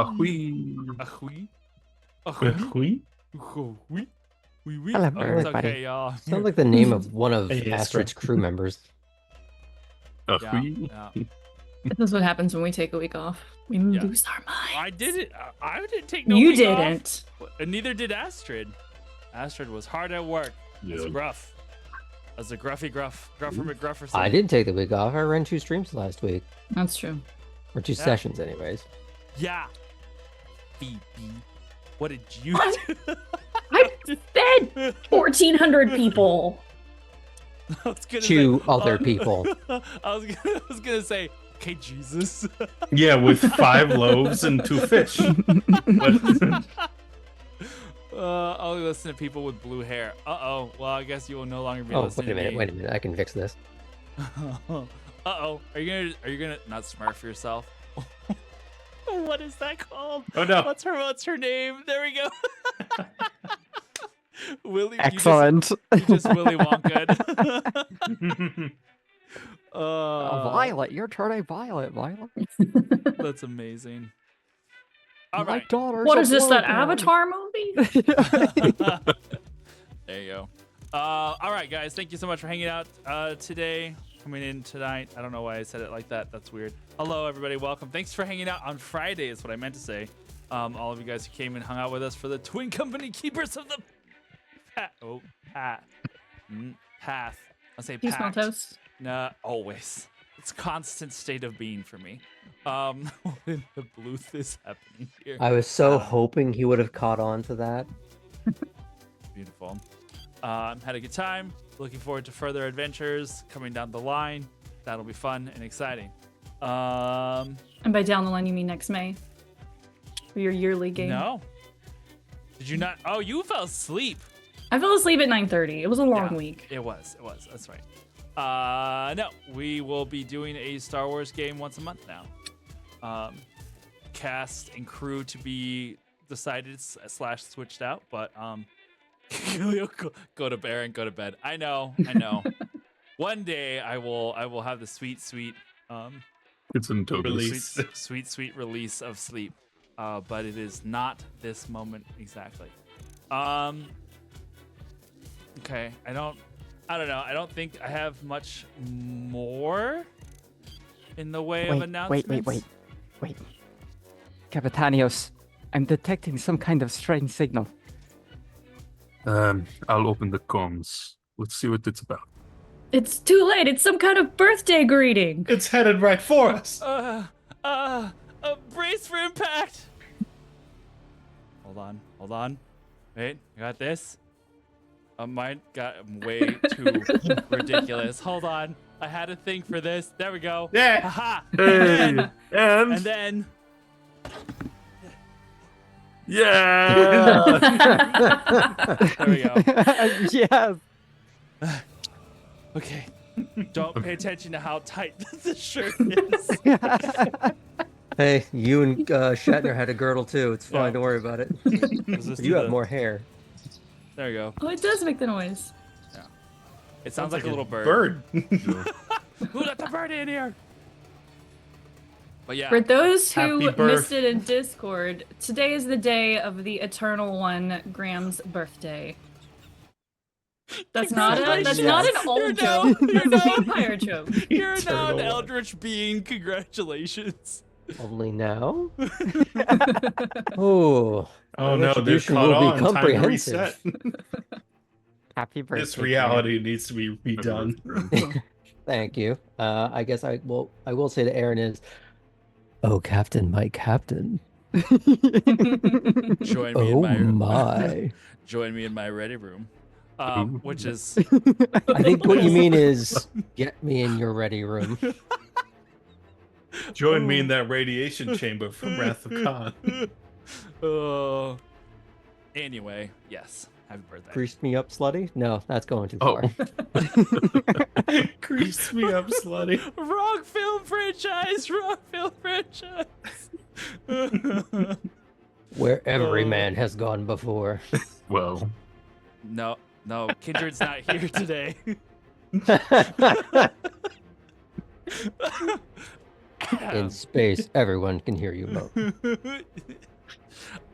Ahui. Ahui. Ahui. Ahui. Oui. Hello, Oh, it's everybody. okay, y'all. Sounds like the name of one of Hey, Astrid's Astra. crew members. Ahui. Yeah. This is what happens when we take a week off. We lose our minds. I didn't. I didn't take no You week off. didn't. And neither did Astrid. Astrid was hard at work. As Yeah. gruff. As a gruffer McGrufferson. I did take the week off. I ran 2 streams last week. That's true. Or 2 Yeah. sessions, anyways. Yeah. Phoebe. What did you What? do? I fed 1,400 people. I was gonna To say, other people. I was gonna say, okay, Jesus. Yeah, with 5 loaves and 2 fish. But- I'll listen to people with blue hair. Uh-oh. Well, I guess you will no longer be Oh, listening wait a to minute. me. I can fix this. Uh-oh. Are you gonna not smurf yourself? What is that called? Oh no. What's her name? There we go. Willy. Excellent. You just Willy Wonka. Violet, your turn, a Violet. That's amazing. All My right. daughter's What a is this, that blowberry. Avatar movie? There you go. All right, guys. Thank you so much for hanging out today. Coming in tonight. I don't know why I said it like that. That's weird. Hello, everybody. Welcome. Thanks for hanging out on Friday is what I meant to say. All of you guys who came and hung out with us for the Twin Company Keepers of the Path. I'll say Do you smell pact. toast? Nah, always. It's a constant state of being for me. When the bluth is happening here. I was so hoping he would have caught on to that. Beautiful. Had a good time. Looking forward to further adventures coming down the line. That'll be fun and exciting. And by down the line, you mean next May? For your yearly game? No. Did you not? Oh, you fell asleep. I fell asleep at 9:30. It was a long Yeah, week. It was. That's right. No, we will be doing a Star Wars game once a month now. Cast and crew to be decided / switched out, but go to bear and go to bed. I know. One day I will have the sweet It's in total. Release. sweet release of sleep. But it is not this moment exactly. Okay, I don't know. I don't think I have much more in the way of announcements. Wait. Capitanios, I'm detecting some kind of strange signal. I'll open the comms. Let's see what it's about. It's too late. It's some kind of birthday greeting. It's headed right for us. Brace for impact. Hold on. Wait, I got this. Mine got way too ridiculous. Hold on. I had a thing for this. There we go. Yeah. Haha. Hey, And then yeah. there we go. Yes. Okay. Don't pay attention to how tight the shirt is. Hey, you and Shatner had a girdle too. It's fine. Yeah. Don't worry about it. Let's just You do have the- more hair. There we go. Oh, it does make the noise. It sounds like a little bird. Who let the bird in here? But yeah. For those who Happy birth. missed it in Discord, today is the day of the Eternal One, Graham's birthday. That's not an old joke. You're That's a no- vampire joke. You're now Eternal an one. eldritch being. Congratulations. Only now? Oh. Oh no, they're retribution caught will be on. Time to comprehensive. reset. Happy birthday. This reality needs to be redone. Thank you. I guess I will say to Aaron is, oh, Captain, my Captain. Join me Oh in my my. join me in my ready room. Which is I think what you mean is get me in your ready room. Join me in that radiation chamber from Wrath of Khan. Anyway, yes. Happy birthday. Greased me up, slutty? No, that's going too Oh. far. Creased me up, slutty. Wrong film franchise. Where every man has gone before. Well, No, Kindred's not here today. In space, everyone can hear you moan.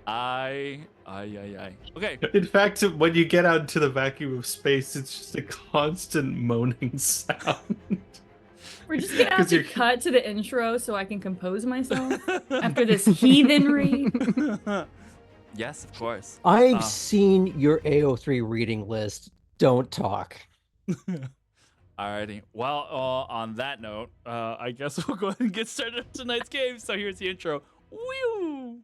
I. Okay. In fact, when you get out into the vacuum of space, it's just a constant moaning sound. We're just gonna have 'Cause to you're- cut to the intro so I can compose myself after this heathenry. Yes, of course. I've Ah. seen your AO3 reading list. Don't talk. Alrighty. Well, on that note, I guess we'll go ahead and get started with tonight's game. So here's the intro. Woo!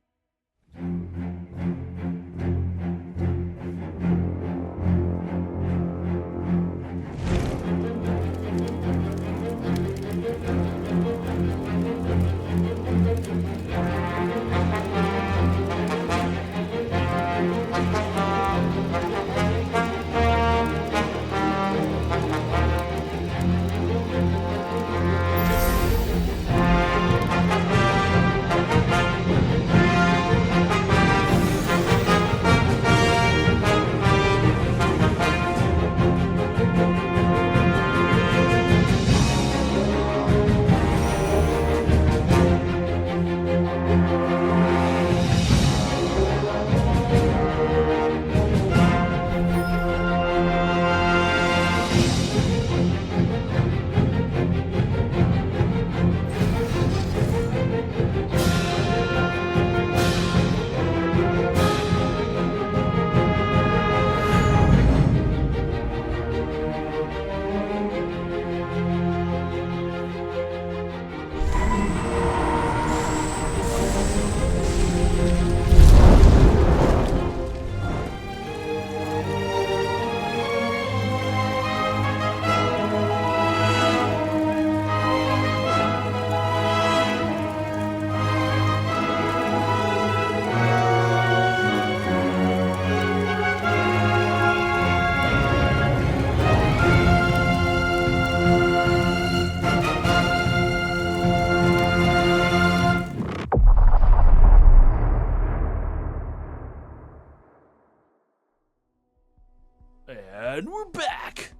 And we're back.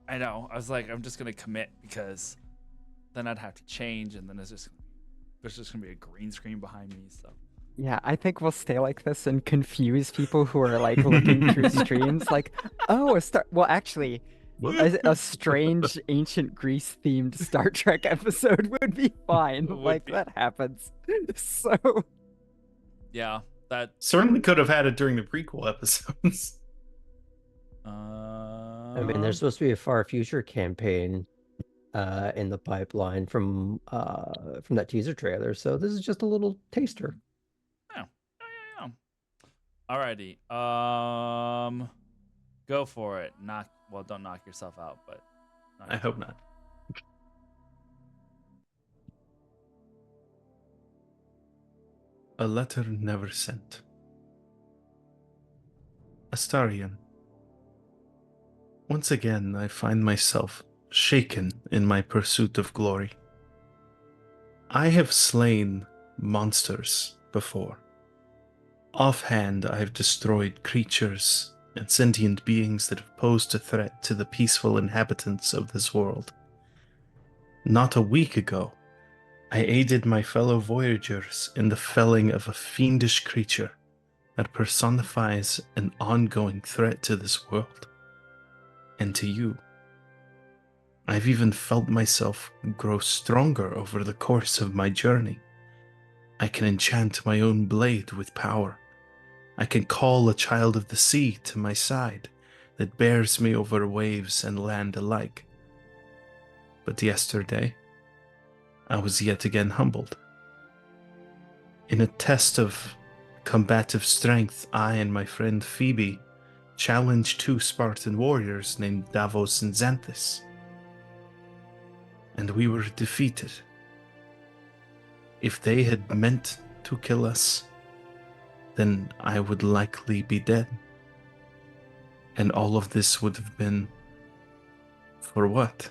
I know. I was like, I'm just gonna commit because then I'd have to change, and then there's just gonna be a green screen behind me. So Yeah, I think we'll stay like this and confuse people who are like looking through streams. Like, oh, a star. Well, actually, a strange ancient Greece themed Star Trek episode would be fine. Would Like be. that happens. So yeah, that. Certainly could have had it during the prequel episodes. I mean, there's supposed to be a far future campaign in the pipeline from that teaser trailer. So this is just a little taster. Yeah. Alrighty. Go for it. Don't knock yourself out, but. I hope not. A letter never sent. Astarion. Once again, I find myself shaken in my pursuit of glory. I have slain monsters before. Offhand, I have destroyed creatures and sentient beings that have posed a threat to the peaceful inhabitants of this world. Not a week ago, I aided my fellow voyagers in the felling of a fiendish creature that personifies an ongoing threat to this world. And to you. I've even felt myself grow stronger over the course of my journey. I can enchant my own blade with power. I can call a child of the sea to my side that bears me over waves and land alike. But yesterday, I was yet again humbled. In a test of combative strength, I and my friend Phoebe challenged two Spartan warriors named Davos and Xanthus. And we were defeated. If they had meant to kill us, then I would likely be dead. And all of this would have been for what?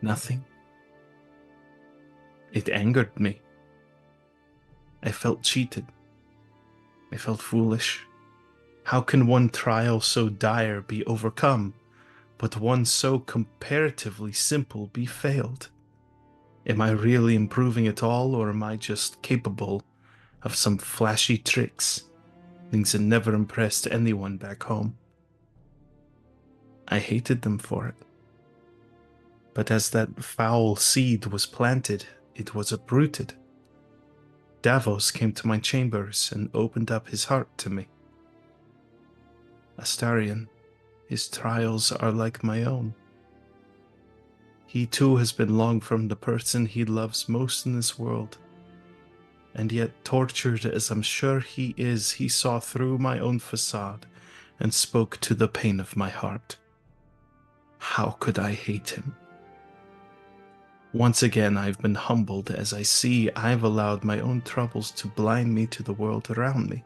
Nothing. It angered me. I felt cheated. I felt foolish. How can one trial so dire be overcome, but one so comparatively simple be failed? Am I really improving at all, or am I just capable of some flashy tricks? Things that never impressed anyone back home. I hated them for it. But as that foul seed was planted, it was uprooted. Davos came to my chambers and opened up his heart to me. Astarion, his trials are like my own. He too has been long from the person he loves most in this world. And yet, tortured as I'm sure he is, he saw through my own facade and spoke to the pain of my heart. How could I hate him? Once again, I've been humbled as I see I've allowed my own troubles to blind me to the world around me.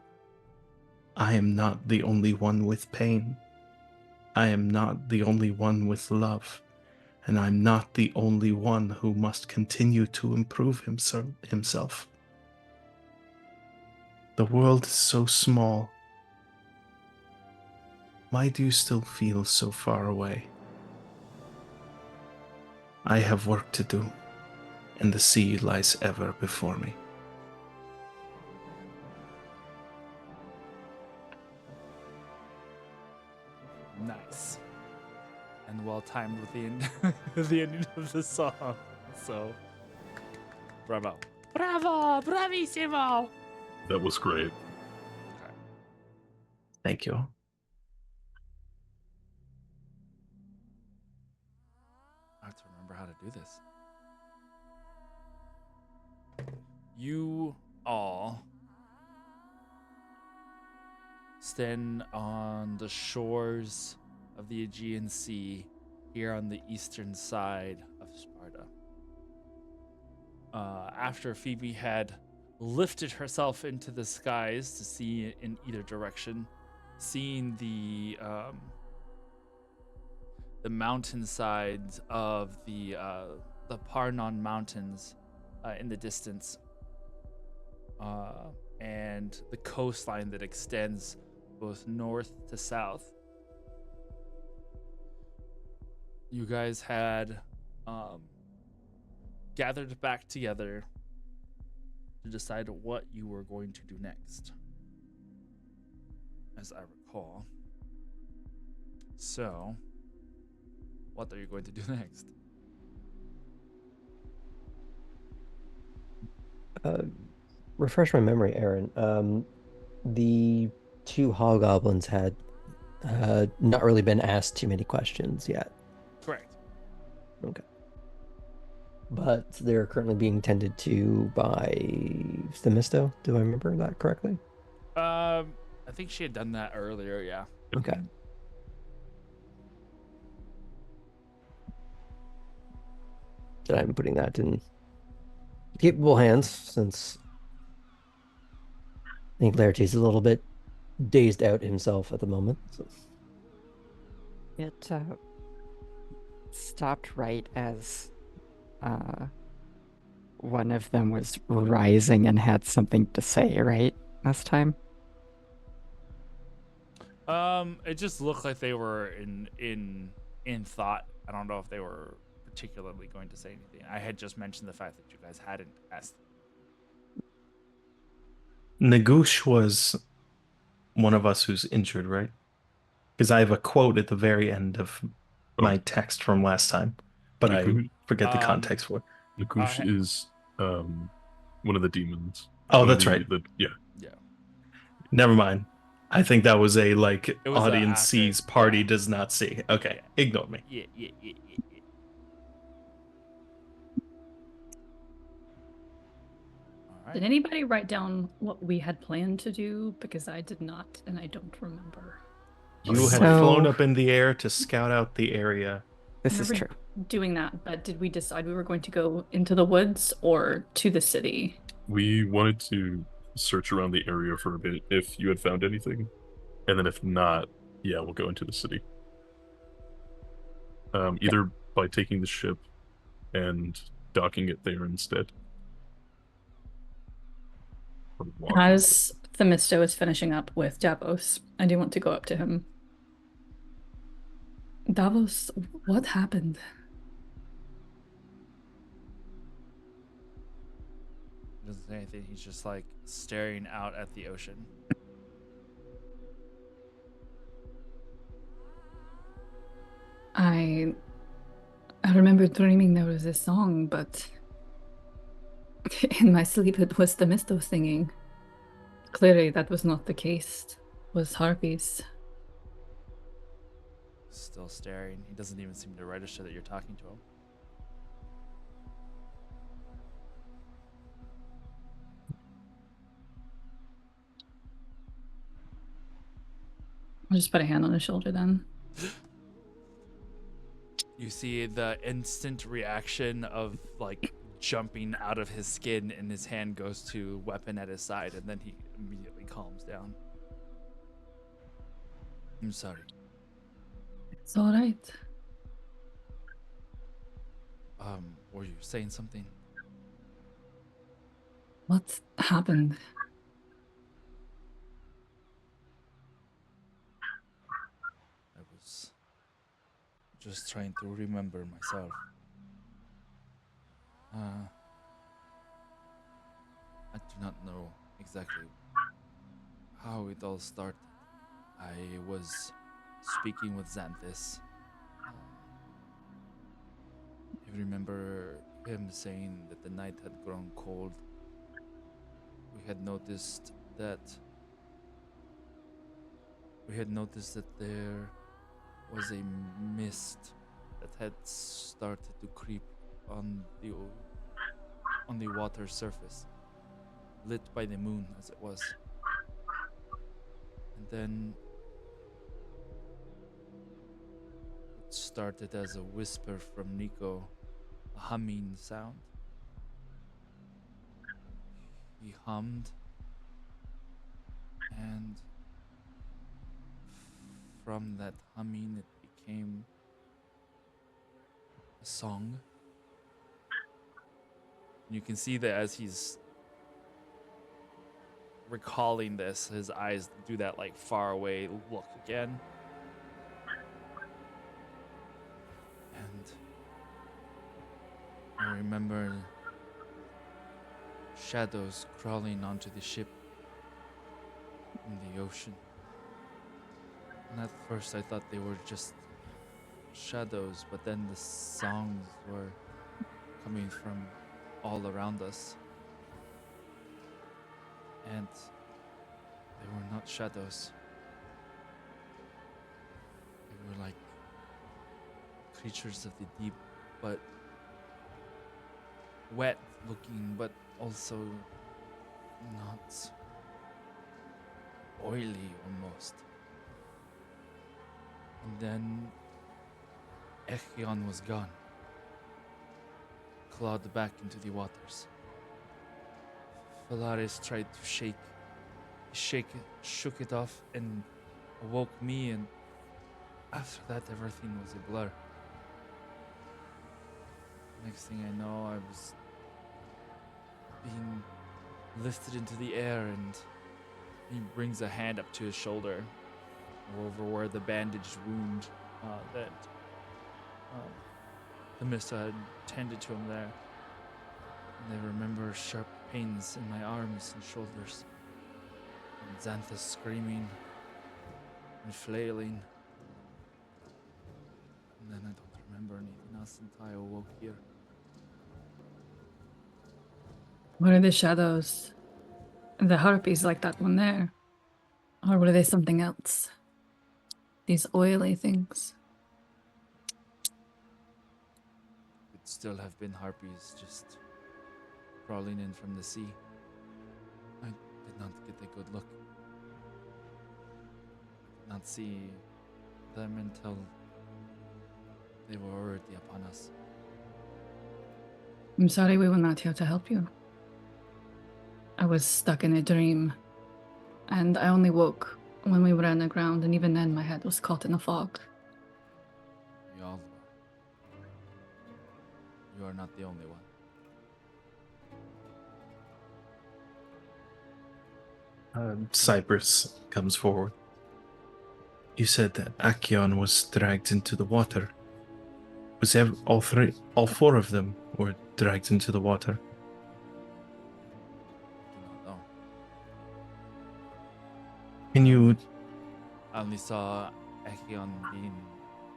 I am not the only one with pain. I am not the only one with love. And I'm not the only one who must continue to improve himself. The world is so small. Why do you still feel so far away? I have work to do, and the sea lies ever before me. Nice. And well timed with the end, the ending of the song. So, bravo. Bravo! Bravissimo! That was great. Thank you. I have to remember how to do this. You all stand on the shores of the Aegean Sea here on the eastern side of Sparta. After Phoebe had lifted herself into the skies to see in either direction, seeing the mountainsides of the Parnon Mountains in the distance, and the coastline that extends both north to south. You guys had gathered back together to decide what you were going to do next, as I recall. So, what are you going to do next? Refresh my memory, Aaron. The two hobgoblins had not really been asked too many questions yet. Correct. Okay. But they're currently being tended to by Themisto. Do I remember that correctly? I think she had done that earlier, yeah. Okay. Then I'm putting that in capable hands, since I think Laertes is a little bit dazed out himself at the moment. So. It stopped right as one of them was rising and had something to say, right? Last time? It just looked like they were in thought. I don't know if they were particularly going to say anything. I had just mentioned the fact that you guys hadn't asked. Nagush was one of us who's injured, right? Because I have a quote at the very end of my text from last time, but I forget the context for it. Nakush is one of the demons. Oh, that's right. Yeah. Never mind. I think that was a like It was audience after, sees, party yeah. does not see. Okay, ignore me. Yeah. All right. Did anybody write down what we had planned to do? Because I did not, and I don't remember. You had So- flown up in the air to scout out the area. This is Remember true. doing that, but did we decide we were going to go into the woods or to the city? We wanted to search around the area for a bit if you had found anything. And then if not, yeah, we'll go into the city. Either by taking the ship and docking it there instead. Or walking. As Themisto is finishing up with Davos, I do want to go up to him. Davos, what happened? doesn't say anything. He's just like staring out at the ocean. I remember dreaming there was a song, but in my sleep it was the Misto singing. Clearly that was not the case. It was harpies. Still staring. He doesn't even seem to register that you're talking to him. I'll just put a hand on his shoulder then. You see the instant reaction of like jumping out of his skin, and his hand goes to weapon at his side, and then he immediately calms down. I'm sorry. It's all right. Were you saying something? What happened? I was just trying to remember myself. I do not know exactly how it all started. I was speaking with Xanthus. I remember him saying that the night had grown cold. We had noticed that there was a mist that had started to creep on the water surface, lit by the moon as it was. And then it started as a whisper from Nico, a humming sound. He hummed, and from that humming it became a song. You can see that as he's recalling this, his eyes do that like far away look again. And I remember shadows crawling onto the ship in the ocean. And at first I thought they were just shadows, but then the songs were coming from all around us. And they were not shadows. They were like creatures of the deep, but wet looking, but also not oily almost. And then Echion was gone, clawed back into the waters. Valaris tried to shook it off and awoke me, and after that everything was a blur. Next thing I know, I was being lifted into the air, and he brings a hand up to his shoulder over where the bandaged wound that the Mista had tended to him there. And I remember sharp pains in my arms and shoulders, and Xanthus screaming and flailing. And then I don't remember anything else until I awoke here. What are the shadows? The harpies like that one there? Or were they something else? These oily things. Could still have been harpies just crawling in from the sea. I did not get a good look. Did not see them until they were already upon us. I'm sorry we were not here to help you. I was stuck in a dream, and I only woke when we were on the ground, and even then my head was caught in a fog. We all were. You are not the only one. Cypress comes forward. You said that Acheon was dragged into the water. Was all four of them were dragged into the water? only saw Echion being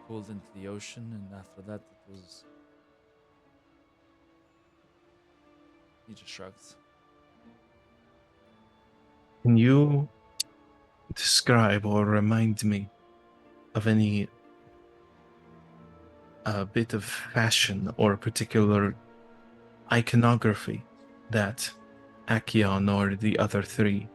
pulled into the ocean, and after that it was... He just shrugs. Can you describe or remind me of any bit of fashion or a particular iconography that Acheon or the other three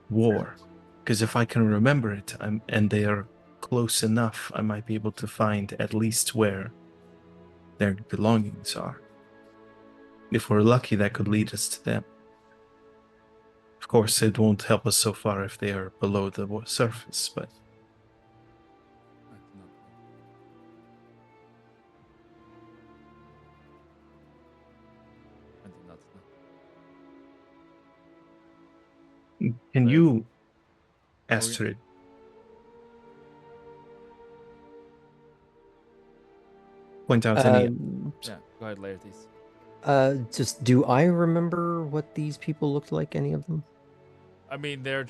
wore? Because if I can remember it, and they are close enough, I might be able to find at least where their belongings are. If we're lucky, that could lead us to them. Of course, it won't help us so far if they are below the surface, but... I do not know. I do not know. Can Right. you, Astrid, point out any... Yeah, go ahead, Laertes. Just do I remember what these people looked like? Any of them? I mean, they're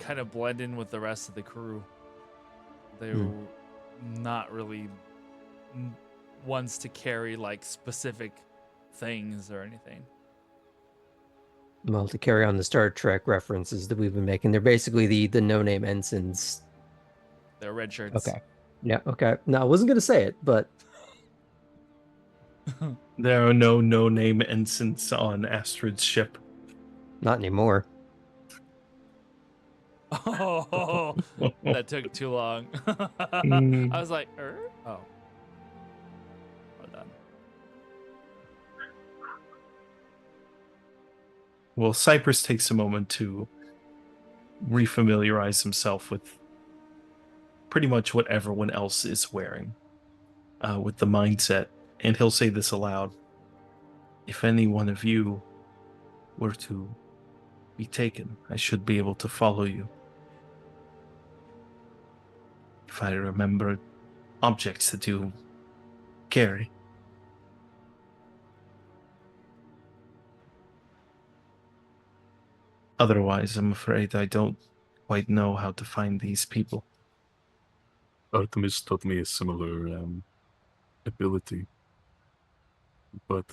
kind of blend in with the rest of the crew. They're not really ones to carry like specific things or anything. Well, to carry on the Star Trek references that we've been making, they're basically the no-name ensigns. They're red shirts. Okay. Yeah, okay. No, I wasn't gonna say it, but There are no-name ensigns on Astrid's ship. not anymore. Oh, that took too long. Mm. I was like, oh. Well done. Well, Cypress takes a moment to refamiliarize himself with pretty much what everyone else is wearing, with the mindset, and he'll say this aloud. If any one of you were to be taken, I should be able to follow you. If I remember objects that you carry. Otherwise, I'm afraid I don't quite know how to find these people. Artemis taught me a similar ability, but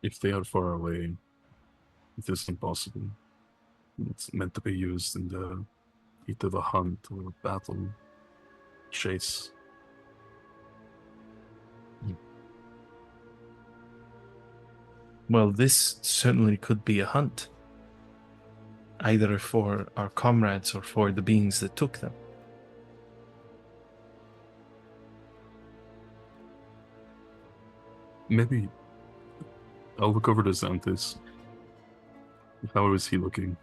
if they are far away, it is impossible. It's meant to be used in the heat of a hunt or a battle, chase. Well, this certainly could be a hunt, either for our comrades or for the beings that took them. Maybe I'll look over to Xanthus. How is he looking?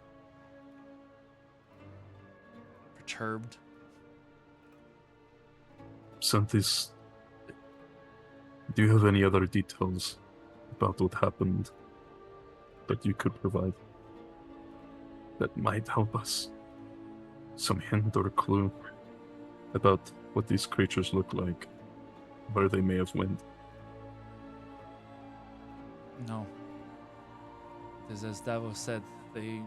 Perturbed. Xanthus, do you have any other details about what happened that you could provide that might help us? Some hint or clue about what these creatures look like, where they may have went? No. Because as Davos said, they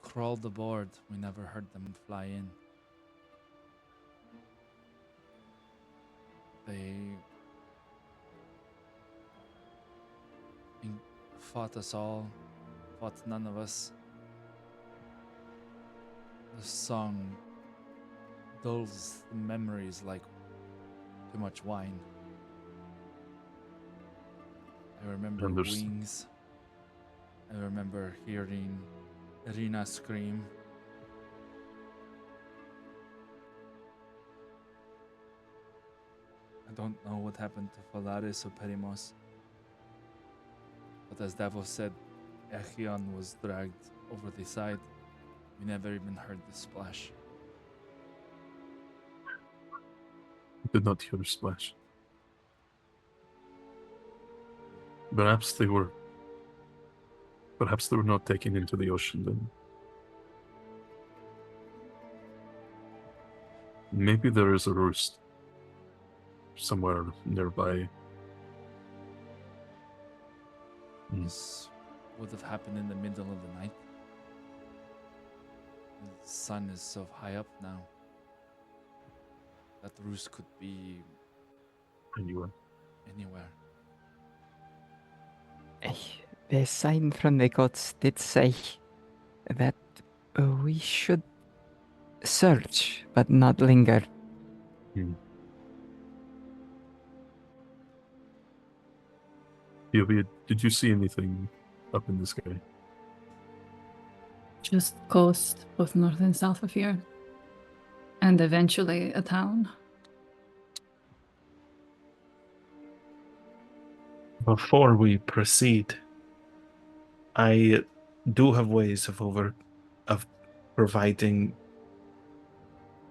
crawled aboard. We never heard them fly in. They fought us all, fought none of us. The song dulls the memories like too much wine. I remember wings. I remember hearing Irina scream. I don't know what happened to Phalaris or Perimos. But as Davos said, Echion was dragged over the side. We never even heard the splash. I did not hear a splash. Perhaps they were not taken into the ocean then. Maybe there is a roost somewhere nearby. Yes. would have happened in the middle of the night. The sun is so high up now. That roost could be Anyway, anywhere. The sign from the gods did say that we should search, but not linger. did you see anything up in the sky? Just coast, both north and south of here. And eventually a town. Before we proceed, I do have ways of providing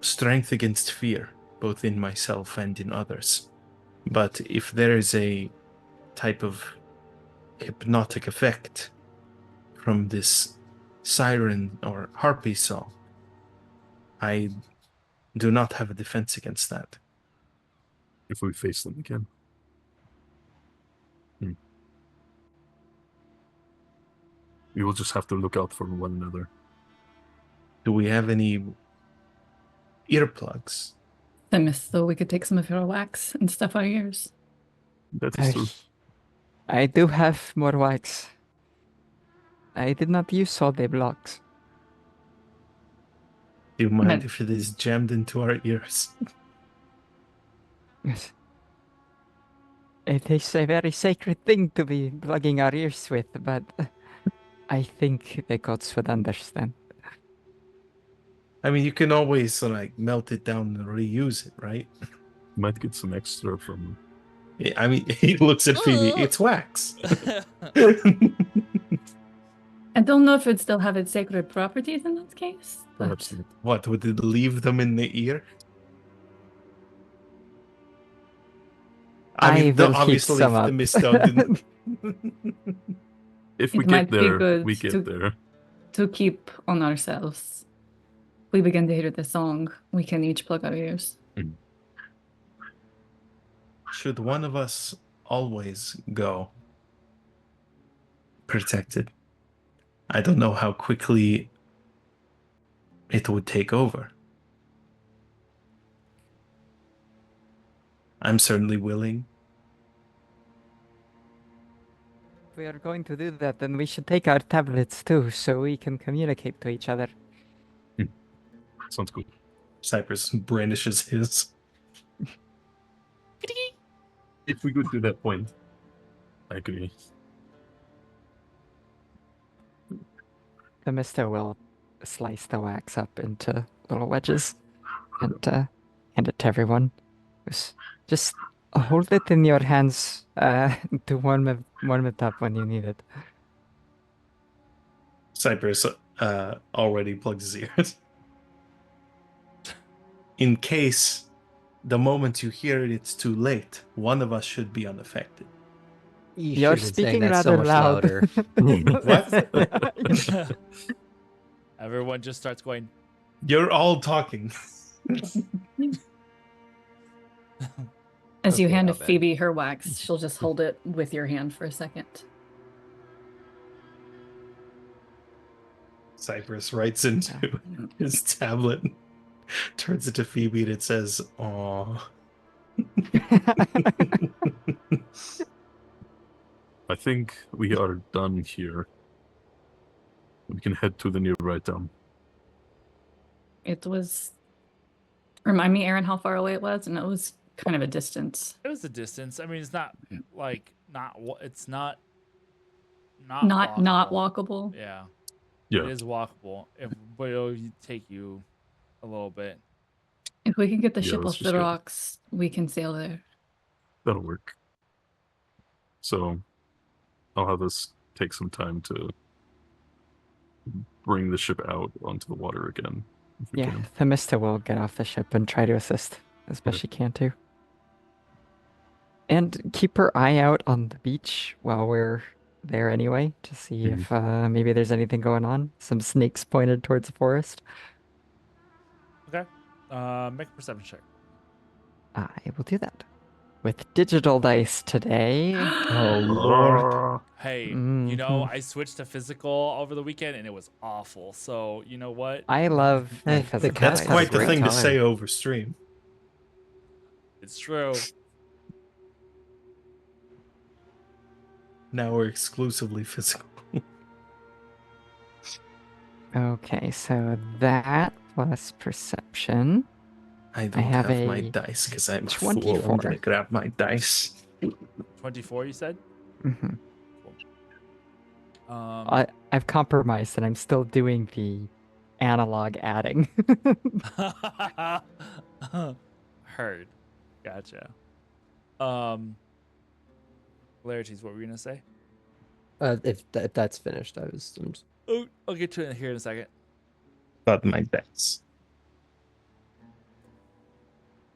strength against fear, both in myself and in others. But if there is a type of hypnotic effect from this siren or harpy song, I do not have a defense against that. If we face them again. We will just have to look out for one another. Do we have any earplugs? The myth, though, we could take some of your wax and stuff our ears. That is true. I do have more wax. I did not use all the blocks. Do you mind But- if it is jammed into our ears? Yes. It is a very sacred thing to be plugging our ears with, but I think the gods would understand. I mean, you can always like melt it down and reuse it, right? Might get some extra from. I mean, he looks at Phoebe. It's wax. I don't know if it'd still have its sacred properties in that case. But Perhaps not. What, would it leave them in the ear? I mean, will heat obviously, some if up. the Misto didn't. If we It get might be there, good we get to- there. to keep on ourselves, we begin to hear the song, we can each plug our ears. Should one of us always go protected? I don't know how quickly it would take over. I'm certainly willing. If we are going to do that, then we should take our tablets too, so we can communicate to each other. Sounds good. Cypress brandishes his. If we go to that point, I agree. The mister will slice the wax up into little wedges and hand it to everyone. Just hold it in your hands to warm it up when you need it. Cypress already plugs his ears. In case the moment you hear it, it's too late, one of us should be unaffected. You You're should have been saying speaking that so rather much loud. louder. Everyone just starts going. You're all talking. As you Okay, hand I'll bet. Phoebe her wax, she'll just hold it with your hand for a second. Cypress writes into his tablet, turns it to Phoebe, and it says, "Aw." I think we are done here. We can head to the nearby town. It was. Remind me, Aaron, how far away it was, and it was kind of a distance. It was a distance. I mean, it's not like it's not Not walkable. walkable. Yeah, Yeah, it is walkable. But it'll take you a little bit. If we can get the Yeah, ship let's off just the go. rocks, we can sail there. that'll work. So, I'll have us take some time to bring the ship out onto the water again. If we Yeah, can. the mister will get off the ship and try to assist as best Okay. she can too. And keep her eye out on the beach while we're there anyway, to see if maybe there's anything going on. Some snakes pointed towards the forest. Okay. Make a perception check. I will do that. with digital dice today. Oh lord. Hey, Mhm. I switched to physical over the weekend and it was awful. So, you know what? I love my Hey, the physical cats That's dice. had a quite the great thing to time. say over stream. It's true. Now we're exclusively physical. Okay, so that plus perception. I don't have have my a dice because I'm a fool. 24. I'm gonna grab my dice. 24, you said? Mhm. Um, I've compromised and I'm still doing the analog adding. heard. Gotcha. Um, Larities, what were you gonna say? If that's finished, I'm just, Oh, I'll get to it here in a second. Got my dice.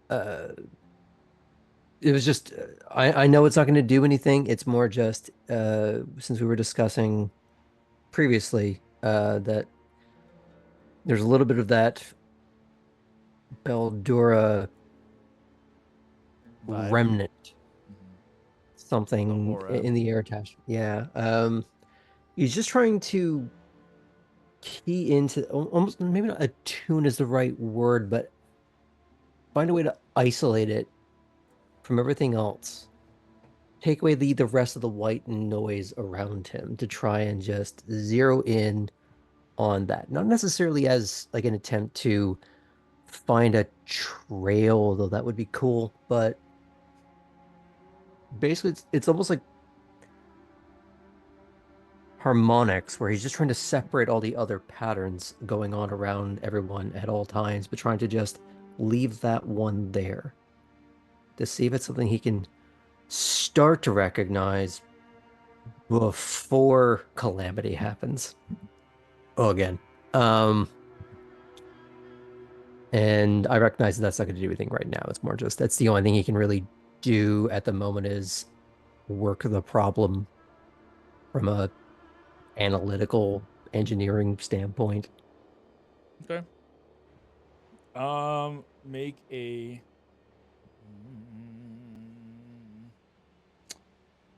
uh, it was just I know it's not going to do anything. It's more just since we were discussing previously that there's a little bit of that Beldura Vibe. remnant, Mhm. something aura. in the air attachment. Yeah. He's just trying to key into almost maybe not attune is the right word, but find a way to isolate it from everything else. Take away the rest of the white noise around him to try and just zero in on that. Not necessarily as like an attempt to find a trail, though that would be cool, but basically it's almost like harmonics where he's just trying to separate all the other patterns going on around everyone at all times, but trying to just leave that one there to see if it's something he can start to recognize before calamity happens. Oh, again. Um, and I recognize that that's not going to do anything right now. It's more just that's the only thing he can really do at the moment is work the problem from a analytical engineering standpoint. Okay. Make a.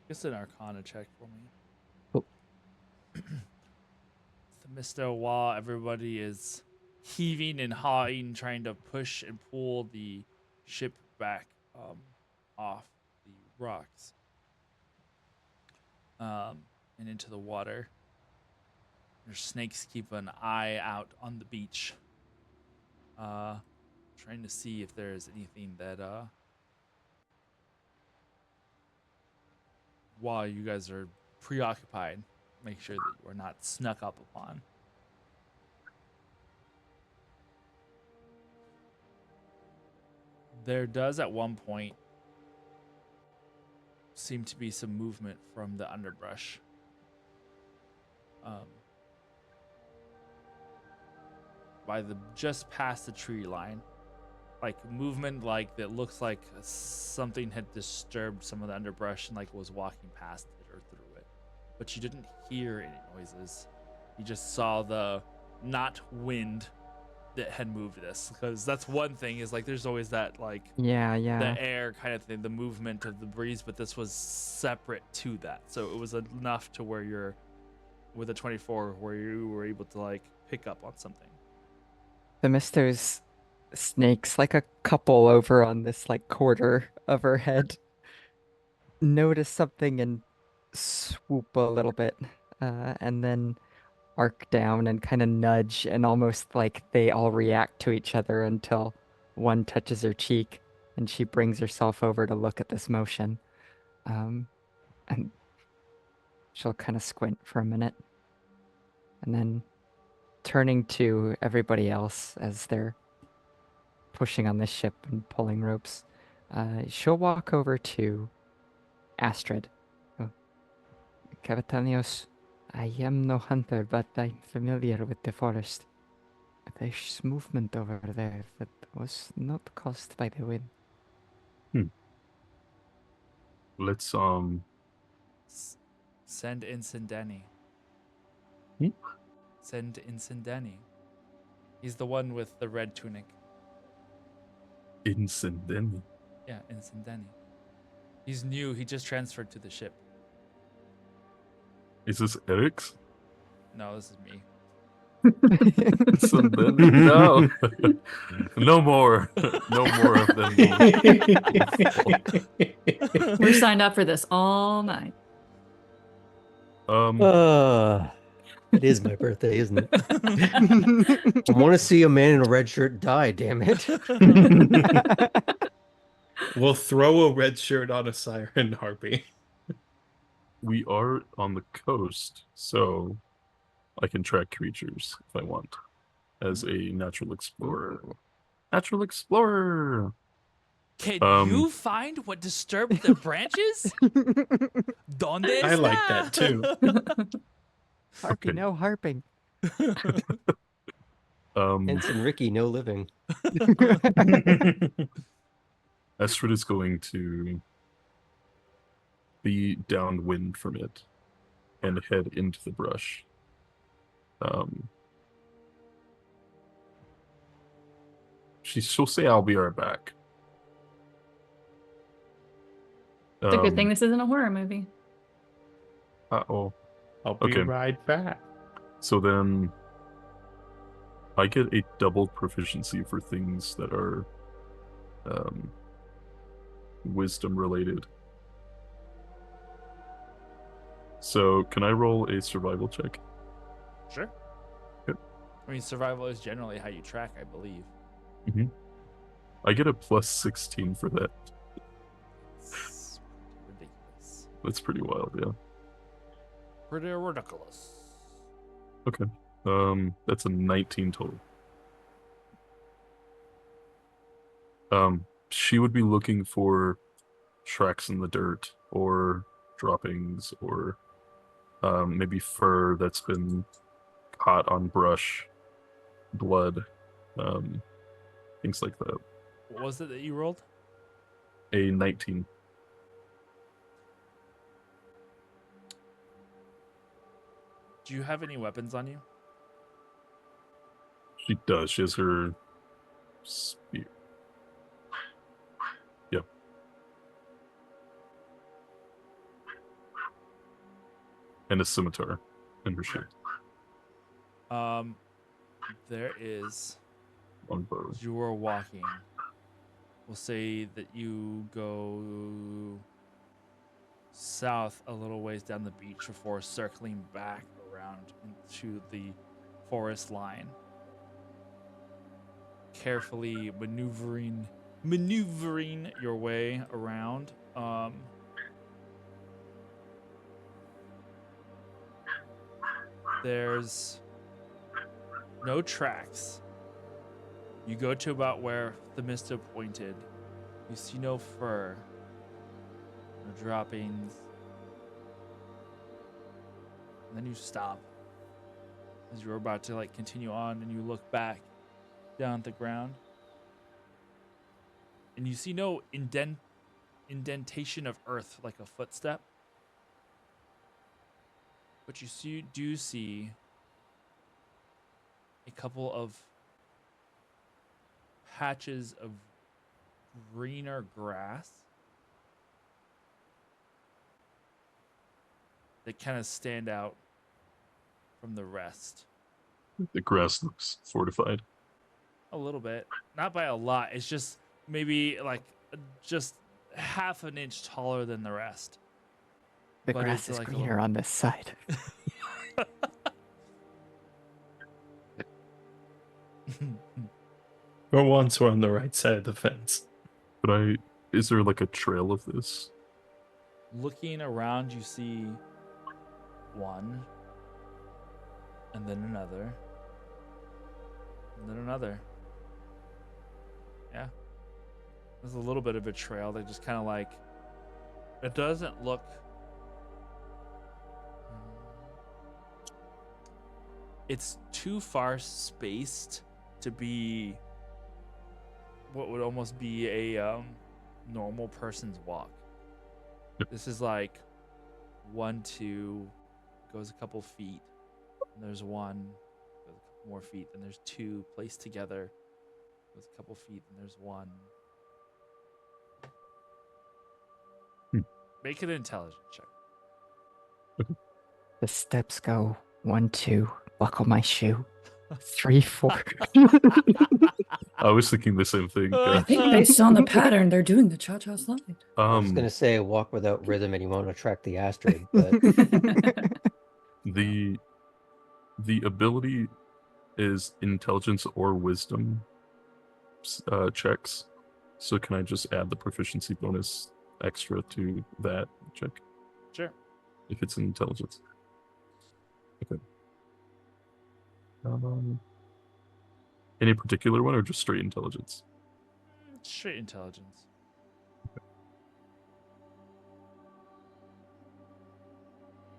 Guess an Arcana check for me. Oh, Mr. While everybody is heaving and hawing, trying to push and pull the ship back off the rocks and into the water. Your snakes keep an eye out on the beach, trying to see if there's anything that while you guys are preoccupied, make sure that you are not snuck up upon. There does at one point seem to be some movement from the underbrush. By the just past the tree line, like movement like that looks like something had disturbed some of the underbrush and like was walking past it or through it, but you didn't hear any noises. You just saw the not wind that had moved this, because that's one thing is like there's always that like Yeah, the air kind of thing, the movement of the breeze, but this was separate to that. So it was enough to where you're with a 24 where you were able to like pick up on something. The Mister's snakes, like a couple over on this like quarter of her head, notice something and swoop a little bit, and then arc down and kind of nudge, and almost like they all react to each other until one touches her cheek, and she brings herself over to look at this motion. And she'll kind of squint for a minute, and then turning to everybody else as they're pushing on this ship and pulling ropes, she'll walk over to Astrid. Oh, Capitanios, I am no hunter, but I'm familiar with the forest. There's movement over there that was not caused by the wind. Let's Send Incendani. Hmm? Send Incendani. He's the one with the red tunic. incident. Yeah, Incendani. He's new. He just transferred to the ship. Is this Eric's? No, this is me. So then, no, no more, no more of them. We're signed up for this all night. It is my birthday, isn't it? I want to see a man in a red shirt die, damn it. We'll throw a red shirt on a siren harpy. We are on the coast, so I can track creatures if I want as a natural explorer. Natural explorer. Can Um, you find what disturbed the branches? Donde I like está? that too. Harpy, Okay. no harping. Ensign Ricky, no living. Astrid is going to be downwind from it and head into the brush. She'll say, "I'll be right back." It's a good thing this isn't a horror movie. Uh-oh. I'll be Okay. right back. So then I get a double proficiency for things that are wisdom related. So can I roll a survival check? Sure. Good. I mean, survival is generally how you track, I believe. I get a plus 16 for that. It's ridiculous. That's pretty wild, yeah. Pretty ridiculous. Okay. That's a 19 total. She would be looking for tracks in the dirt or droppings or maybe fur that's been caught on brush, blood, things like that. What was it that you rolled? A 19. Do you have any weapons on you? She does. She has her spear. Yep. And a scimitar in her shield. There is. On bow. You are walking. We'll say that you go south a little ways down the beach before circling back around into the forest line. Carefully maneuvering your way around. There's no tracks. You go to about where the Misto pointed. You see no fur, no droppings. And then you stop as you're about to continue on, and you look back down at the ground, and you see no indentation of earth like a footstep. But you do see a couple of patches of greener grass that kind of stand out from the rest. The grass looks fortified. A little bit. Not by a lot. It's just maybe just half an inch taller than the rest. The But grass it's is like a greener little- on this side. For once, we're on the right side of the fence. But is there like a trail of this? Looking around, you see one, and then another, and then another. Yeah. There's a little bit of a trail that just kind of it doesn't look. It's too far spaced to be what would almost be a normal person's walk. This is 1, 2, goes a couple feet, and there's one, goes a couple more feet, and there's two placed together, goes a couple feet, and there's one. Make an intelligence check. The steps go 1, 2, buckle my shoe. 3, 4. I was thinking the same thing. I Yeah. think based on the pattern, they're doing the cha-cha slide. I was gonna say walk without rhythm and you won't attract the asteroid, but the ability is intelligence or wisdom checks. So can I just add the proficiency bonus extra to that check Sure. if it's in intelligence? Okay. Any particular one or just straight intelligence? Straight intelligence.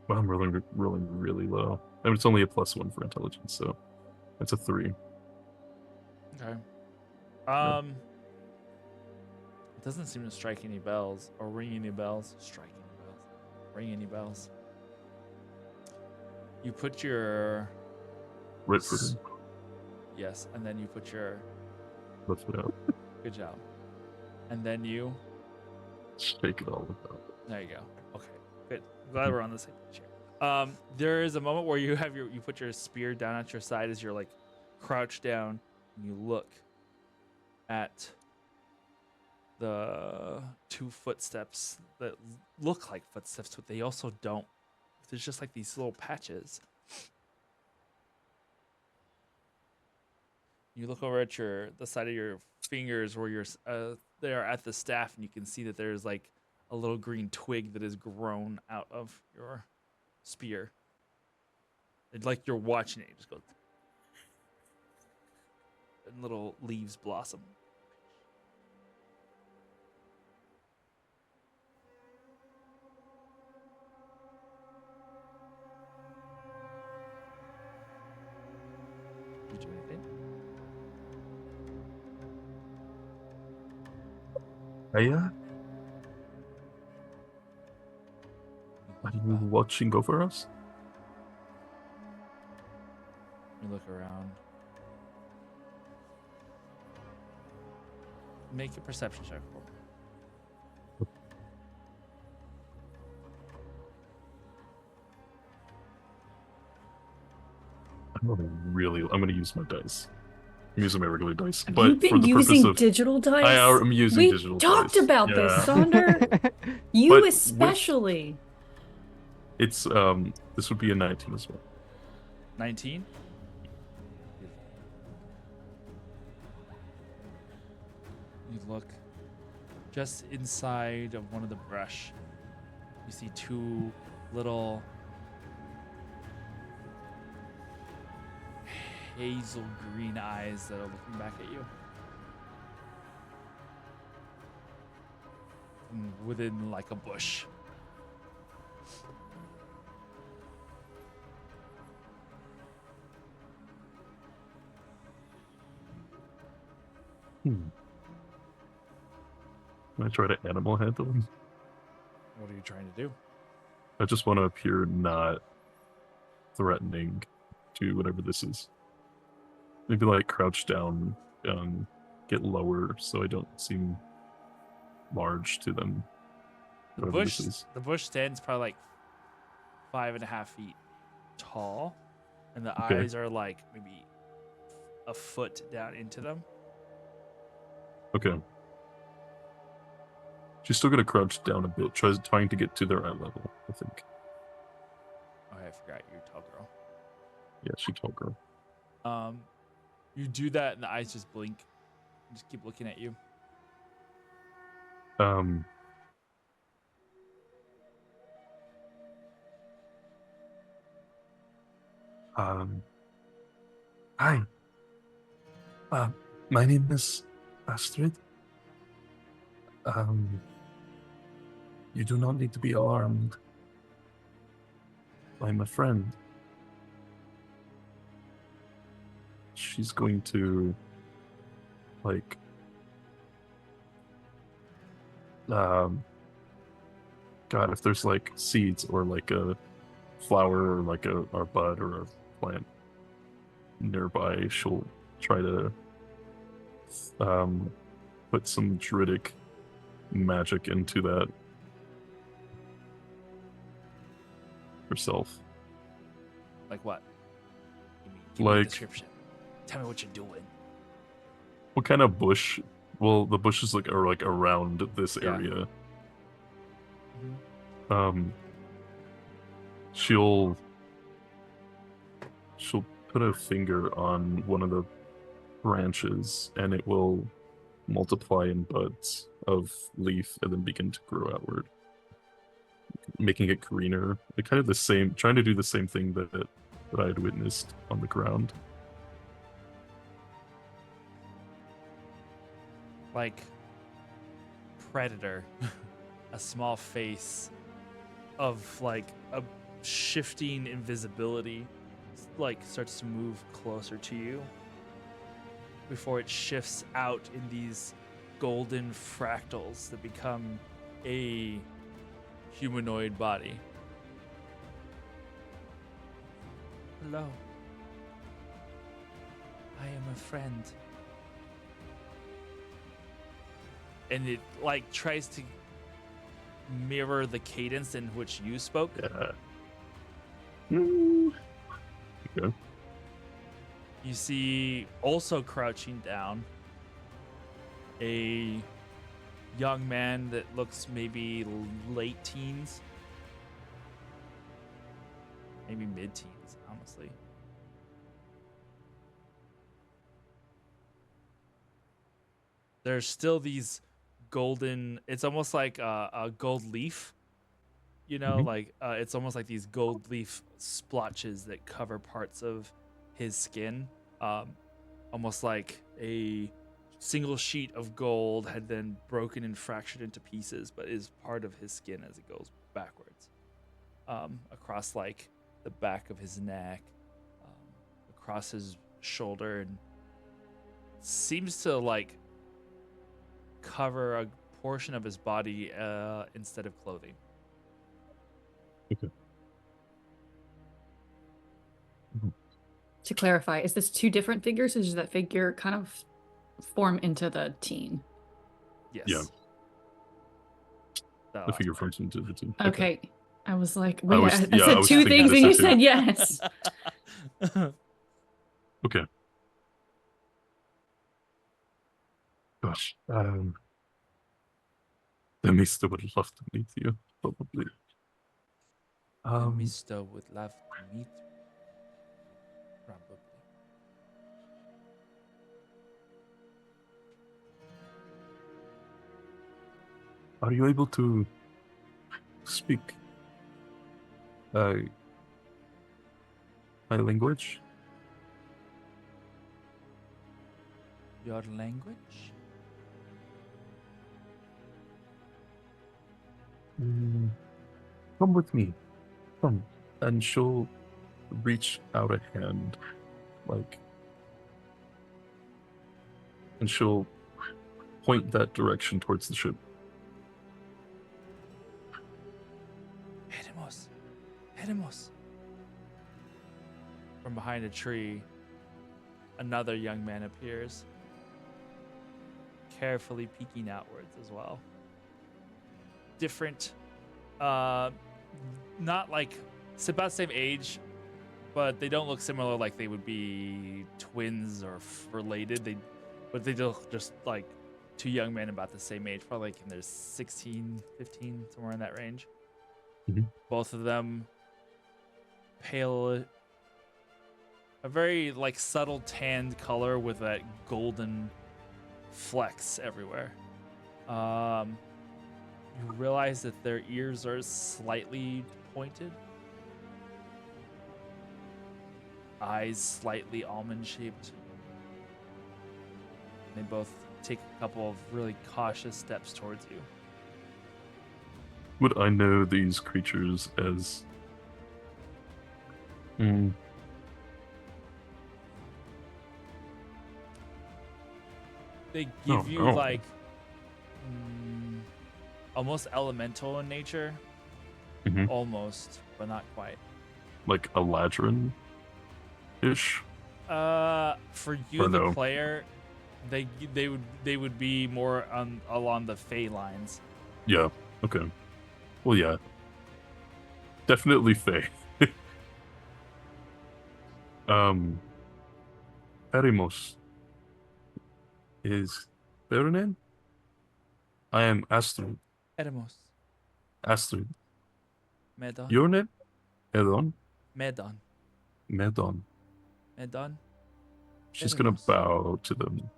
Well, I'm rolling really low. I mean, it's only a +1 for intelligence, so that's a 3. Okay. It doesn't seem to strike any bells or ring any bells. Strike any bells. Ring any bells. You put your Right foot in, yes, and then you put your left foot out. good job. And then you Shake it all about. there you go. Okay. Good. Glad we're on the same page here. There is a moment where you have you put your spear down at your side as you're like crouched down and you look at the 2 footsteps that look like footsteps, but they also don't. There's just like these little patches. You look over at the side of your fingers where you're there at the staff, and you can see that there's like a little green twig that has grown out of your spear. It's like you're watching it. You just go, and little leaves blossom. You do anything? Are you watching over us? You look around. Make a perception check for me. I'm gonna use my dice. I'm using my regular dice, Have but you for been the purpose using of digital dice? I'm using we digital talked dice. about Yeah. this, Sonder. You But with- especially. It's this would be a 19 as well. 19. You look just inside of one of the brush. You see 2 little hazel green eyes that are looking back at you. From within like a bush. Can I try to animal handle him? What are you trying to do? I just want to appear not threatening to whatever this is. Maybe like crouch down, get lower so I don't seem large to them. The whatever bush, this is. the bush stands probably like 5.5 feet tall, and the Okay. eyes are like maybe a foot down into them. Okay. She's still gonna crouch down a bit, trying to get to their eye level, I think. Oh, I forgot you're a tall girl. Yeah, she's tall girl. You do that, and the eyes just blink, and just keep looking at you. Hi. My name is Astrid. You do not need to be alarmed. I'm a friend. She's going to, like, God, if there's like seeds or like a flower or like a bud or a plant nearby, she'll try to put some druidic magic into that herself. Like what? Give me a Like- description. Tell me what you're doing. What kind of bush? Well, the bushes are like around this Yeah. area. Mhm. She'll put a finger on one of the branches, and it will multiply in buds of leaf, and then begin to grow outward, making it greener. Like kind of the same, trying to do the same thing that I had witnessed on the ground. Like predator, a small face of like a shifting invisibility, like starts to move closer to you before it shifts out in these golden fractals that become a humanoid body. Hello. I am a friend. And it like tries to mirror the cadence in which you spoke. Yeah. Okay. You see also crouching down a young man that looks maybe late teens, maybe mid-teens, honestly. There's still these golden, it's almost like a gold leaf, you know, Mhm. like it's almost like these gold leaf splotches that cover parts of his skin, almost like a single sheet of gold had then broken and fractured into pieces, but is part of his skin as it goes backwards, across like the back of his neck, across his shoulder, and seems to like cover a portion of his body instead of clothing. To clarify, is this two different figures, or does that figure kind of form into the teen? Yes. Yeah. That The last figure part. forms into the team. Okay. I was like, I wait, was- I yeah, I said was two thinking things the and you same said thing. yes. Okay. Gosh. The Mister would love to meet you, probably. Mister would love to meet you. Probably. Are you able to speak my language? Your language? Come with me. Come. And she'll reach out a hand, like, and she'll point that direction towards the ship. Hedemos. Hedemos. From behind a tree, another young man appears, carefully peeking outwards as well. Different, not like, it's about the same age, but they don't look similar like they would be twins or related. But they look just like two young men about the same age, probably like in their 16, 15, somewhere in that range. Mhm. Both of them pale, a very like subtle tanned color with that golden flecks everywhere. You realize that their ears are slightly pointed, eyes slightly almond shaped. They both take a couple of really cautious steps towards you. Would I know these creatures as... They give Oh, you no. like almost elemental in nature, Mhm. almost, but not quite. like a ladron-ish? For you, Or the no? player, they would be more along the Fey lines. Yeah, okay. Well, yeah. Definitely Fae. Erimos is their name? I am Astrid. Edemos. Astrid. Medon. Your name? Edon? Medon. Medon. Medon. She's gonna Edemos. bow to them.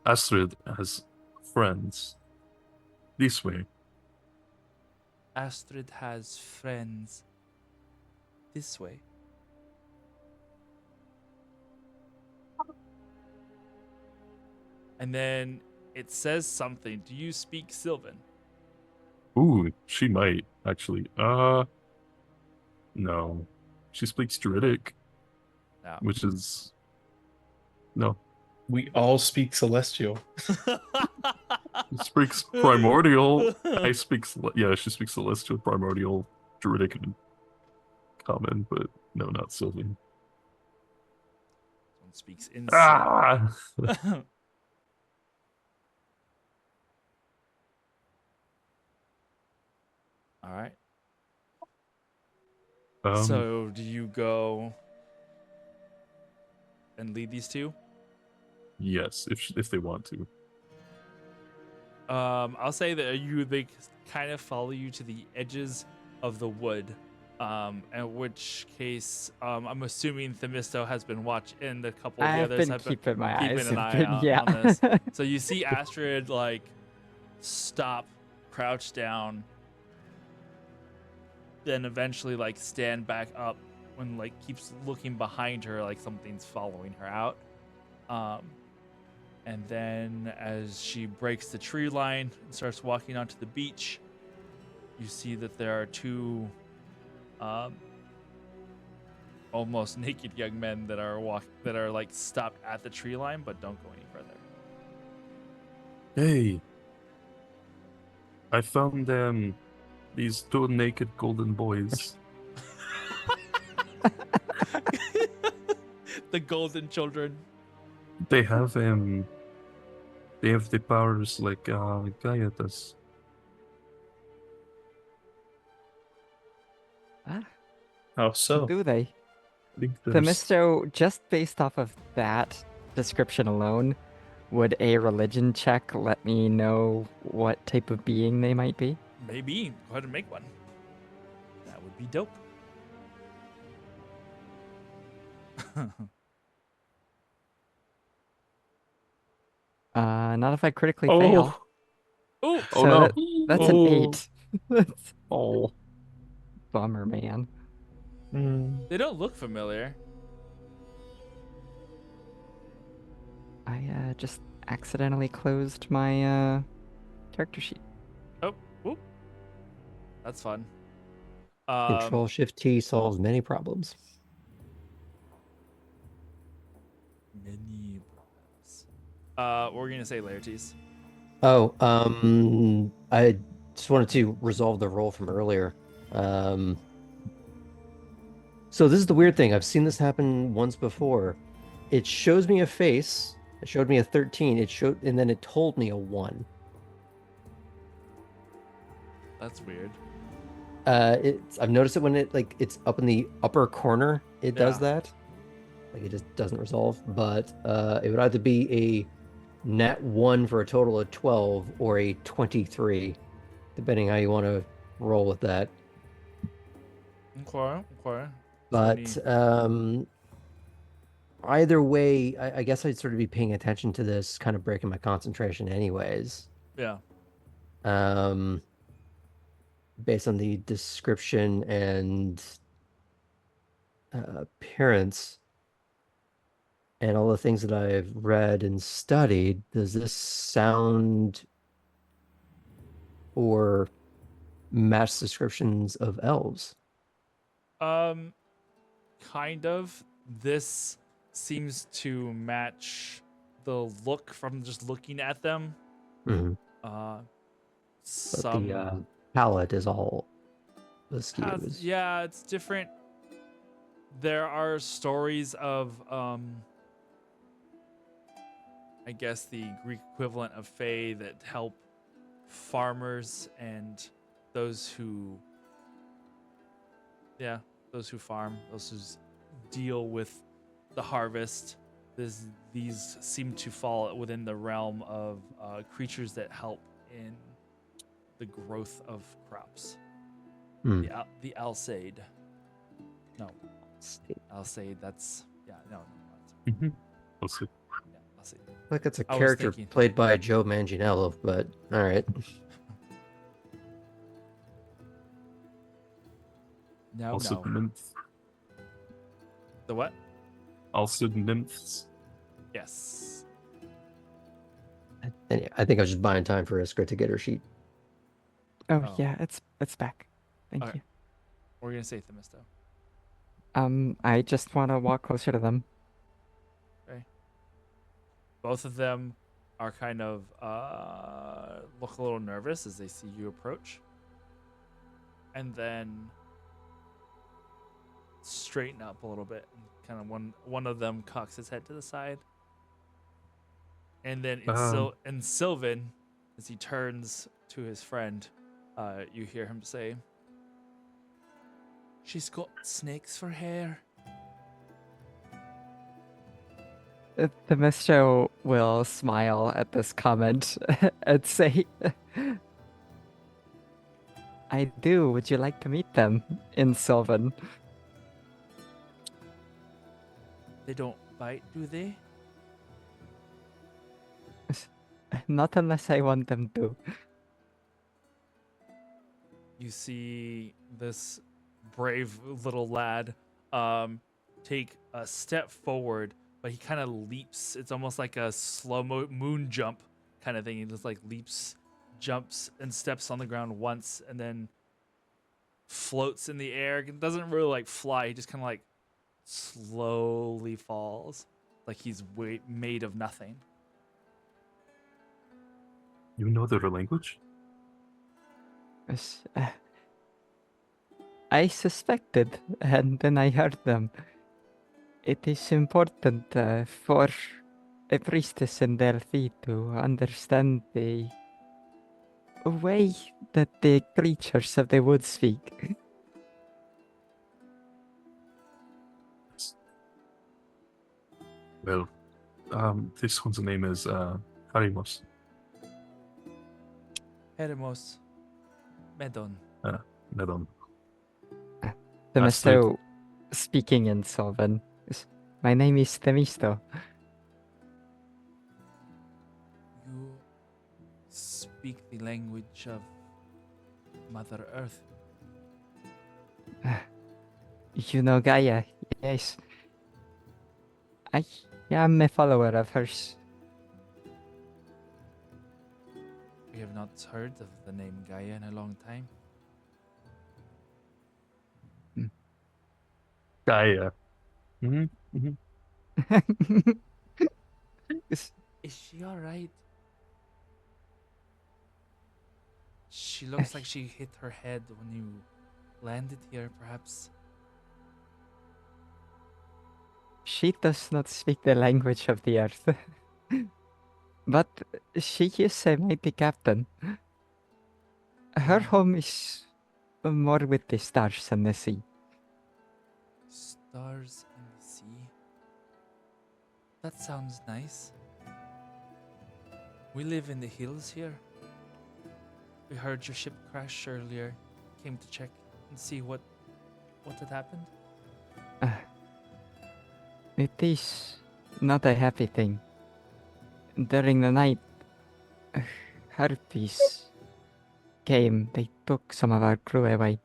Astrid has friends. This way. Astrid has friends. This way. And then it says something. Do you speak Sylvan? Ooh, she might, actually. No. She speaks Druidic, No. which is... No. We all speak Celestial. She speaks Primordial. Yeah, she speaks Celestial, Primordial, Druidic, and Common, but no, not Sylvan. One speaks insane. Ah! All right. Um, So do you go and lead these two? yes, if they want to. I'll say that they kind of follow you to the edges of the wood. In which case, I'm assuming Themisto has been watching, and a couple of the I've others been have keeping my eyes keeping an eye open. out Yeah. on this. So you see Astrid like stop, crouch down, then eventually like stand back up when like keeps looking behind her like something's following her out. And then as she breaks the tree line and starts walking onto the beach, you see that there are two almost naked young men that are like stopped at the tree line but don't go any further. Hey, I found these two naked golden boys. The golden children. They have the powers like Gaia does. Ah, How so? do they? I think there's Themisto, just based off of that description alone, would a religion check let me know what type of being they might be? Maybe. Go ahead and make one. That would be dope. Not if I critically Oh. fail. Oh, Oh, So no. that's Oh. an 8. That's Oh, bummer, man. they don't look familiar. I just accidentally closed my character sheet. Oh, whoop. That's fun. Control Shift T solves many problems. Many problems. What were we gonna say, Laertes? Oh, I just wanted to resolve the roll from earlier. So this is the weird thing. I've seen this happen once before. It shows me a face. It showed me a 13. And then it told me a 1. That's weird. I've noticed it when it's up in the upper corner. It does Yeah. that. Like it just doesn't resolve. But it would either be a nat 1 for a total of 12 or a 23, depending how you want to roll with that. Okay. But either way, I guess I'd sort of be paying attention to this, kind of breaking my concentration anyways. Yeah. Based on the description and appearance and all the things that I've read and studied, does this sound or match descriptions of elves? Kind of. This seems to match the look from just looking at them. Mm-hmm. But But the palette is all askew. yeah, it's different. There are stories of I guess the Greek equivalent of Fae that help farmers and those who those who farm, those who deal with the harvest. These seem to fall within the realm of creatures that help in the growth of crops. Hmm. The Alsaid. No, Alsaid. That's no. That's, Mhm. We'll see. yeah, Alsaid. Like it's a I was character thinking- played by Joe Manganiello, but all right. No, Also no. nymphs. The what? Also nymphs. Yes. And yeah, I think I was just buying time for Iskra to get her sheet. Oh, Oh. yeah, it's back. Thank Okay. you. What were you gonna say, Themisto? I just want to walk closer to them. Both of them are kind of look a little nervous as they see you approach, and then straighten up a little bit. And kind of one of them cocks his head to the side, and then in Sylvan, as he turns to his friend, you hear him say, "She's got snakes for hair." The Mistro will smile at this comment and say, I do. Would you like to meet them in Sylvan? They don't bite, do they? Not unless I want them to. You see this brave little lad take a step forward, but he kind of leaps. It's almost like a slow moon jump kind of thing. He just like leaps, jumps, and steps on the ground once, and then floats in the air. It doesn't really like fly. He just kind of like slowly falls, like he's made of nothing. You know their language? Yes, I suspected, and then I heard them. It is important for a priestess in Delphi to understand the way that the creatures of the woods speak. Well, this one's name is Harimos. Heremos, Medon. Medon. Themisto speaking in Sylvan. My name is Themisto. You speak the language of Mother Earth. You know Gaia, yes. I am a follower of hers. We have not heard of the name Gaia in a long time. Gaia. Mm-hmm. Mm-hmm. Is she alright? She looks like she hit her head when you landed here, perhaps. She does not speak the language of the earth. But she is a mighty captain. Her home is more with the stars and the sea. Stars in the sea. That sounds nice. We live in the hills here. We heard your ship crash earlier. Came to check and see what had happened. It is not a happy thing. During the night, harpies came. They took some of our crew away.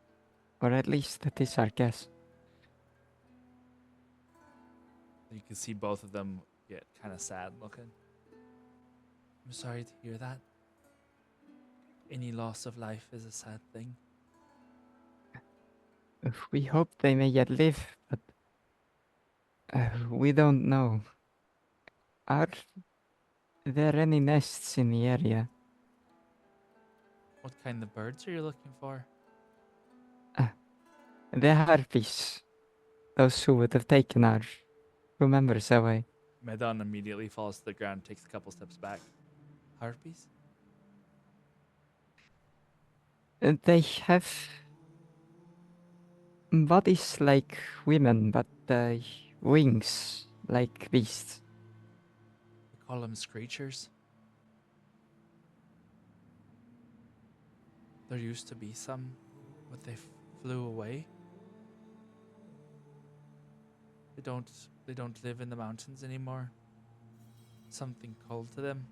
Or at least that is our guess. You can see both of them get kind of sad looking. I'm sorry to hear that. Any loss of life is a sad thing. We hope they may yet live, but we don't know. Are there any nests in the area? What kind of birds are you looking for? The harpies. Those who would have taken our crew members away. Medon immediately falls to the ground, takes a couple steps back. Harpies? They have Bodies like women, but wings like beasts. We call them screechers. There used to be some, but they flew away. They don't live in the mountains anymore. Something called to them.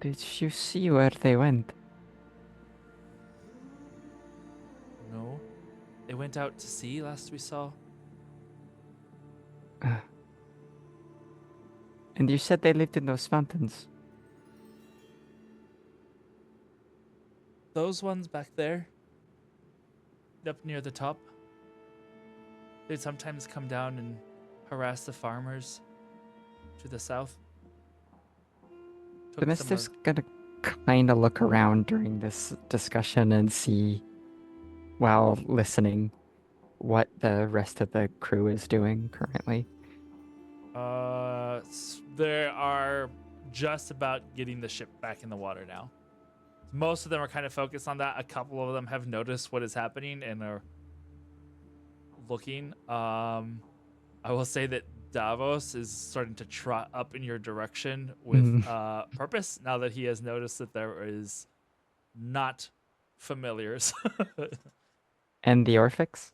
Did you see where they went? No. They went out to sea last we saw. And you said they lived in those mountains. Those ones back there. Up near the top. They'd sometimes come down and harass the farmers to the south. The Took some mister's of- gonna kind of look around during this discussion and see, while listening, what the rest of the crew is doing currently. They are just about getting the ship back in the water now. Most of them are kind of focused on that. A couple of them have noticed what is happening and are looking. I will say that Davos is starting to trot up in your direction with purpose now that he has noticed that there is not familiars. And the Orphix?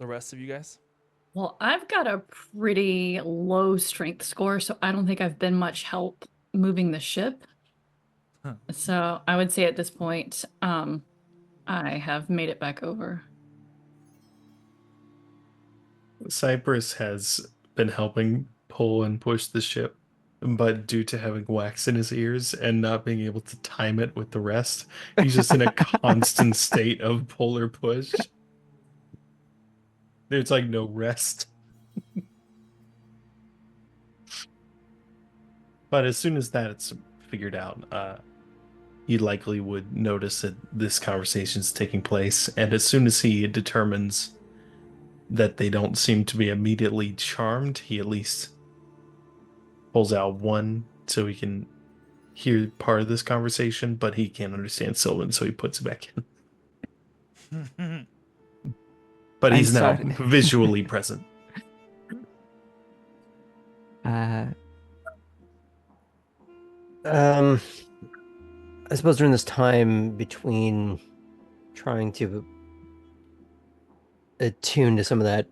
The rest of you guys? Well, I've got a pretty low strength score, so I don't think I've been much help moving the ship. Huh. So I would say at this point, I have made it back over. Cypress has been helping pull and push the ship, but due to having wax in his ears and not being able to time it with the rest, he's just in a constant state of pull or push. There's like no rest. But as soon as that's figured out, he likely would notice that this conversation's taking place, and as soon as he determines that they don't seem to be immediately charmed, he at least pulls out one so he can hear part of this conversation, but he can't understand Sylvan, so he puts it back in. But I'm he's now sorry. visually present. I suppose during this time between trying to attune to some of that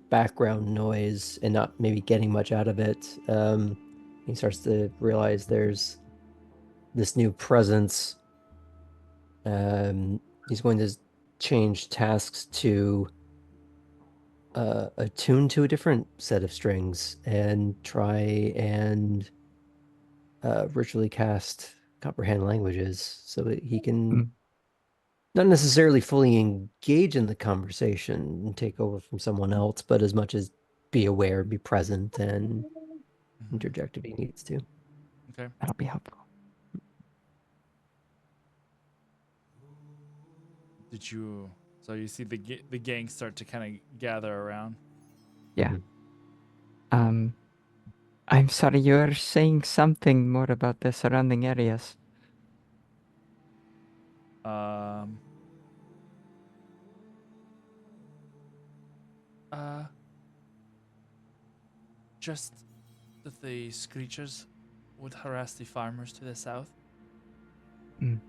background noise and not maybe getting much out of it, he starts to realize there's this new presence. He's going to change tasks to attune to a different set of strings and try and ritually cast comprehend languages so that he can not necessarily fully engage in the conversation and take over from someone else, but as much as be aware, be present, and interject if he needs to. Okay. That'll be helpful. Did you? So you see the gang start to kind of gather around. Yeah. I'm sorry, you're saying something more about the surrounding areas. Um. Just that the screechers would harass the farmers to the south. Mm.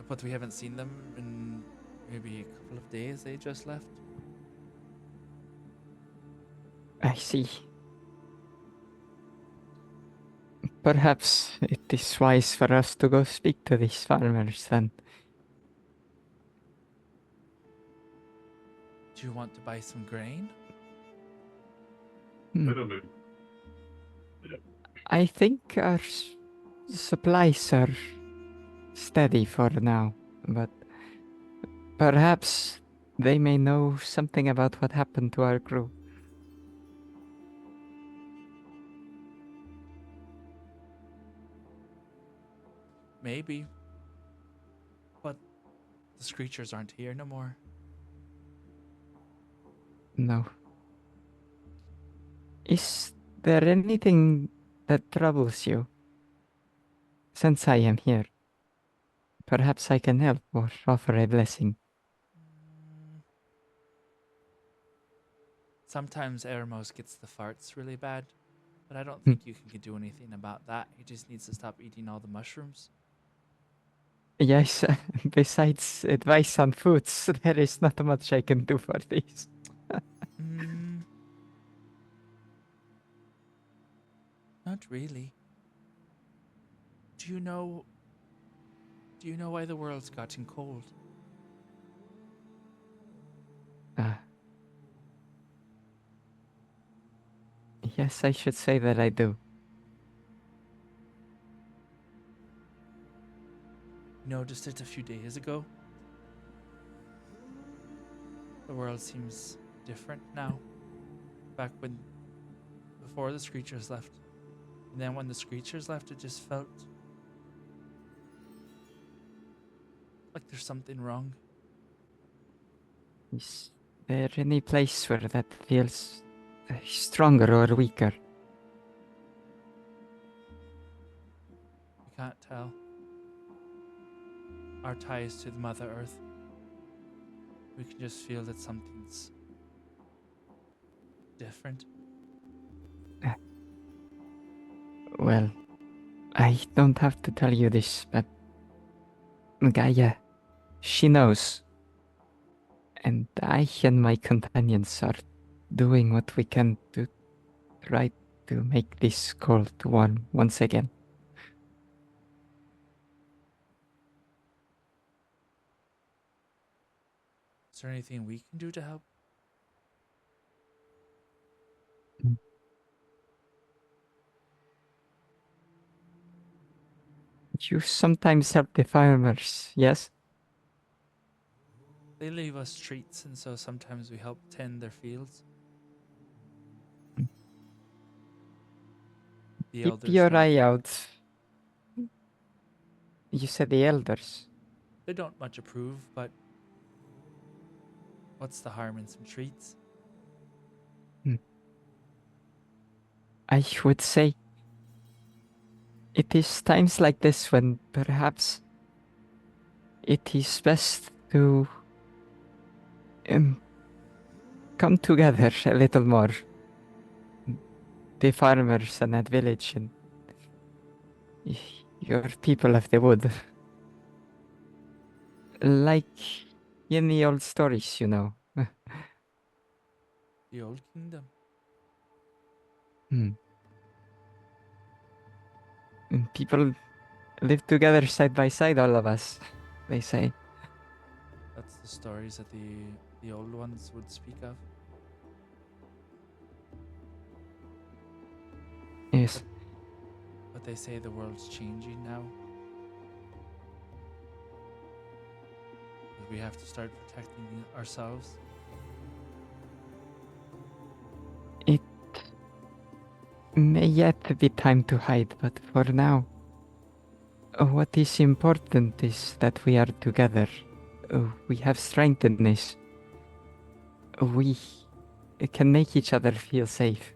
But we haven't seen them in maybe a couple of days. They just left. I see. Perhaps it is wise for us to go speak to these farmers then. Do you want to buy some grain? I think our supplies are steady for now, but perhaps they may know something about what happened to our crew. Maybe. But the screechers aren't here no more. No. Is there anything that troubles you? Since I am here, perhaps I can help or offer a blessing. Mm, Sometimes Eremos gets the farts really bad, but I don't think you can do anything about that. He just needs to stop eating all the mushrooms. Yes, besides advice on foods, there is not much I can do for this. Mm, Not really. Do you know? Do you know why the world's gotten cold? Uh, yes, I should say that I do. Noticed it a few days ago. The world seems different now. Back when, before the Screechers left. And then when the Screechers left, it just felt like there's something wrong. Is there any place where that feels stronger or weaker? We can't tell. Our ties to the Mother Earth. We can just feel that something's different. Well, I don't have to tell you this, but Gaia, she knows. And I and my companions are doing what we can to try to make this cold warm once again. Is there anything we can do to help? You sometimes help the farmers, yes? They leave us treats, and so sometimes we help tend their fields. The Keep elders your don't. eye out. You said the elders. They don't much approve, but what's the harm in some treats? I would say it is times like this when perhaps it is best to um, come together a little more. The farmers in that village and your people of the wood. Like in the old stories, you know. The old kingdom. Hmm. And people live together side by side, all of us, they say. That's the stories that the old ones would speak of. Yes. But they say the world's changing now. That we have to start protecting ourselves. It may yet be time to hide, but for now, what is important is that we are together. We have strength in this. We can make each other feel safe.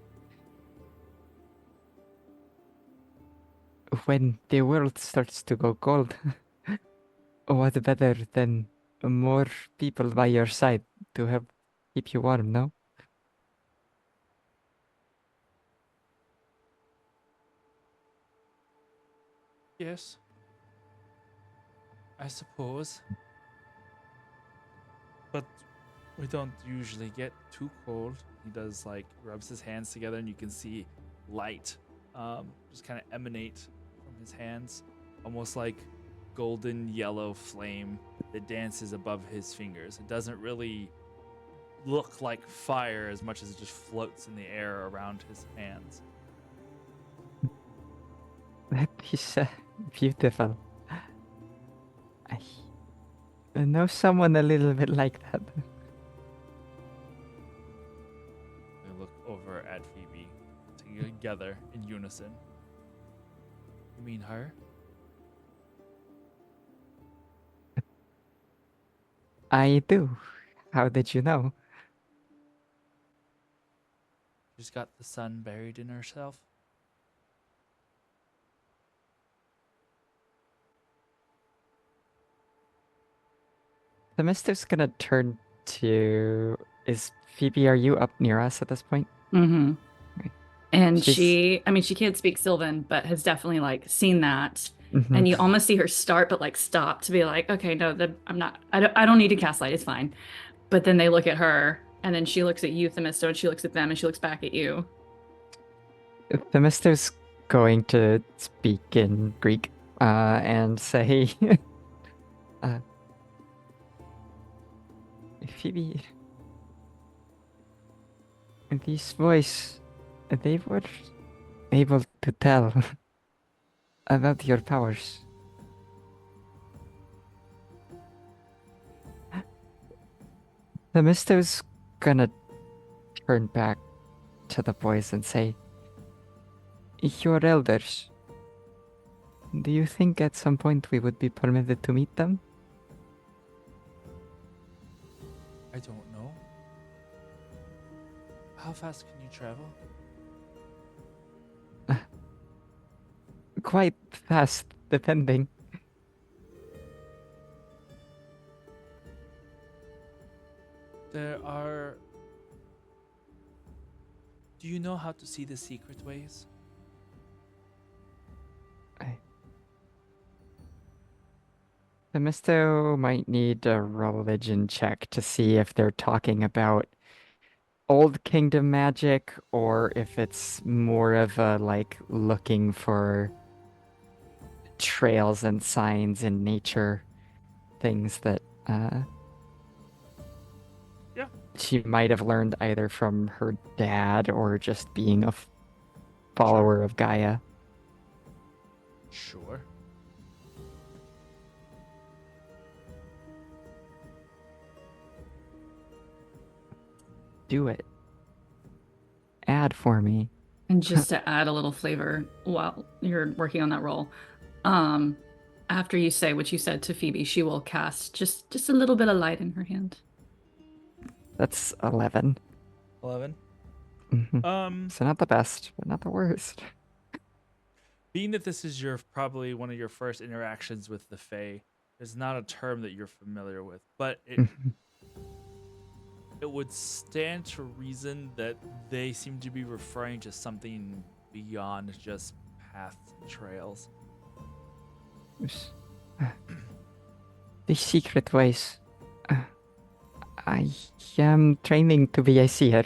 When the world starts to go cold, what better than more people by your side to help keep you warm, no? Yes. I suppose. But we don't usually get too cold. He does like rubs his hands together and you can see light just kind of emanate from his hands, almost like golden yellow flame that dances above his fingers. It doesn't really look like fire as much as it just floats in the air around his hands. That is beautiful. I know someone a little bit like that. They look over at Phoebe together in unison. You mean her? I do. How did you know? She's got the sun buried in herself. Themisto's gonna turn to. Is Phoebe? Are you up near us at this point? Mm-hmm. Right. And She's- I mean, she can't speak Sylvan, but has definitely like seen that. Mhm. And you almost see her start, but like stop to be like, okay, no, I'm not. I don't need to cast light. It's fine. But then they look at her, and then she looks at you, Themisto, and she looks at them, and she looks back at you. Themisto's going to speak in Greek and say, uh, Phoebe, this voice, they were able to tell about your powers. Themisto's gonna turn back to the boys and say, your elders, do you think at some point we would be permitted to meet them? I don't know. How fast can you travel? Quite fast, depending. There are. Do you know how to see the secret ways? Themisto might need a religion check to see if they're talking about Old Kingdom magic or if it's more of a like looking for trails and signs in nature, things that Yeah. she might have learned either from her dad or just being a follower of Gaia. Sure. Do it. Add for me. And just to add a little flavor while you're working on that roll, after you say what you said to Phoebe, she will cast just a little bit of light in her hand. That's 11. 11. Mhm. So not the best, but not the worst. Being that this is probably one of your first interactions with the Fae, is not a term that you're familiar with, but Mhm. it would stand to reason that they seem to be referring to something beyond just paths and trails. Yes. The secret ways. I am training to be a seer.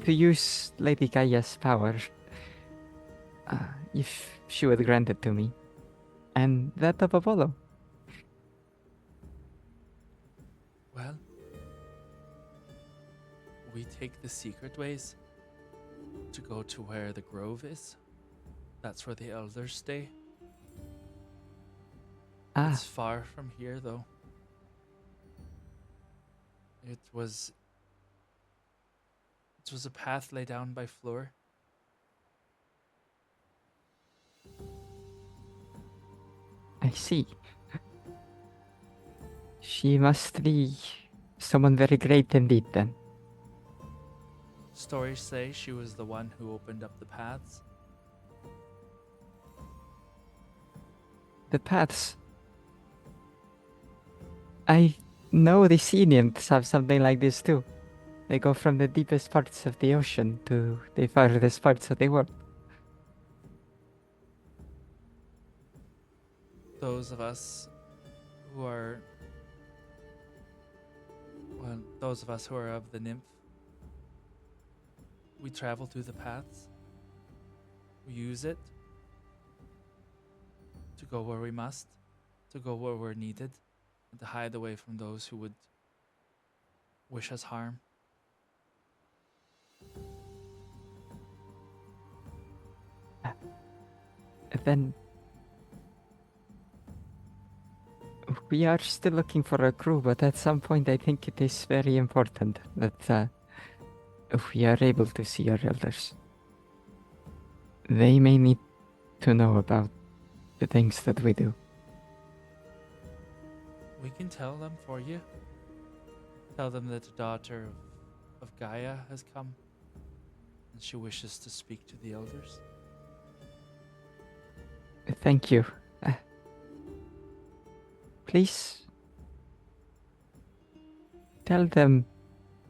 To use Lady Gaia's power, if she would grant it to me, and that of Apollo. Well, we take the secret ways to go to where the grove is. That's where the elders stay. It's far from here, though. It was a path laid down by Fleur. I see. She must be someone very great indeed, then. Stories say she was the one who opened up the paths. The paths. I know the sea nymphs have something like this too. They go from the deepest parts of the ocean to the farthest parts of the world. Those of us who are of the nymph, we travel through the paths. We use it to go where we must, to go where we're needed, and to hide away from those who would wish us harm. Then we are still looking for a crew, but at some point I think it is very important that we are able to see our elders. They may need to know about the things that we do. We can tell them for you. Tell them that the daughter of Gaia has come, and she wishes to speak to the elders. Thank you. Please tell them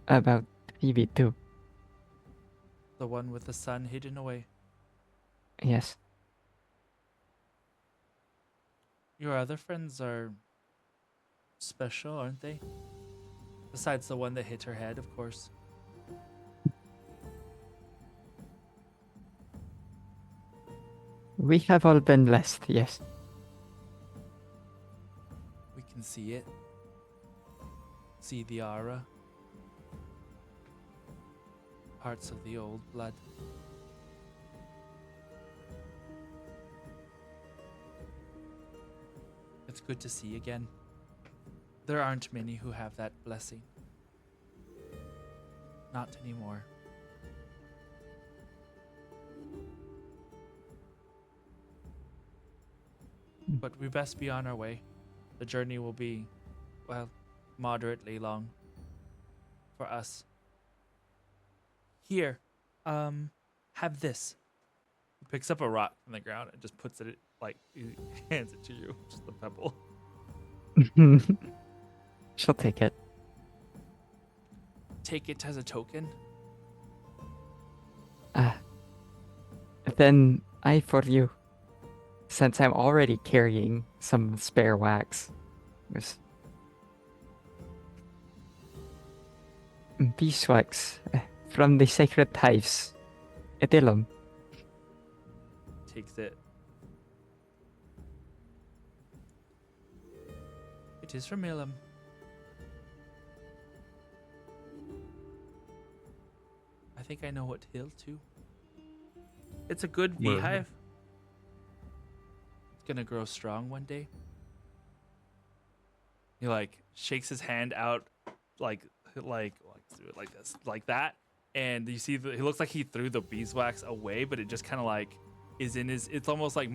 about Phoebe too. The one with the sun hidden away. Yes. Your other friends are special, aren't they? Besides the one that hit her head, of course. We have all been blessed, yes. We can see it. See the aura. Parts of the old blood. It's good to see again. There aren't many who have that blessing. Not anymore. But we best be on our way. The journey will be, well, moderately long. For us. Here, have this. He picks up a rock from the ground and just puts it, like, he hands it to you. Just the pebble. She'll take it. Take it as a token. Then I for you. Since I'm already carrying some spare wax. There's beeswax from the sacred hives. Etilum. Takes it. It is from Ilum. I think I know what hill too. It's a good Well, beehive. It's gonna grow strong one day. He like shakes his hand out, like do it like this, like that, and you see he looks like he threw the beeswax away, but it just kind of like is in his. It's almost like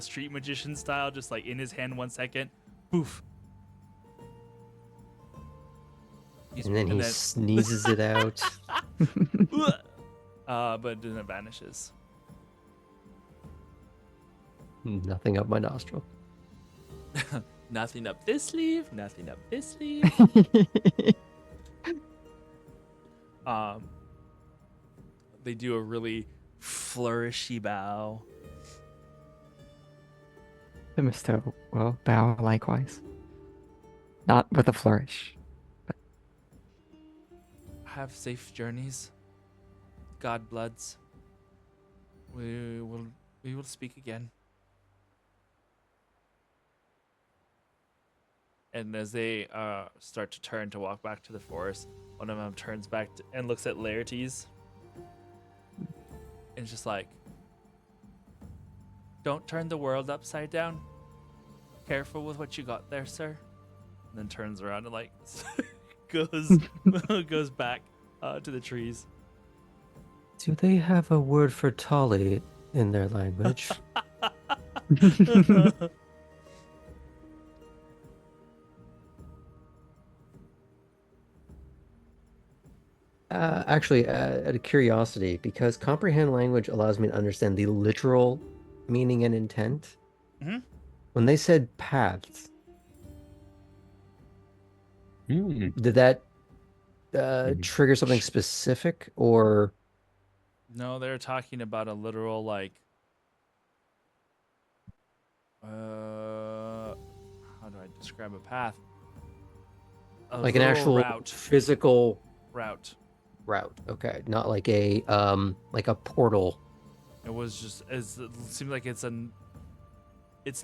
street magician style, just like in his hand 1 second, poof. And then he sneezes it out. But then it vanishes. Nothing up my nostril. Nothing up this sleeve. Nothing up this sleeve. They do a really flourishy bow. The Misto will bow likewise. Not with a flourish. Have safe journeys. God bloods. We will speak again. And as they start to turn to walk back to the forest, one of them turns back and looks at Laertes. And it's just like, don't turn the world upside down. Careful with what you got there, sir. And then turns around and like goes back to the trees. Do they have a word for Tolly in their language? Actually, out of curiosity, because comprehend language allows me to understand the literal meaning and intent. Mhm. When they said paths, Mm. did that trigger something specific, or No, they're talking about a literal like how do I describe a path? like an literal actual route. physical Route. route? Okay, not like a portal. It was just as it seems like it's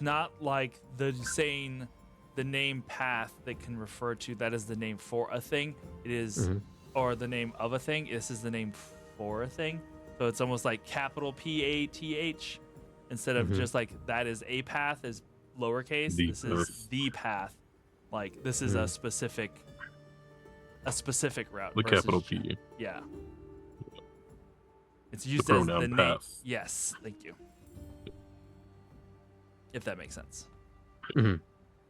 not like the saying the name path that can refer to that is the name for a thing. It is or the name of a thing. This is the name for a thing. So it's almost like capital PATH instead of just like that is a path is lowercase. The This earth. is the path. Like this is a specific route. The versus- capital P. Yeah. It's used The as the pronoun name. path. Yes, thank you. If that makes sense.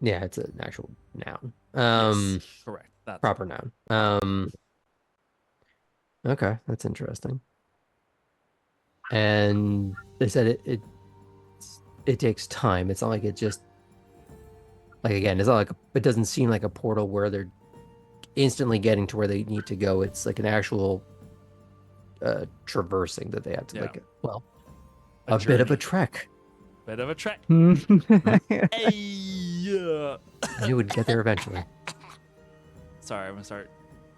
Yeah, it's an actual noun. Yes, correct. That's Proper noun. Okay, that's interesting. And they said it takes time. It's not like it just Like again, it's not like it doesn't seem like a portal where they're instantly getting to where they need to go. It's like an actual traversing that they have to Yeah. well, A a bit of a journey. trek. Bit of a trek. Hey. Hey. You would get there eventually. Sorry, I'm gonna start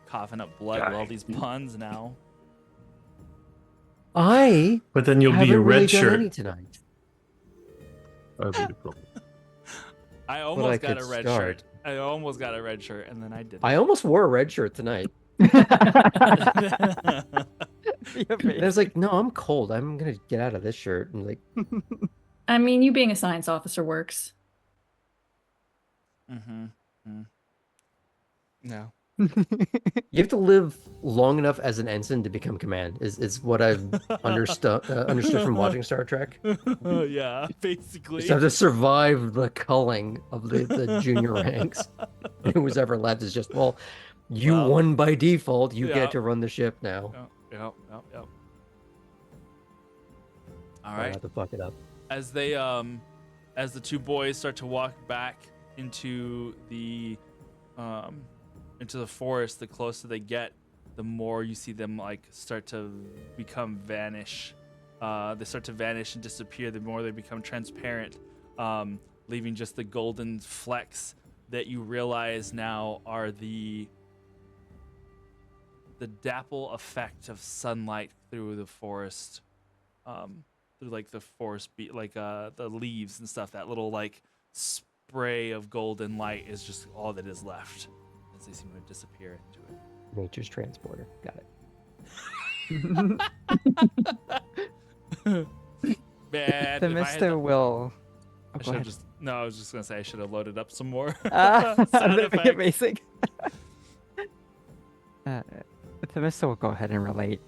coughing up blood with all these puns now. I But then you'll be a haven't really red done shirt. any tonight. I have no problem. I I almost got could a red start. shirt. I almost got a red shirt, and then I didn't. I almost wore a red shirt tonight. Be And I was amazing. like, no, I'm cold. I'm gonna get out of this shirt. And like, I mean, you being a science officer works. Mm-hmm. No. you have to live long enough as an ensign to become command. Is what I've understood from watching Star Trek. Yeah, basically. You have to survive the culling of the junior ranks. And who's ever left is just, well, you Well, won by default. You yeah. get to run the ship now. Yep. All Try right. not to fuck it up. As they as the two boys start to walk back into the forest, the closer they get, the more you see them like start to vanish. They start to vanish and disappear. The more they become transparent, leaving just the golden flecks that you realize now are the dapple effect of sunlight through the forest, through like the forest the leaves and stuff. That little like spray of golden light is just all that is left as they seem to disappear into it. Nature's transporter. Got it. Man, The if I had Mister will. I should have just I was just gonna say I should have loaded up some more Sound sound that'd be effects. amazing. Themista will go ahead and relate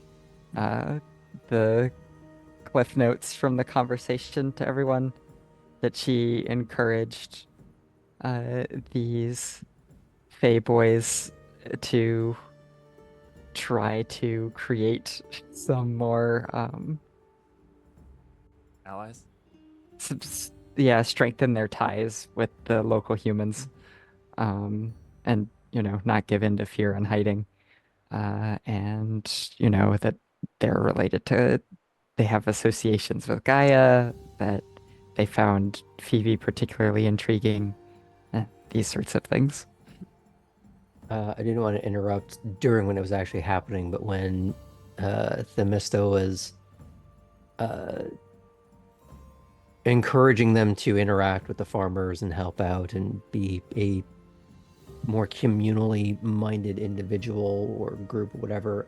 the cliff notes from the conversation to everyone, that she encouraged these Fae boys to try to create some more Allies. strengthen their ties with the local humans, and not give in to fear and hiding, and that they're related to, they have associations with Gaia, that they found Phoebe particularly intriguing, these sorts of things. I didn't want to interrupt during when it was actually happening, but when Themisto was encouraging them to interact with the farmers and help out and be a more communally minded individual or group or whatever,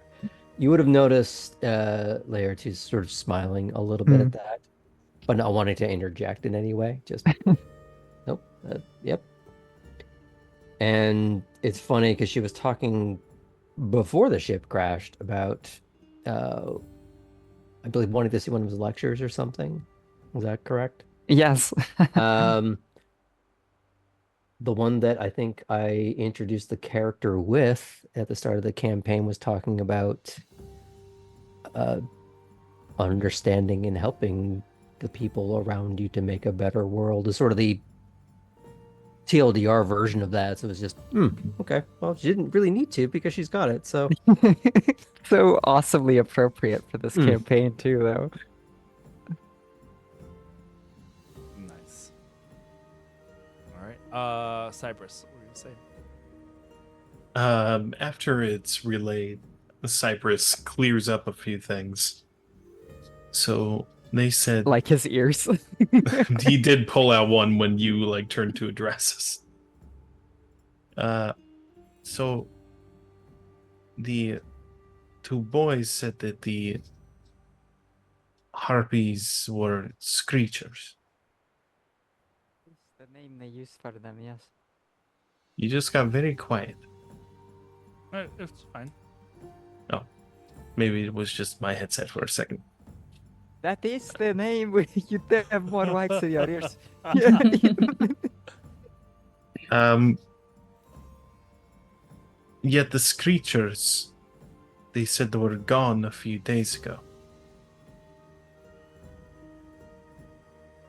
you would have noticed Laertes sort of smiling a little bit at that, but not wanting to interject in any way. Just, nope, yep. And it's funny because she was talking before the ship crashed about, I believe, wanting to see one of his lectures or something. Is that correct? Yes. The one that I think I introduced the character with at the start of the campaign was talking about understanding and helping the people around you to make a better world. Is sort of the TLDR version of that. So it was just, okay, well, she didn't really need to because she's got it. So So awesomely appropriate for this campaign too, though. Nice. All right. Cypress, what were you gonna say? After it's relayed, Cypress clears up a few things. So they said Like his ears. he did pull out one when you like turned to address us. So the two boys said that the harpies were screechers. The name they use for them, yes. You just got very quiet. It's fine. Oh, maybe it was just my headset for a second. That is the name. You have more wax in your ears. Yet the screechers, they said they were gone a few days ago.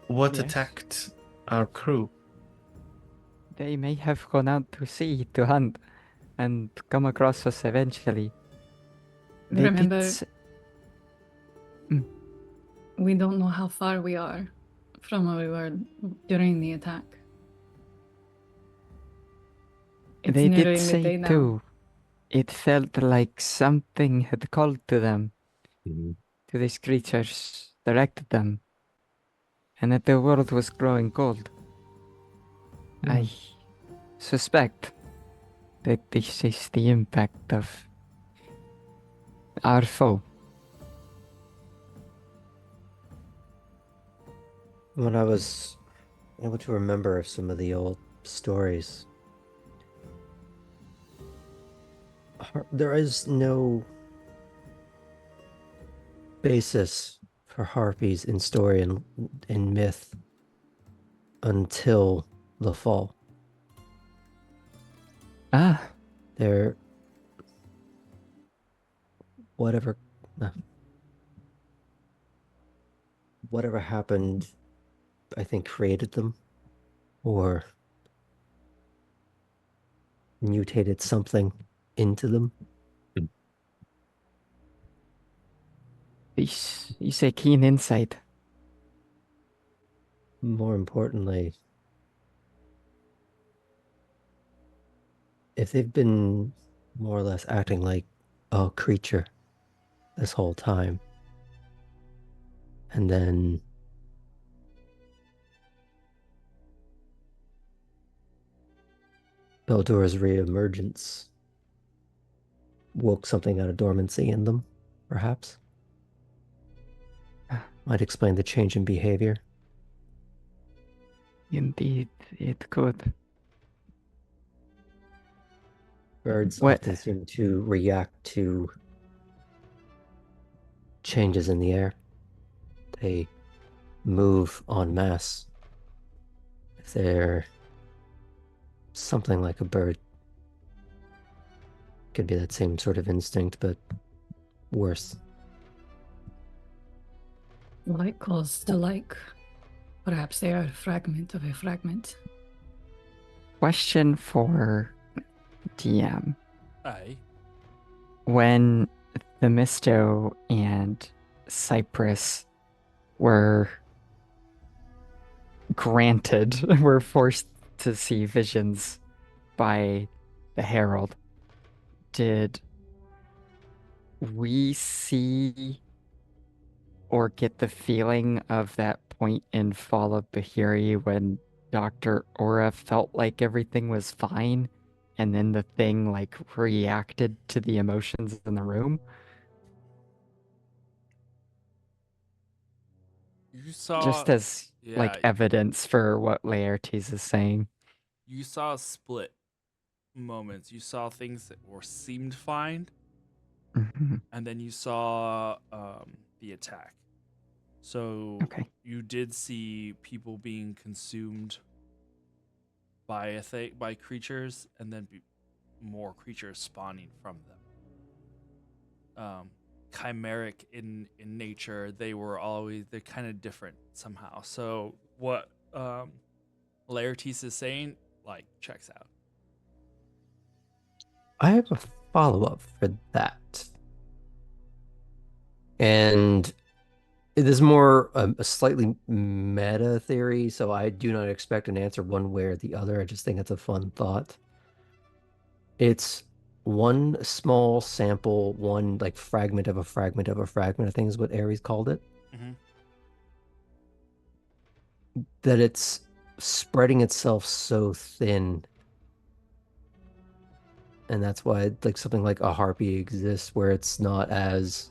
What Yes. attacked our crew? They may have gone out to sea to hunt and come across us eventually. They did Remember, s- Mm. we don't know how far we are from where we were during the attack. It's They did nearing say midday now. too. It felt like something had called to them, Mhm. to these creatures, directed them, and that the world was growing cold. I suspect that this is the impact of our foe. When I was able to remember some of the old stories, there is no basis for harpies in story and in myth until the fall. Ah, They're whatever uh, whatever happened, I think created them or mutated something into them. this is a keen insight. More importantly, if they've been more or less acting like a creature this whole time, and then Beldur's reemergence woke something out of dormancy in them, perhaps. Might explain the change in behavior. Indeed, it could. Birds What? often seem to react to changes in the air. They move en masse. If they're something like a bird, could be that same sort of instinct, but worse. Like calls to like. Perhaps they are a fragment of a fragment. Question for DM. Aye. When Themisto and Cypress were granted, were forced to see visions by the Herald, did we see or get the feeling of that point in Fall of Bahiri when Dr. Aura felt like everything was fine and then the thing like reacted to the emotions in the room? You saw Just as like yeah, evidence for what Laertes is saying. you saw split moments. You saw things that were seemed fine, Mhm. and then you saw the attack. So Okay. you did see people being consumed by by creatures, and then more creatures spawning from them. Chimeric in nature, they're kind of different somehow. So what Laertes is saying like checks out. I have a follow-up for that. And it is more a slightly meta theory, so I do not expect an answer one way or the other. I just think it's a fun thought. It's one small sample, one like fragment of a fragment of a fragment, I think is what Ares called it. Mm-hmm. That it's spreading itself so thin. And that's why like something like a harpy exists where it's not as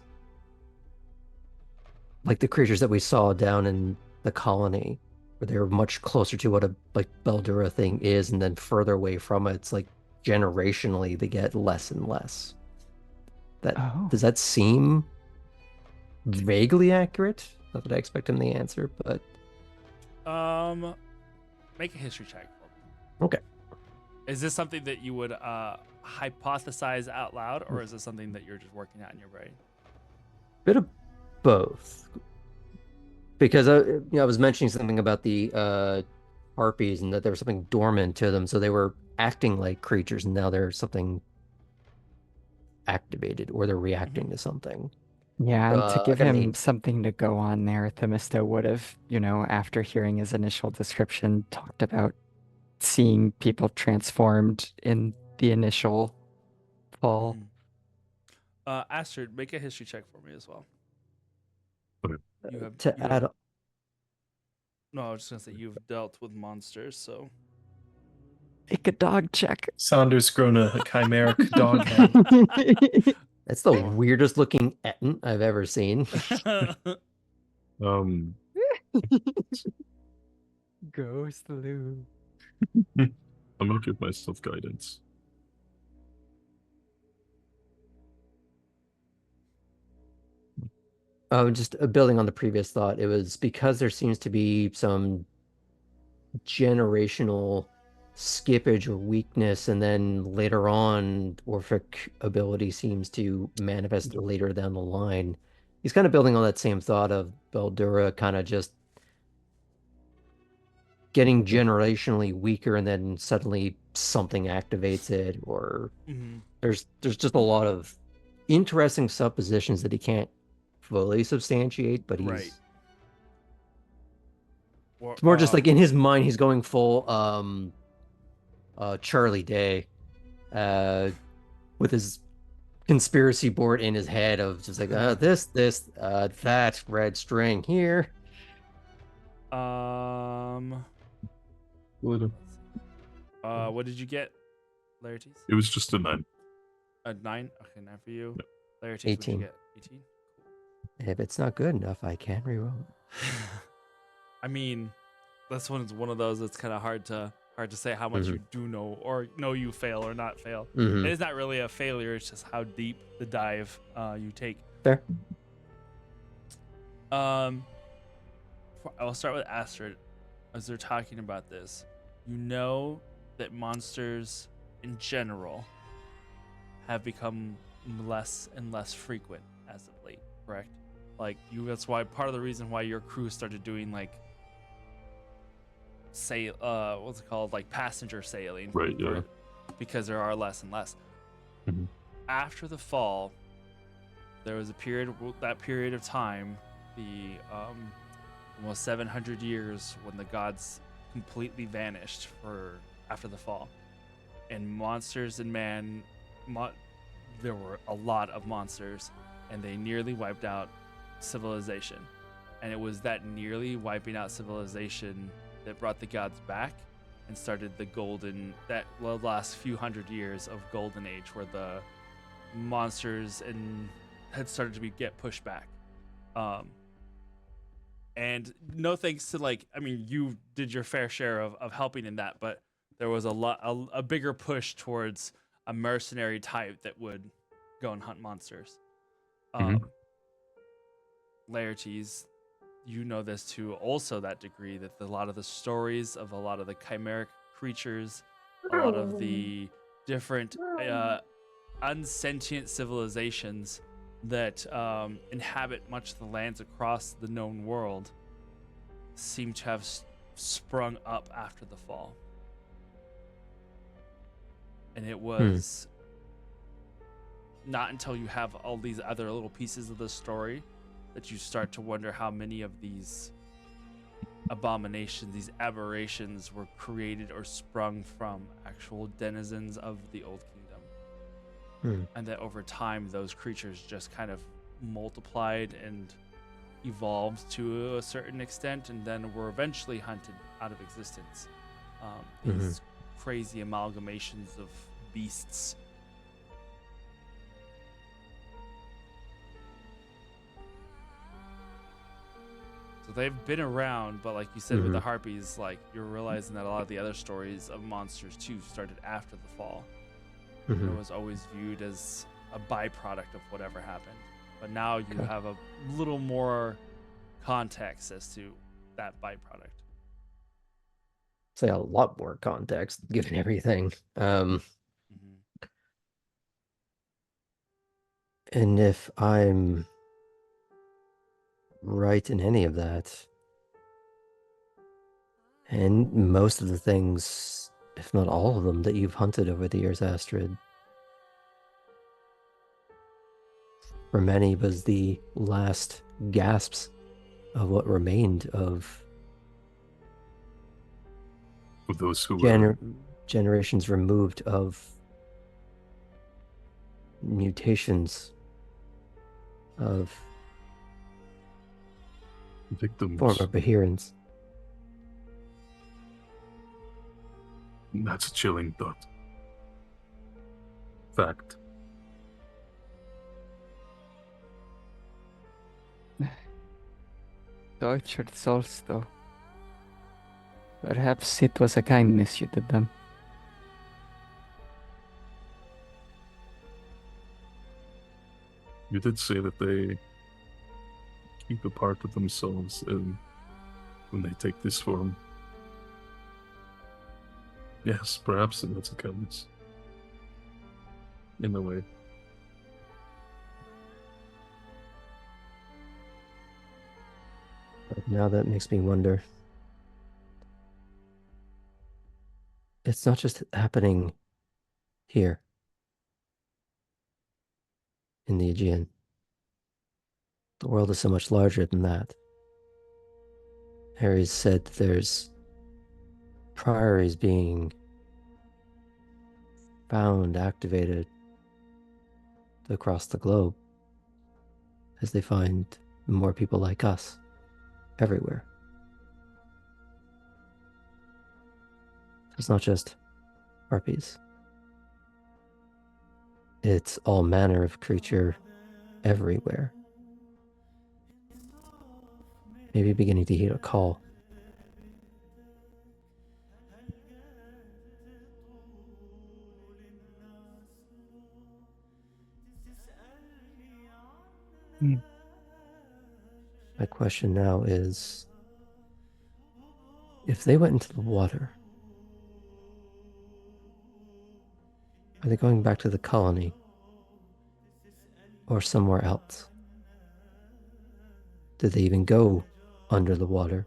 like the creatures that we saw down in the colony, where they're much closer to what a like Beldura thing is, and then further away from it. It's like generationally they get less and less. That Oh. does that seem vaguely accurate? Not that I expect him the answer, but Make a history check. okay. Is this something that you would hypothesize out loud, or is this something that you're just working out in your brain? Bit of both. Because I was mentioning something about the harpies and that there was something dormant to them, so they were acting like creatures, and now there's something activated or they're reacting to something. Yeah, and to I give got an him 8. something to go on there, Themisto would have, after hearing his initial description, talked about seeing people transformed in the initial fall. Astrid, make a history check for me as well. Okay. To add, No, I was just gonna say you've dealt with monsters, so Make a dog check. Saunders grown a chimeric dog head. that's the weirdest looking Etten I've ever seen. Ghost Lou. I'm gonna give myself guidance. Just building on the previous thought, it was because there seems to be some generational skippage or weakness, and then later on, Orphic ability seems to manifest later down the line. He's kind of building on that same thought of Beldura kind of just getting generationally weaker, and then suddenly something activates it, or there's just a lot of interesting suppositions that he can't fully substantiate, but he's right. it's more just like in his mind he's going full Charlie Day with his conspiracy board in his head of just like this that red string here. What did you get, Laertes? It was just a 9. A 9? Okay, 9 for you. Yep. Laertes, what'd 18. you get? 18? If it's not good enough, I can reroll. I mean, this one's one of those that's kind of hard to say how much you do know or know you fail or not fail. It is not really a failure, it's just how deep the dive you take. Fair. I'll start with Astrid. As they're talking about this, you know that monsters in general have become less and less frequent as of late, correct? Like that's why part of the reason why your crew started doing like what's it called, like passenger sailing, Right, yeah. Because there are less and less. After the fall, there was a period of time, the almost 700 years, when the gods completely vanished after the fall, and monsters and man there were a lot of monsters, and they nearly wiped out civilization. And it was that nearly wiping out civilization that brought the gods back and started the last few hundred years of golden age, where the monsters had started to get pushed back. And no thanks to you did your fair share of helping in that, but there was a bigger push towards a mercenary type that would go and hunt monsters. Laertes, you know this to also that degree, that a lot of the stories of a lot of the chimeric creatures, a lot of the different unsentient civilizations that inhabit much of the lands across the known world seem to have sprung up after the fall. And it was not until you have all these other little pieces of the story that you start to wonder how many of these abominations, these aberrations, were created or sprung from actual denizens of the Old Kingdom. And that over time, those creatures just kind of multiplied and evolved to a certain extent, and then were eventually hunted out of existence. These crazy amalgamations of beasts. So they've been around, but like you said with the harpies, like you're realizing that a lot of the other stories of monsters too started after the fall. It was always viewed as a byproduct of whatever happened. But now you have a little more context as to that byproduct. Say a lot more context given everything. And if I'm right in any of that, And most of the things, if not all of them, that you've hunted over the years, Astrid, for many was the last gasps of what remained of For those who were generations removed of mutations of victims. former Bahirans. That's a chilling thought. Fact. Tortured souls, though. Perhaps it was a kindness you did them. You did say that they keep a part of themselves when they take this form. Yes, perhaps that's a kindness. In a way. But now that makes me wonder. It's not just happening here in the Aegean. The world is so much larger than that. Harry's said there's priories being found, activated across the globe as they find more people like us everywhere. It's not just harpies. It's all manner of creature everywhere. Maybe beginning to hear a call. My question now is, if they went into the water, are they going back to the colony or somewhere else? Did they even go under the water?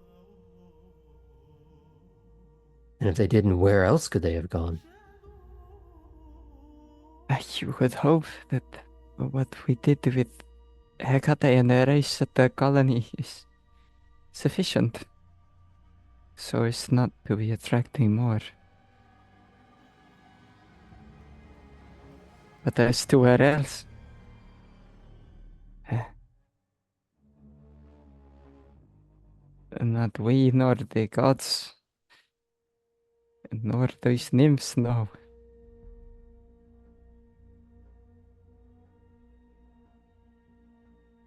And if they didn't, where else could they have gone? You would hope that what we did with Hecate and the race at the colony is sufficient. So as not to be attracting more. But as to where else? Not we, nor the gods, nor those nymphs know.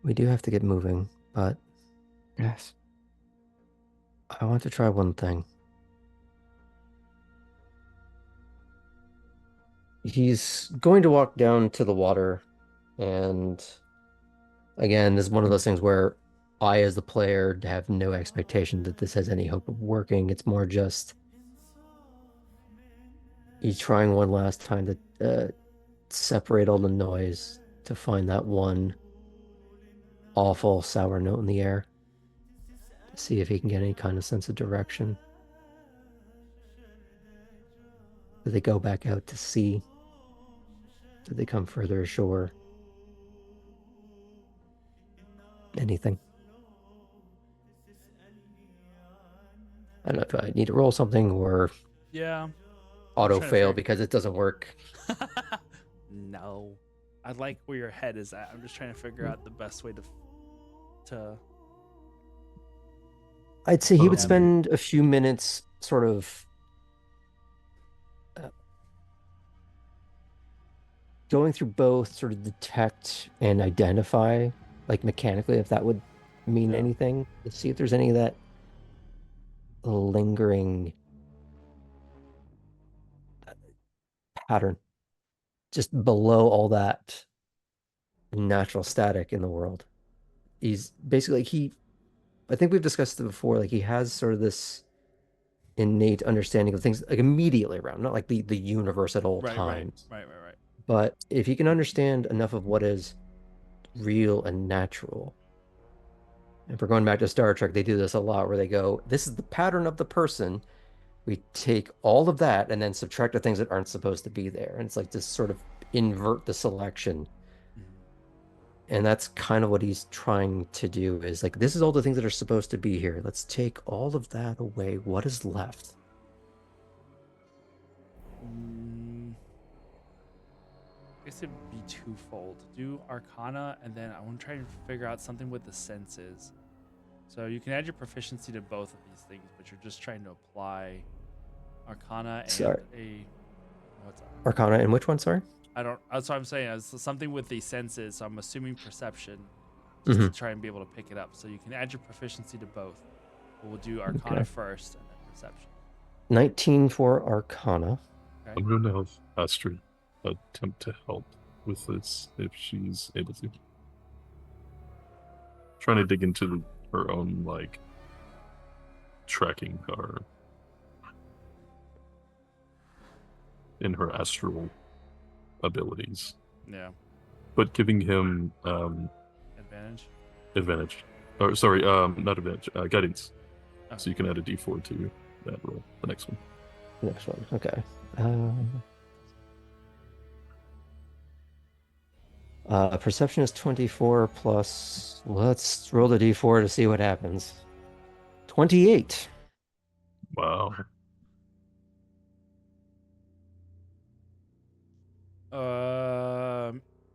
We do have to get moving, but Yes. I want to try one thing. He's going to walk down to the water, and again, this is one of those things where I, as the player, have no expectation that this has any hope of working. It's more just he's trying one last time to separate all the noise to find that one awful sour note in the air, to see if he can get any kind of sense of direction. Do they go back out to sea? Do they come further ashore? Anything? I don't know if I need to roll something or Yeah. auto trying to fail figure- because it doesn't work. No. I like where your head is at. I'm just trying to figure out the best way to I'd say he would Um, spend a few minutes sort of going through both sort of detect and identify, like mechanically, if that would mean Yeah. anything. Let's see if there's any of that lingering pattern just below all that natural static in the world. He's basically I think we've discussed it before, like he has sort of this innate understanding of things like immediately around, not like the universe at all right. times. Right. But if he can understand enough of what is real and natural If we're going back to Star Trek, they do this a lot where they go, this is the pattern of the person. We take all of that and then subtract the things that aren't supposed to be there. And it's like this sort of invert the selection. And that's kind of what he's trying to do is like, this is all the things that are supposed to be here. Let's take all of that away. What is left? I guess it'd be twofold. Do Arcana, and then I want to try and figure out something with the senses. So you can add your proficiency to both of these things, but you're just trying to apply Arcana and Sorry. what's up? Arcana and which one, sorry? I don't. That's what I'm saying. It's something with the senses. So I'm assuming perception, just to try and be able to pick it up. So you can add your proficiency to both. But we'll do Arcana first, and then perception. 19 for Arcana. Okay. I'm going to have Astrid attempt to help with this if she's able to. Trying to dig into her own, like, tracking her in her astral abilities. Yeah. But giving him Advantage. Or sorry, not advantage, guidance. Oh. So you can add a d4 to that roll, the next one. Next one. Okay. Perception is 24 plus. Let's roll the d4 to see what happens. 28. Wow.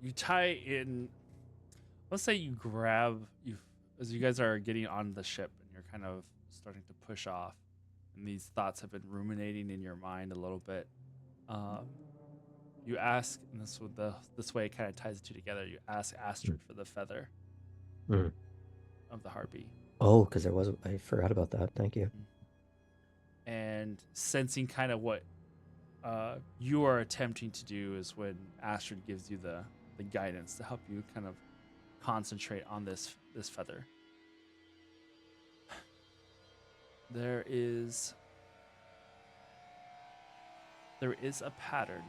You tie in. Let's say you grab you as you guys are getting on the ship and you're kind of starting to push off, and these thoughts have been ruminating in your mind a little bit. You ask, and this way it kind of ties the two together. You ask Astrid for the feather of the harpy. Oh, because I forgot about that. Thank you. And sensing kind of what you are attempting to do is when Astrid gives you the guidance to help you kind of concentrate on this feather. There is a pattern,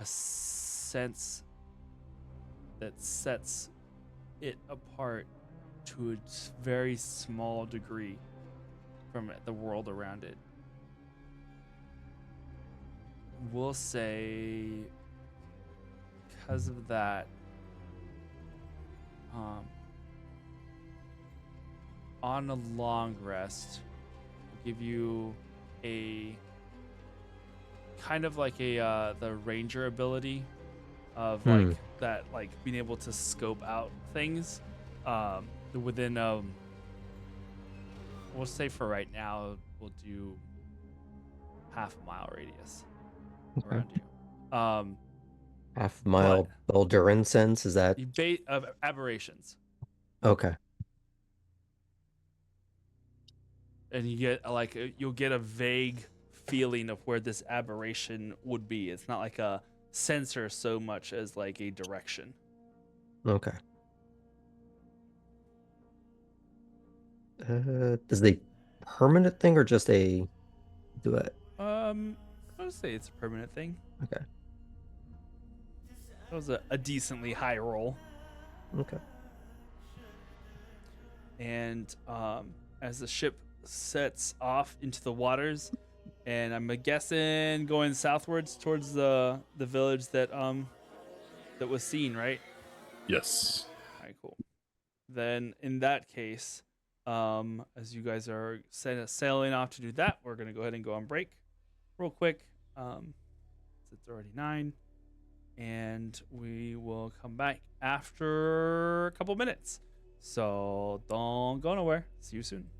a sense that sets it apart to a very small degree from the world around it. We'll say because of that, on a long rest, we'll give you a kind of like the ranger ability of like that, like being able to scope out things within we'll say for right now we'll do half a mile radius around you. Half mile Eldurin sense, is that? Of aberrations. Okay. And you get you'll get a vague feeling of where this aberration would be. It's not like a sensor so much as like a direction. Okay. Is the permanent thing or just a do it? I would say it's a permanent thing. Okay. That was a decently high roll. Okay. And as the ship sets off into the waters, and I'm guessing going southwards towards the village that was seen, right? Yes. All right, cool. Then in that case, as you guys are sailing off to do that, we're gonna go ahead and go on break real quick. It's already 9, and we will come back after a couple minutes. So don't go nowhere. See you soon.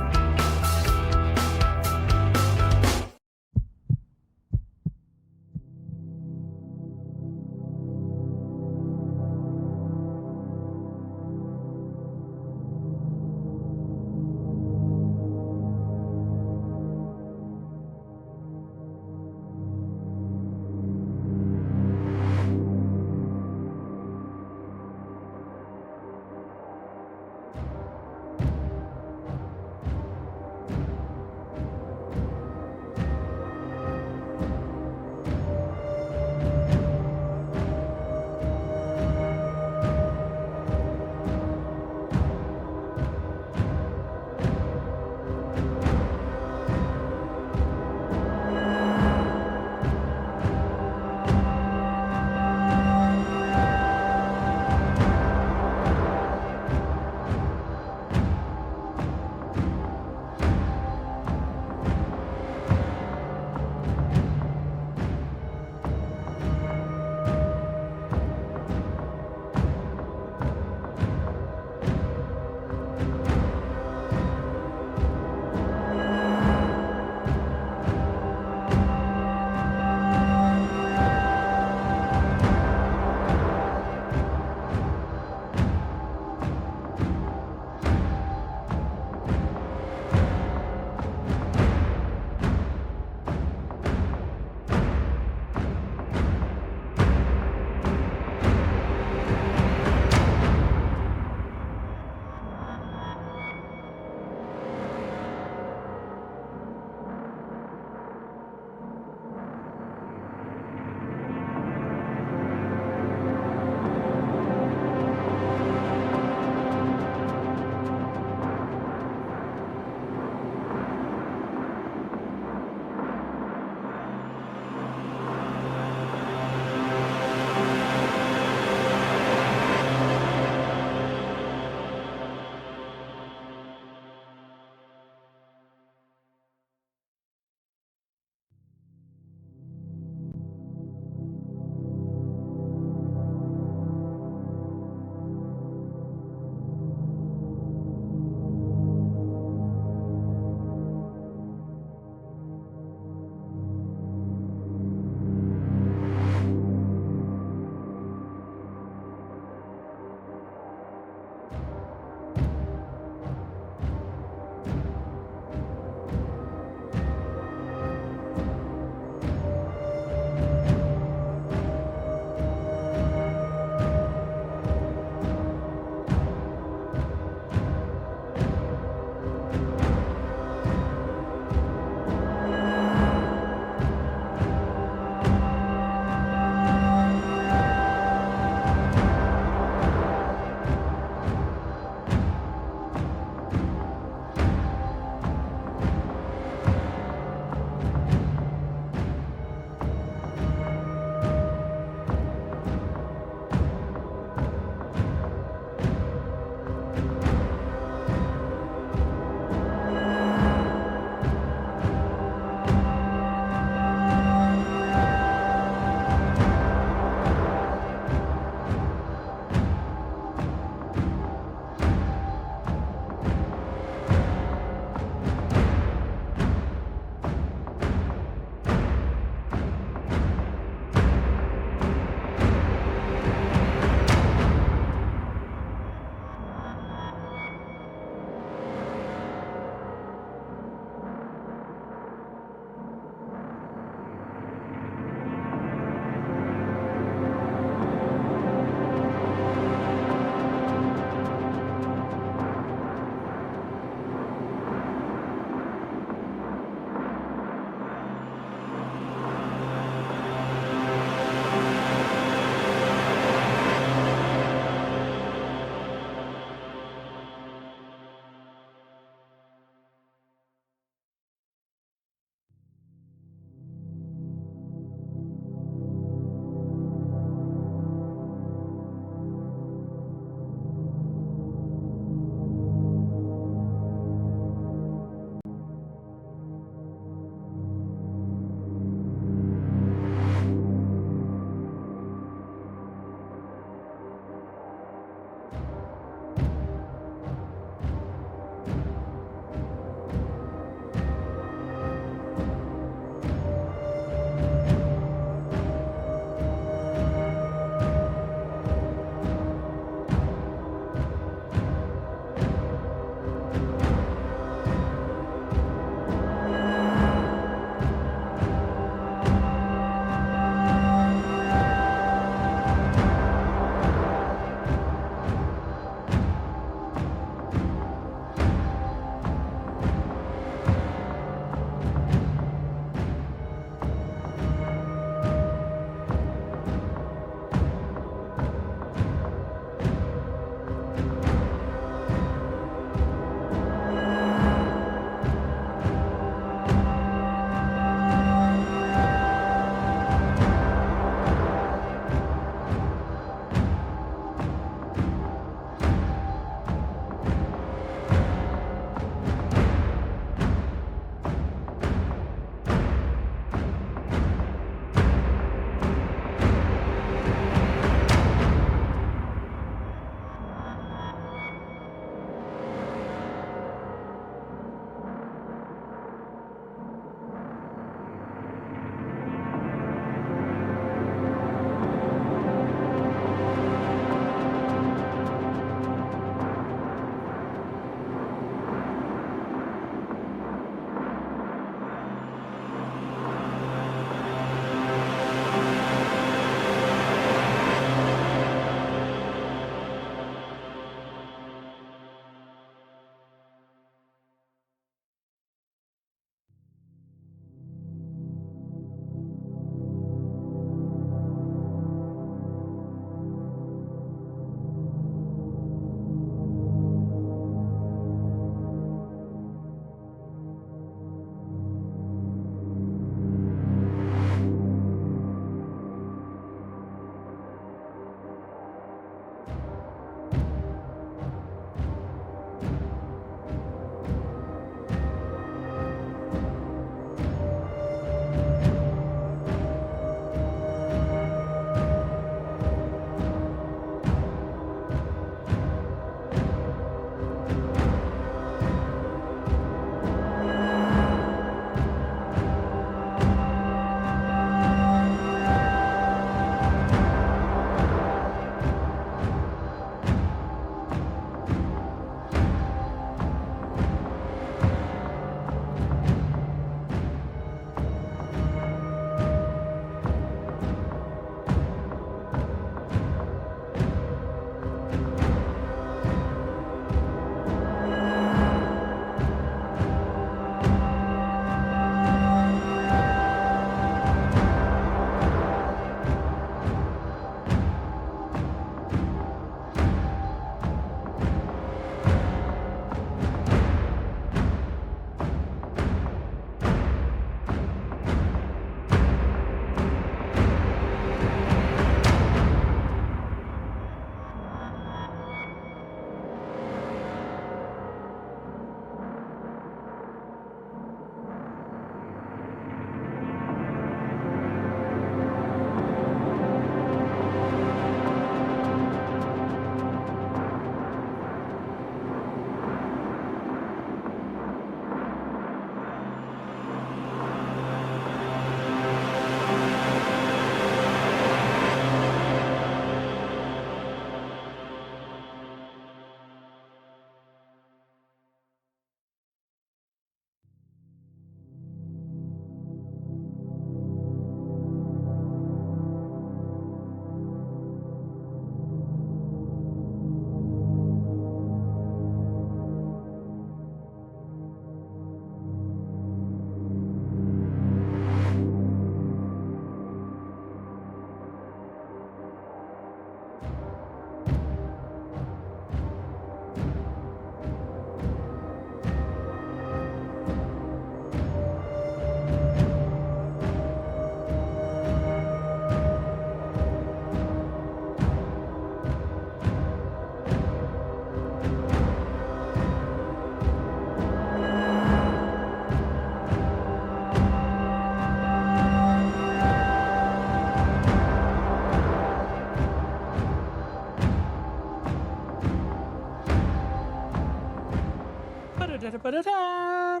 Ba-da-da. I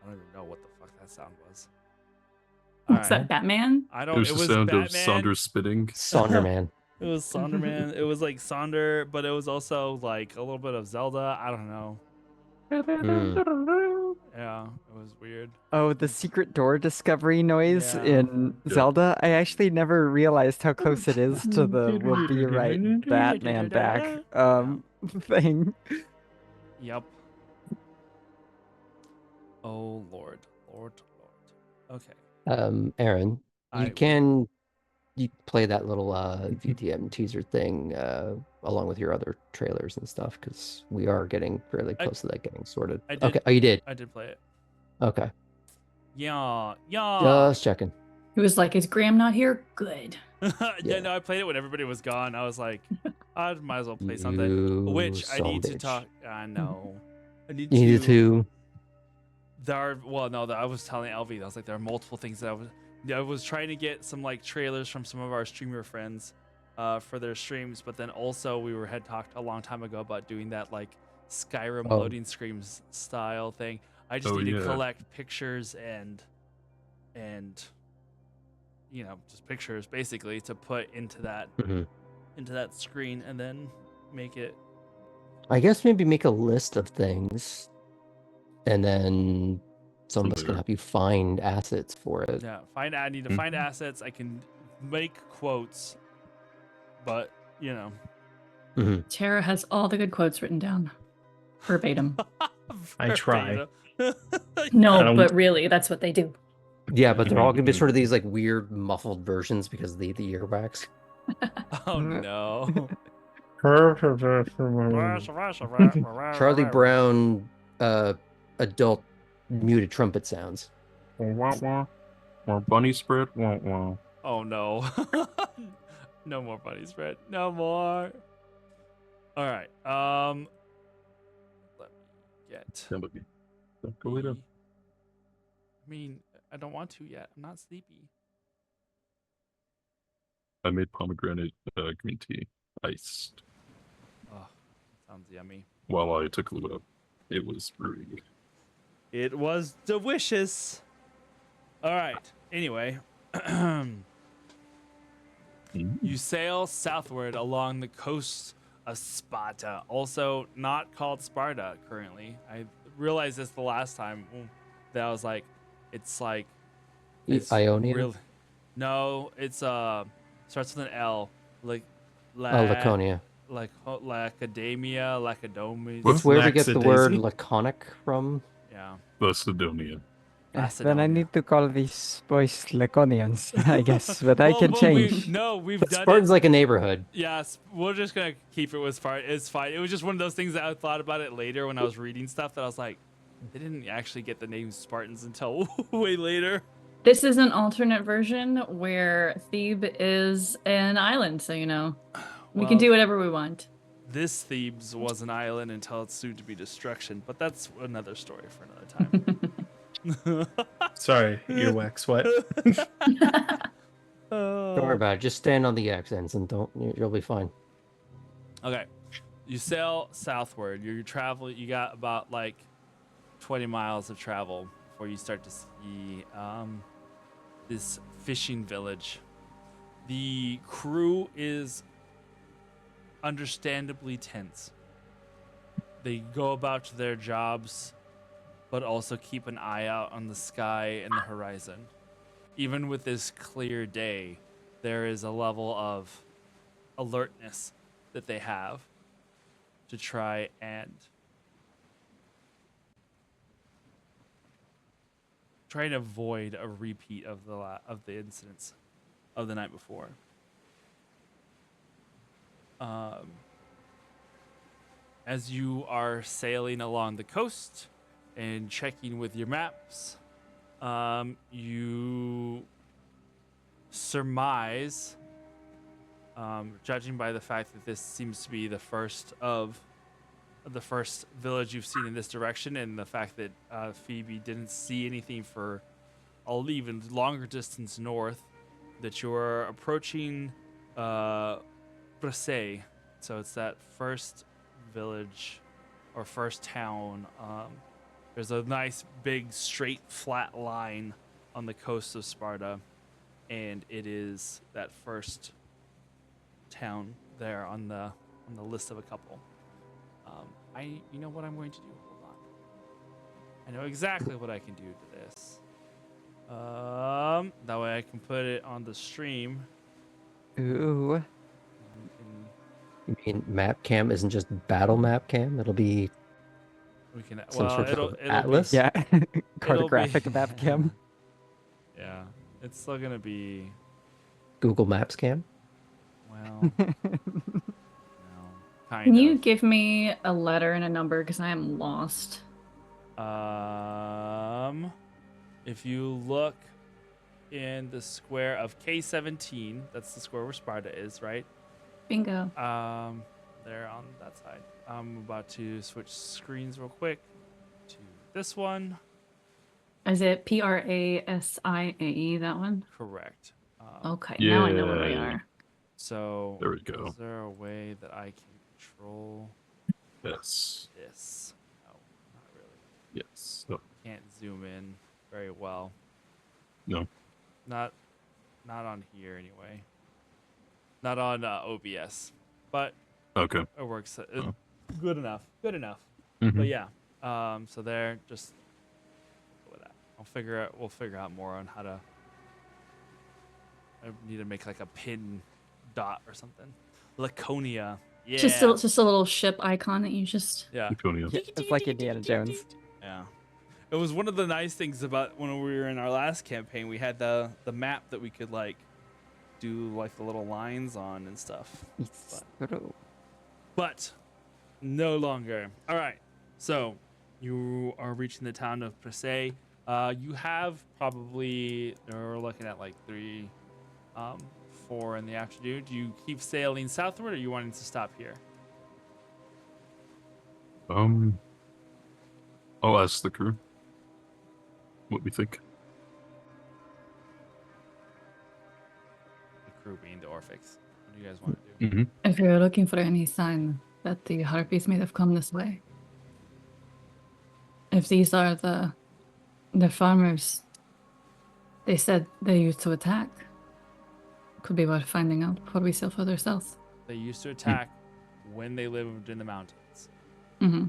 don't even know what the fuck that sound was. All What's right. that, Batman? I It don't. was It the was sound of Batman. Saunders spitting. Sonderman. It was Sonderman. It was like Sonder, but it was also like a little bit of Zelda. I don't know. Yeah, it was weird. Oh, the secret door discovery noise Yeah. in Yeah. Zelda. I actually never realized how close it is to the "We'll be right Batman back" thing. Yep. Oh Lord. Okay. Aaron, I- you play that little VTM teaser thing along with your other trailers and stuff because we are getting fairly close to that getting sorted. I did. Okay, oh, you did. I did play it. Okay, Yeah. just checking. He was like, "Is Graham not here? Good." Yeah, no, I played it when everybody was gone. I was like, I might as well play something. You Which I son need to bitch. talk. I know. I need You needed to. There are, well, no, I was telling LV, I was like, there are multiple things that I was trying to get some like trailers from some of our streamer friends for their streams, but then also we had talked a long time ago about doing that like Skyrim Oh. loading screens style thing. I just need to collect pictures and you know, just pictures basically to put into that screen and then make it. I guess maybe make a list of things, and then some of us can there. help you find assets for it. Yeah, I need to find assets. I can make quotes, but you know. Tara has all the good quotes written down, verbatim. I try. No, but really, that's what they do. Yeah, but they're all gonna be sort of these like weird muffled versions because of the earwax. Oh no. Charlie Brown adult muted trumpet sounds. More bunny spread. Oh no. No more bunny spread. No more. All right. Let me get. Go later. I mean, I don't want to yet. I'm not sleepy. I made pomegranate green tea iced Oh, sounds yummy. while I took a look. It was brewing. It was delicious. All right. Anyway, you sail southward along the coast of Sparta, also not called Sparta currently. I realized this the last time that I was like, it's like Ionia? Really, no, it's starts with an L, like Laconia. like Lacademia, Lacedomia. It's where we get the word Lackadaisy? laconic from. Yeah. Macedonia. Then I Macedonia. need to call these boys Laconians, I guess, but I Well, can but change. we've But done Spartan's it. like a neighborhood. Yes, we're just gonna keep it with Spartan. It's fine. It was just one of those things that I thought about it later when I was reading stuff that I was like, they didn't actually get the name Spartans until way later. This is an alternate version where Thebe is an island, so you know. We can Well, do whatever we want. This Thebes was an island until it's soon to be destruction, but that's another story for another time. Sorry, earwax. What? Don't worry about it. Just stand on the accents and you'll be fine. Okay, you sail southward. You travel. You got about like 20 miles of travel before you start to see this fishing village. The crew is understandably tense. They go about their jobs, but also keep an eye out on the sky and the horizon. Even with this clear day, there is a level of alertness that they have to try and avoid a repeat of the incidents of the night before. As you are sailing along the coast and checking with your maps, you surmise, judging by the fact that this seems to be the first village you've seen in this direction, and the fact that Phoebe didn't see anything for an even longer distance north, that you're approaching Brasey. So it's that first village or first town. There's a nice big straight flat line on the coast of Sparta, and it is that first town there on the list of a couple. You know what I'm going to do? Hold on. I know exactly what I can do to this. That way I can put it on the stream. Ooh. You mean map cam isn't just battle map cam? It'll be We can. some Well, sort it'll of be atlas? Yeah. It'll be- Cartographic map cam. Yeah, it's still gonna be Google Maps cam? well. Kind Can you of. give me a letter and a number because I am lost? If you look in the square of K17, that's the square where Sparta is, right? Bingo. There on that side. I'm about to switch screens real quick to this one. Is it PRASIAE, that one? Correct. Okay, now I know where we Yay. are. So There we go. is there a way that I can control Yes. this? No, not really. Yes. Oh, Can't zoom in very well. no. Not on here anyway. Not on OBS, but Okay. it works. Oh. Good enough. Good enough. Mhm. But yeah. So there, just go with that. We'll figure out more on how to. I need to make like a pin dot or something. Laconia. Yeah. Just a little ship icon that you just. Yeah. Laconia. Yeah, it's like Indiana Jones. Yeah. It was one of the nice things about when we were in our last campaign. We had the map that we could like do like the little lines on and stuff. It's true. But no longer. All right. So you are reaching the town of Prese. You have probably we're looking at like 3, 4 in the afternoon. Do you keep sailing southward, or are you wanting to stop here? I'll ask the crew what we think. The crew being the Orphics. What do you guys want to do? Mm-hmm. If you're looking for any sign that the harpies may have come this way, if these are the farmers they said they used to attack, could be worth finding out before we sail further south. They used to attack when they lived in the mountains. Mm-hmm.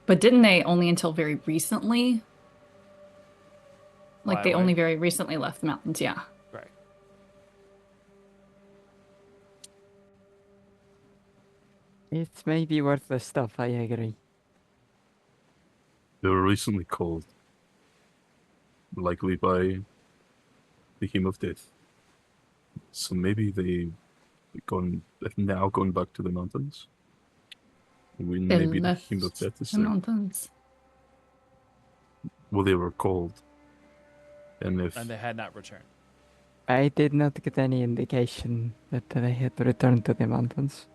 But didn't they only until very recently? Like Fly they away. only very recently left the mountains, yeah. Right. It may be worth the stuff, I agree. They were recently called, likely by the Hymn of Death. So maybe they've now gone back to the mountains. When They maybe the left Hymn of Death is the there. mountains. Well, they were called. And if And they had not returned. I did not get any indication that they had returned to the mountains.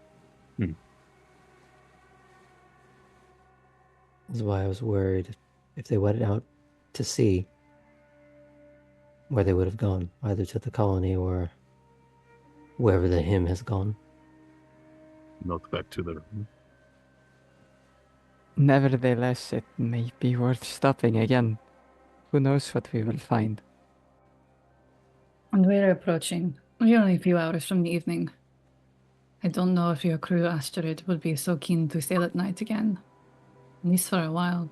This is why I was worried if they went out to sea, where they would have gone, either to the colony or wherever the hymn has gone. not back to their Nevertheless, it may be worth stopping again. Who knows what we will find. And we're approaching. We're only a few hours from the evening. I don't know if your crew Asteroid would be so keen to sail at night again. At least for a while.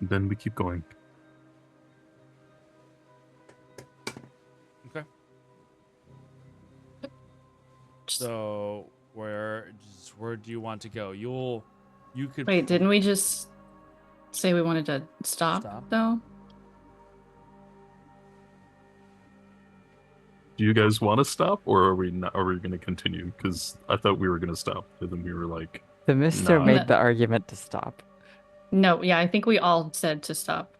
Then we keep going. Okay. So where do you want to go? You could Wait, didn't we just say we wanted to stop. Though? Do you guys want to stop, or are we not? Are we going to continue? Because I thought we were going to stop, and then we were like, The mister No. made the argument to stop. No, yeah, I think we all said to stop.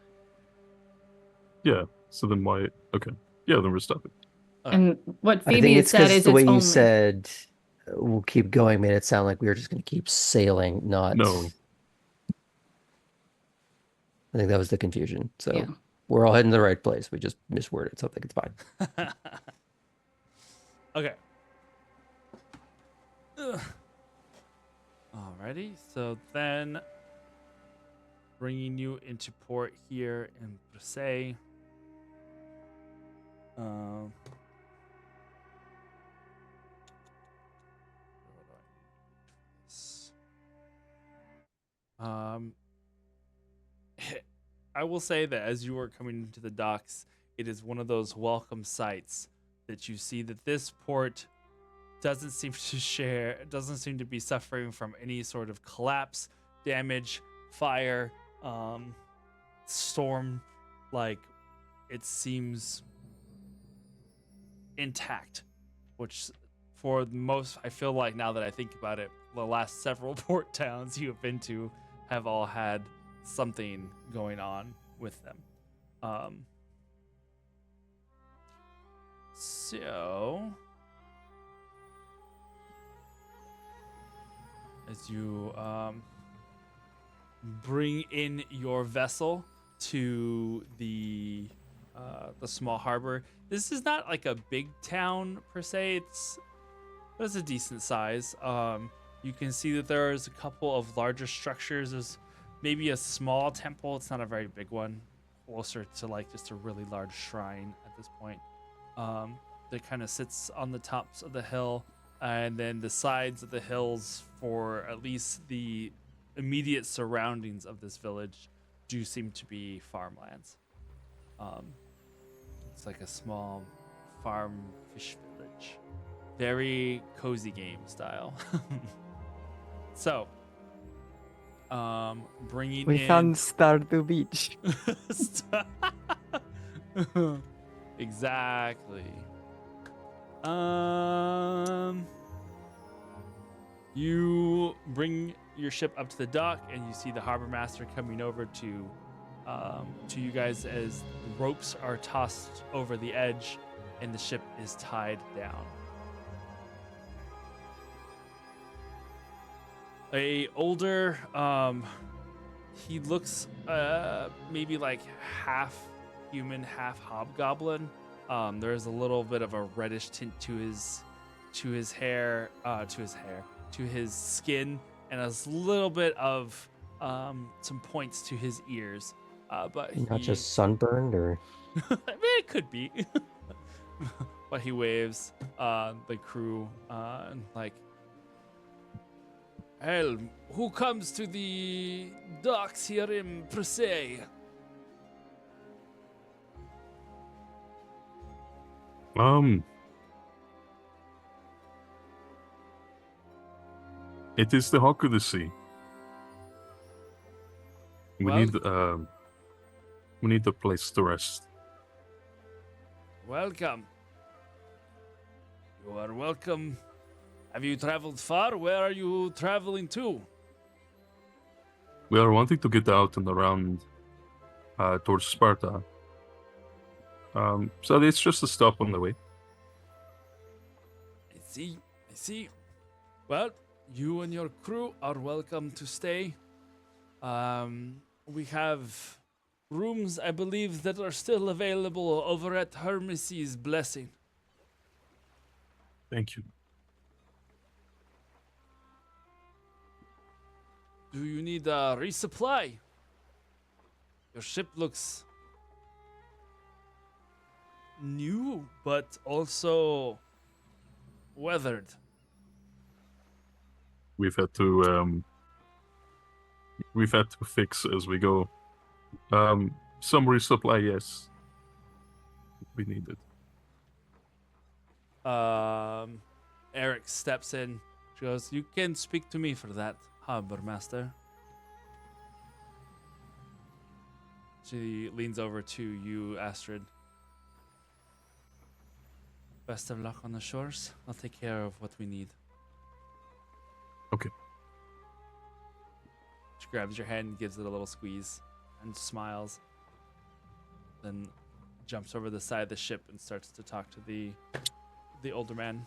yeah. So then why? Okay. Yeah, then we're stopping. Okay. And what I Phoebe think had it's said because is the way it's you only... said we'll keep going made it sound like we were just going to keep sailing, not. No. I think that was the confusion. So Yeah. we're all heading to the right place. We just misworded something. It's fine. Okay. Ugh. Alrighty, so then bringing you into port here in Marseille. Um, Um, I will say that as you are coming into the docks, it is one of those welcome sights that you see that this port doesn't seem to be suffering from any sort of collapse, damage, fire, storm. Like, it seems intact, which for the most, I feel like now that I think about it, the last several port towns you have been to have all had something going on with them. So as you bring in your vessel to the small harbor, this is not like a big town per se. It's a decent size. You can see that there's a couple of larger structures. There's maybe a small temple. It's not a very big one, closer to like just a really large shrine at this point. That kind of sits on the tops of the hill, and then the sides of the hills for at least the immediate surroundings of this village do seem to be farmlands. It's like a small farm fish village. Very cozy game style. So, bringing We in... found Stardew Beach. Exactly. You bring your ship up to the dock, and you see the harbor master coming over to you guys as the ropes are tossed over the edge, and the ship is tied down. A older, he looks maybe like half human, half hobgoblin. There's a little bit of a reddish tint to his skin, and a little bit of some points to his ears. But Not just sunburned, or it could be. But he waves the crew like, "Hell, who comes to the docks here in Marseille?" It is the Hawk of the Sea. We Well- need a place to rest. Welcome. You are welcome. Have you traveled far? Where are you traveling to? We are wanting to get out and around towards Sparta. So it's just a stop on the way. I see. Well, you and your crew are welcome to stay. We have rooms, I believe, that are still available over at Hermes' Blessing. Thank you. Do you need a resupply? Your ship looks new, but also weathered. We've had to fix as we go. Some resupply, yes. We need it. Eric steps in. She goes, "You can speak to me for that, Harbor Master." She leans over to you, Astrid. Best of luck on the shores. I'll take care of what we need. Okay. She grabs your hand, gives it a little squeeze, and smiles. Then jumps over the side of the ship and starts to talk to the older man.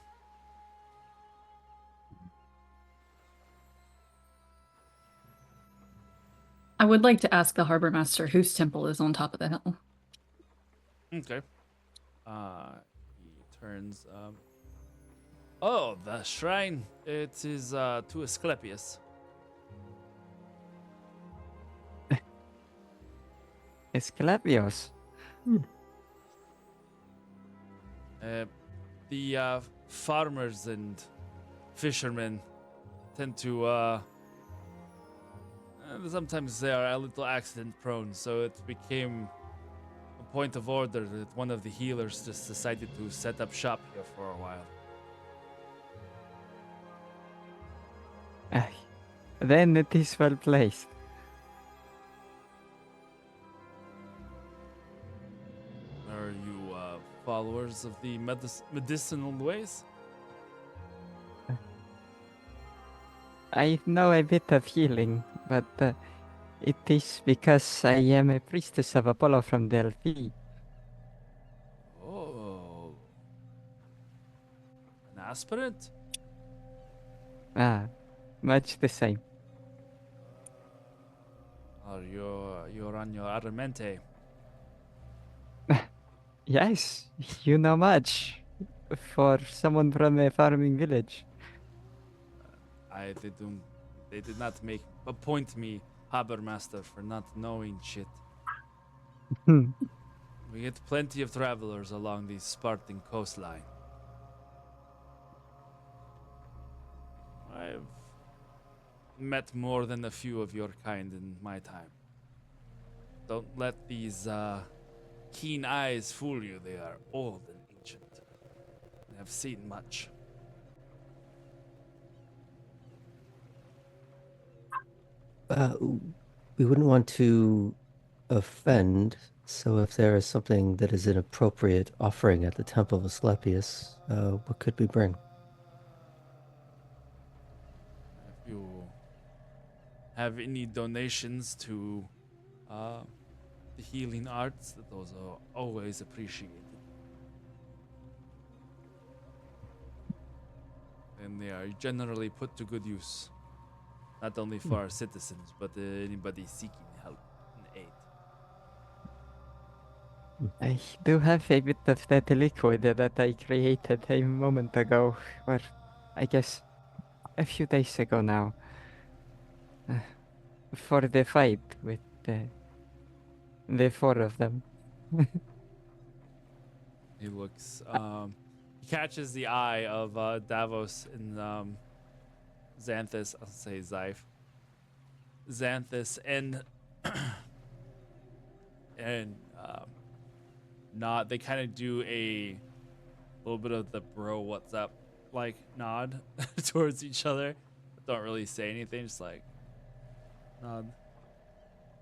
I would like to ask the harbor master whose temple is on top of the hill. Okay. He turns. Oh, the shrine. It is to Asclepius. Escalabios. The farmers and fishermen tend to. Sometimes they are a little accident prone, so it became a point of order that one of the healers just decided to set up shop here for a while. Ah, then it is well placed. Are you followers of the medicinal ways? I know a bit of healing, but it is because I am a priestess of Apollo from Delphi. Oh. An aspirant? Ah, much the same. Or you're on your Aramente? Yes, you know much for someone from a farming village. They did not appoint me harbor master for not knowing shit. Hmm. We get plenty of travelers along the Spartan coastline. I've met more than a few of your kind in my time. Don't let these keen eyes fool you. They are old and ancient. They have seen much. We wouldn't want to offend, so if there is something that is an appropriate offering at the Temple of Asclepius, what could we bring? If you have any donations to the healing arts, those are always appreciated. And they are generally put to good use. Not only for our citizens, but anybody seeking help and aid. I do have a bit of that liquid that I created a moment ago, or I guess a few days ago now, for the fight with the four of them. He looks, he catches the eye of Davos and Xanthus. I'll say Zyph. Xanthus and and nod. They kind of do a little bit of the bro, what's up, like nod towards each other. But don't really say anything. Just like nod.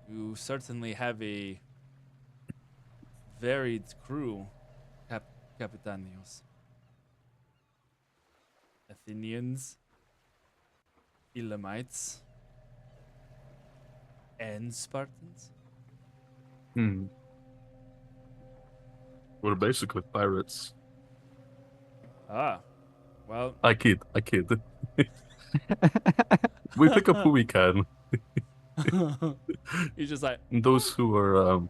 You certainly have a varied crew, Capitanios. Athenians, Elamites, and Spartans. Hmm. We're basically pirates. Ah, well, I kid. We pick up who we can. he's just like, Those who are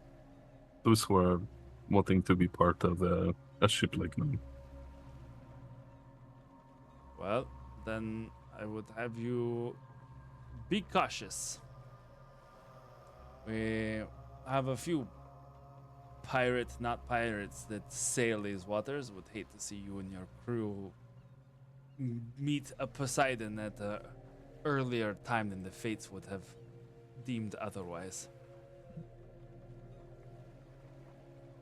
wanting to be part of a ship like them. well, then I would have you be cautious. We have a few not pirates that sail these waters. Would hate to see you and your crew meet a Poseidon at a earlier time than the fates would have deemed otherwise.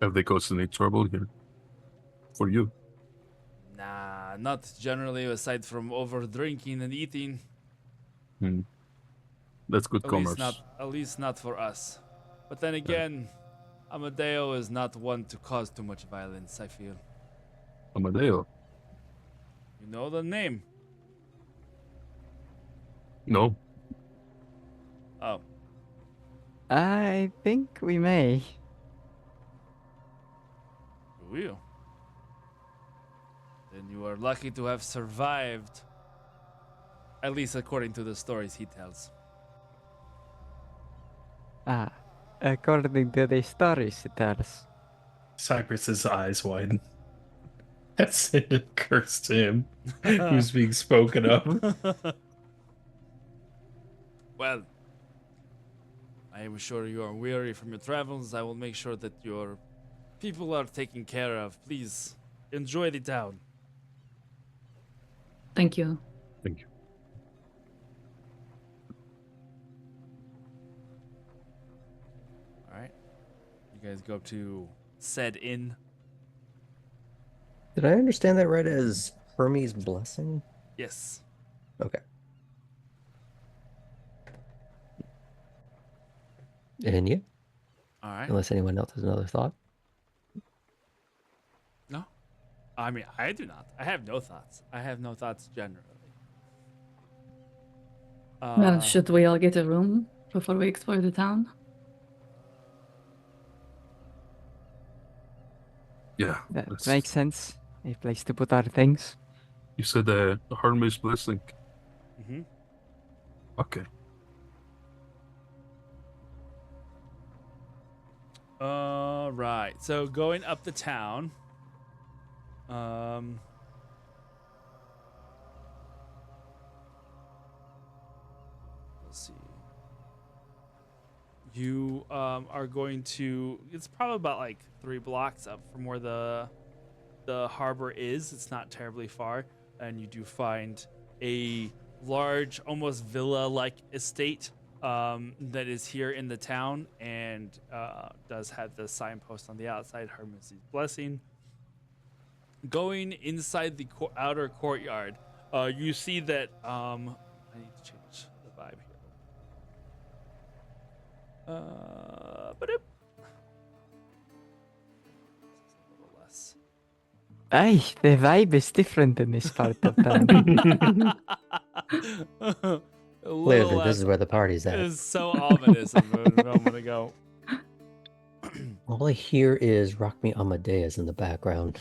Have they caused any trouble here? For you? Nah, not generally, aside from over drinking and eating. Hmm. That's good commerce. At least not for us. But then again, Amadeo is not one to cause too much violence, I feel. Amadeo? You know the name? No. Oh, I think we may. do you? Then you are lucky to have survived. At least according to the stories he tells. Ah, according to the stories it tells. Cypress's eyes widen. That's a curse to him, who's being spoken of. Well, I am sure you are weary from your travels. I will make sure that your people are taken care of. Please enjoy the town. Thank you. Thank you. All right. You guys go up to said inn. Did I understand that right as Hermes' blessing? Yes. Okay. And you? All right. Unless anyone else has another thought. No. I mean, I do not. I have no thoughts. I have no thoughts generally. Well, should we all get a room before we explore the town? Yeah. That that's- makes sense. A place to put our things. You said the Hermes blessing. Mm-hmm. Okay. Right. So going up the town. Let's see. You are going to. It's probably about like 3 blocks up from where the harbor is. It's not terribly far, and you do find a large, almost villa-like estate that is here in the town, and does have the signpost on the outside, Hermes' Blessing. Going inside the outer courtyard, you see that I need to change the vibe here. But it. A little less. Aye, the vibe is different in this part of town. A little Clearly, this less is where the party's at. is so ominous a moment ago. All I hear is Rock Me Amadeus in the background.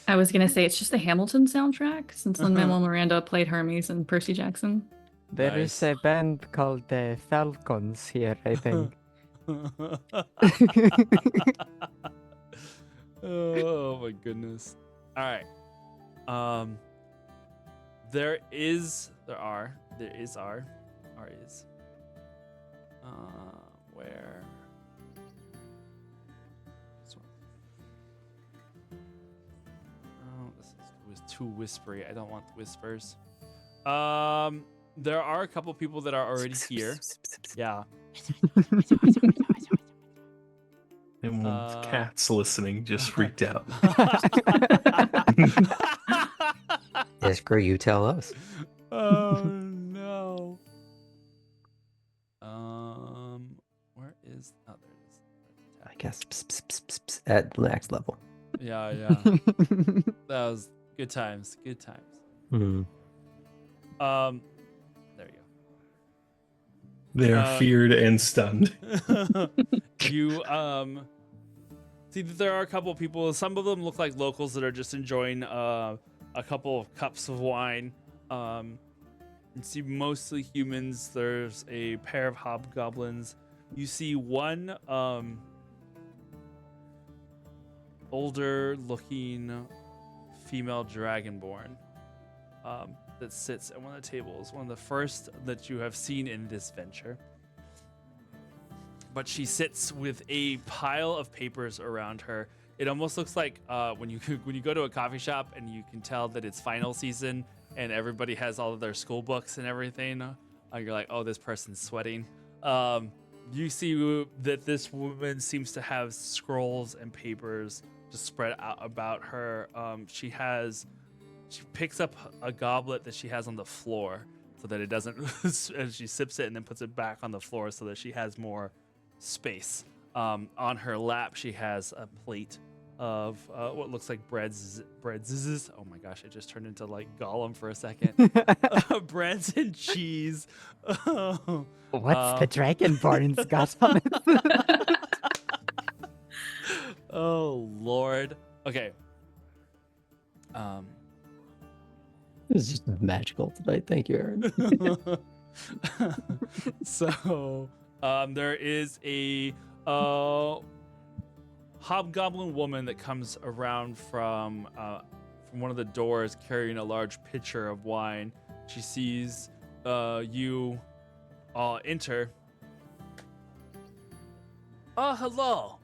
I was gonna say it's just a Hamilton soundtrack since Lin-Manuel Miranda played Hermes and Percy Jackson. There is Nice. a band called the Falcons here, I think. Oh my goodness. All right. There is where this one. Oh, this was too whispery. I don't want whispers. There are a couple people that are already here. Yeah. And when cats listening just freaked out. Isker, you tell us. Oh no. Where is? Oh, there it is. I guess at the next level. Yeah. That was good times. Good times. Hmm. There you They are feared and stunned. go. You see that there are a couple people. Some of them look like locals that are just enjoying a couple of cups of wine. You see mostly humans. There's a pair of hobgoblins. You see one older looking female dragonborn that sits at one of the tables, one of the first that you have seen in this venture. But she sits with a pile of papers around her. It almost looks like when you go to a coffee shop and you can tell that it's final season and everybody has all of their school books and everything. You're like, oh, this person's sweating. You see that this woman seems to have scrolls and papers just spread out about her. She picks up a goblet that she has on the floor so that it doesn't, and she sips it and then puts it back on the floor so that she has more space. On her lap, she has a plate of what looks like breads. Oh my gosh, it just turned into like Gollum for a second. Breads and cheese. What's the Dragonborn's got on it? Oh Lord. Okay. This is just magical tonight. Thank you, Aaron. So There is a hobgoblin woman that comes around from one of the doors carrying a large pitcher of wine. She sees you all enter. Oh, hello.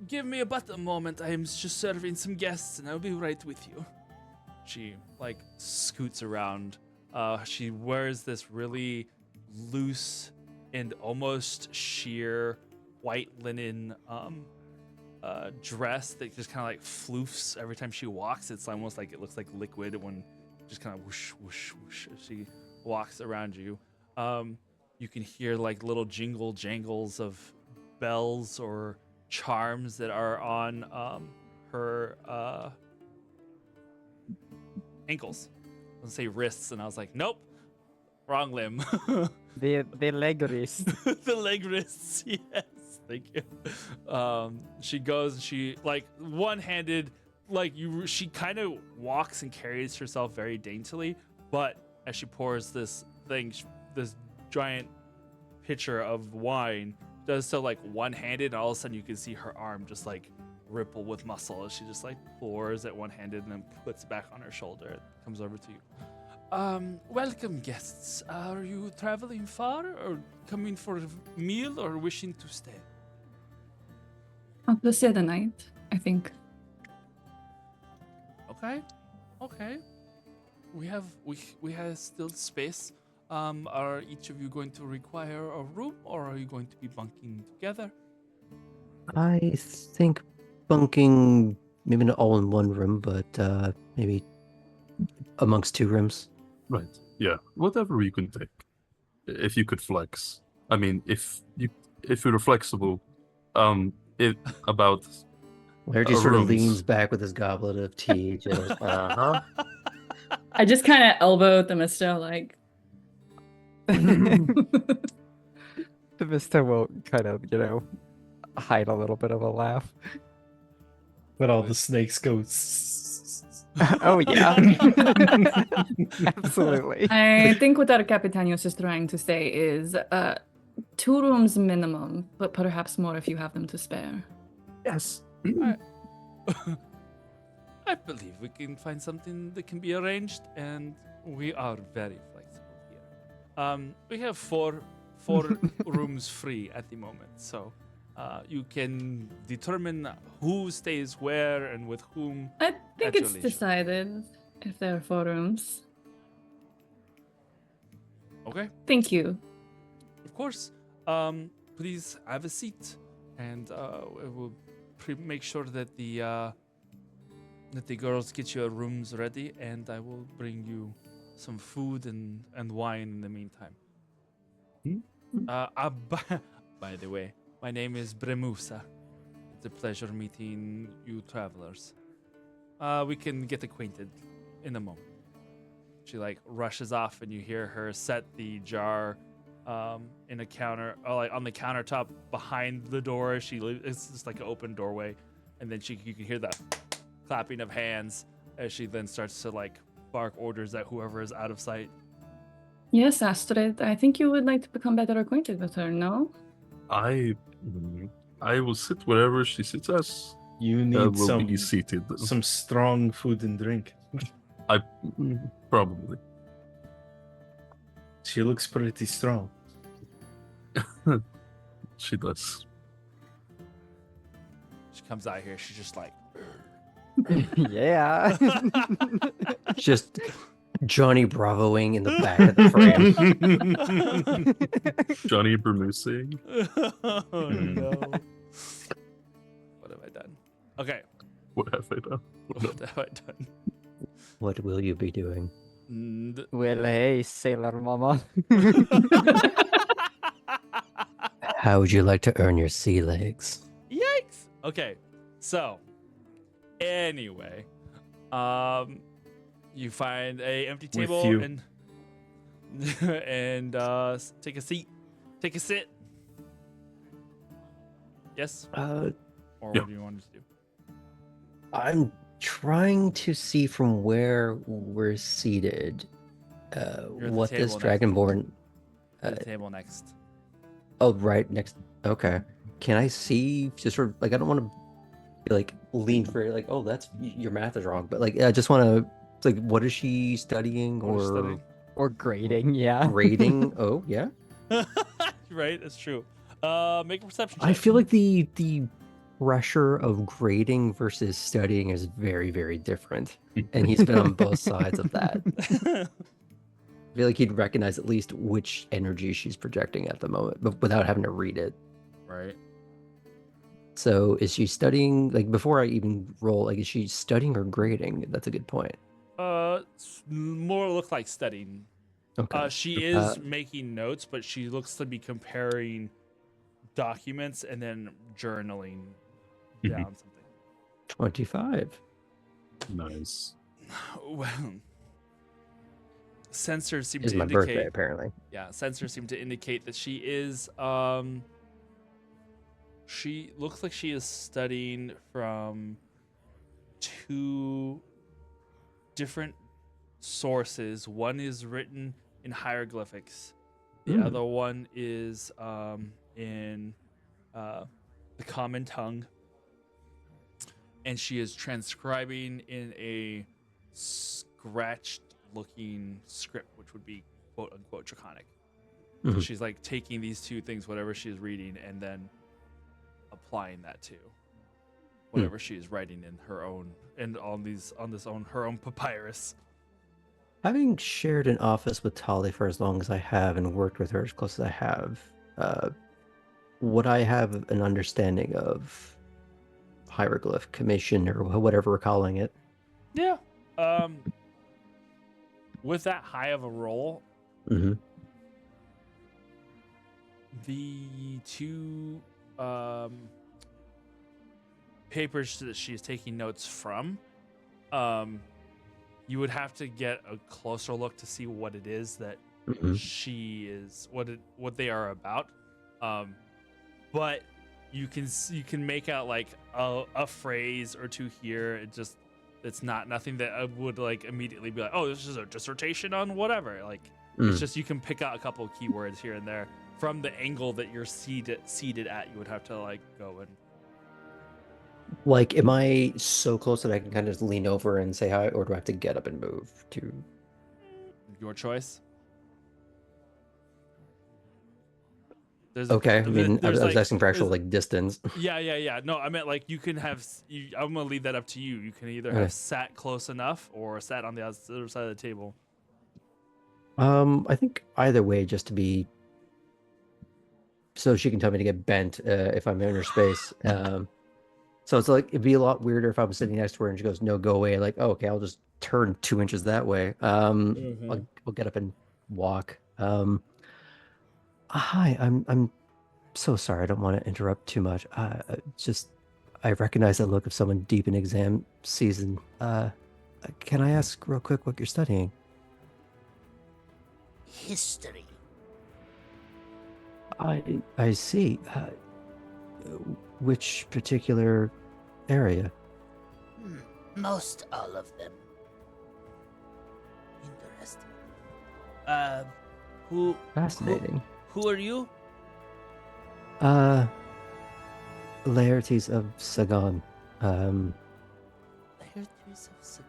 Give me about a moment. I am just serving some guests, and I'll be right with you. She like scoots around. She wears this really loose and almost sheer white linen dress that just kind of like floofs every time she walks. It's almost like it looks like liquid when just kind of whoosh whoosh whoosh as she walks around you. You can hear like little jingle jangles of bells or charms that are on her ankles. I was gonna say wrists, and I was like, nope, wrong limb. The leg wrist. The leg wrists, yes. Thank you. She goes, she like one-handed, she kind of walks and carries herself very daintily, but as she pours this giant pitcher of wine, does so like one-handed, and all of a sudden you can see her arm just like ripple with muscle as she just like pours it one-handed and then puts it back on her shoulder. It comes over to you. Welcome guests. Are you traveling far or coming for a meal or wishing to stay? I'll just stay the night, I think. Okay. We have still space. Are each of you going to require a room, or are you going to be bunking together? I think bunking, maybe not all in one room, but maybe amongst two rooms. Right. Yeah. Whatever you can take. If you could flex. I mean, if you're flexible, about Larry just sort of rooms. leans back with his goblet of tea. Just, uh-huh. I just kind of elbowed the mister, like. The Vista will kind of, hide a little bit of a laugh. But all the snakes go. Oh yeah. Absolutely. I think what our Capitanios is trying to say is 2 rooms minimum, but perhaps more if you have them to spare. Yes. I believe we can find something that can be arranged, and we are very flexible here. We have four rooms free at the moment, so you can determine who stays where and with whom. I think At your it's leisure. decided if there are 4 rooms. Okay, Thank you. of course. Please have a seat, and we will make sure that the girls get your rooms ready, and I will bring you some food and wine in the meantime. By the way, my name is Bremusa. It's a pleasure meeting you travelers. We can get acquainted in a moment. She like rushes off, and you hear her set the jar in a counter, like on the countertop behind the door. It's just like an open doorway, and then you can hear the clapping of hands as she then starts to like bark orders at whoever is out of sight. Yes, Astrid, I think you would like to become better acquainted with her, no? I will sit wherever she sits us. You Will need be seated. some strong food and drink. Probably. She looks pretty strong. She does. She comes out here. She's just like, Yeah. Just Johnny Bravoing in the back of the frame. Johnny Bermusing. oh no. What have I done? Okay. What have I done? What have I done? What will you be doing? Well, hey, Sailor Mama. How would you like to earn your sea legs? Yikes. Okay. So, anyway, you find a empty With table you. and take a seat. Take a sit. Yes? Or Yeah. what do you want us to do? I'm trying to see from where we're seated the what table this next. dragonborn. The table next. Oh, right next. Okay. Can I see just sort of like I don't want to be like lean for it, like, oh, that's your math is wrong, but like I just want to like, what is she studying What are you or studying? Or grading, yeah. grading? Oh, yeah. Right, that's true. Make a perception I check. feel like the pressure of grading versus studying is very, very different, and he's been on both sides of that. I feel like he'd recognize at least which energy she's projecting at the moment, but without having to read it. Right. So is she studying, like before I even roll, like is she studying or grading? That's a good point. More look like studying. Okay. She is making notes, but she looks to be comparing documents and then journaling down something. 25. Nice. Well, sensors seem Is to my indicate. birthday apparently. Yeah, sensors seem to indicate that she is. She looks like she is studying from 2 different sources. One is written in hieroglyphics. The other one is in the common tongue. And she is transcribing in a scratched-looking script, which would be quote-unquote draconic. So she's like taking these 2 things, whatever she's reading, and then applying that to whatever she is writing in her own and her own papyrus. Having shared an office with Tali for as long as I have and worked with her as close as I have, would I have an understanding of hieroglyph commission or whatever we're calling it? Yeah. With that high of a roll, Mm-hmm. the 2 papers that she is taking notes from, you would have to get a closer look to see what it is that she is, what they are about. But you can make out like a phrase or 2 here. It's not nothing that I would like immediately be like, oh, this is a dissertation on whatever. Like it's just you can pick out a couple of keywords here and there from the angle that you're seated at. You would have to like go and. Like, am I so close that I can kind of just lean over and say hi, or do I have to get up and move to? Your choice. Okay, I mean, I was like, asking for actual like distance. Yeah. No, I meant like you can have. I'm gonna leave that up to you. You can either have sat close enough or sat on the other side of the table. I think either way, just to be, so she can tell me to get bent if I'm in her space. So it's like it'd be a lot weirder if I was sitting next to her and she goes, "No, go away." Like, oh, okay, I'll just turn 2 inches that way. I'll get up and walk. Hi, I'm so sorry. I don't want to interrupt too much. Just I recognize that look of someone deep in exam season. Can I ask real quick what you're studying? History. I see. Which particular area? Most all of them. Interesting. Who? Fascinating. Who are you? Laertes of Sagan. Laertes of Sagan.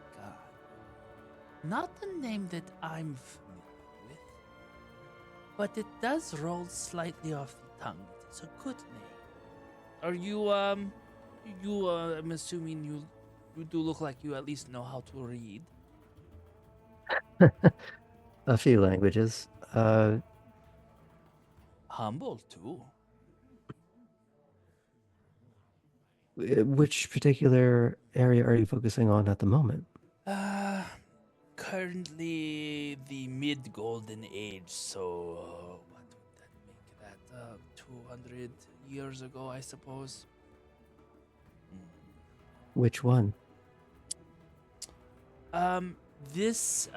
Not a name that I'm familiar with, but it does roll slightly off the tongue. It's a good name. Are you, I'm assuming you do look like you at least know how to read. A few languages. Humble, too. Which particular area are you focusing on at the moment? Currently the mid-golden age, so what would that make that? 200 years ago, I suppose. Which one? These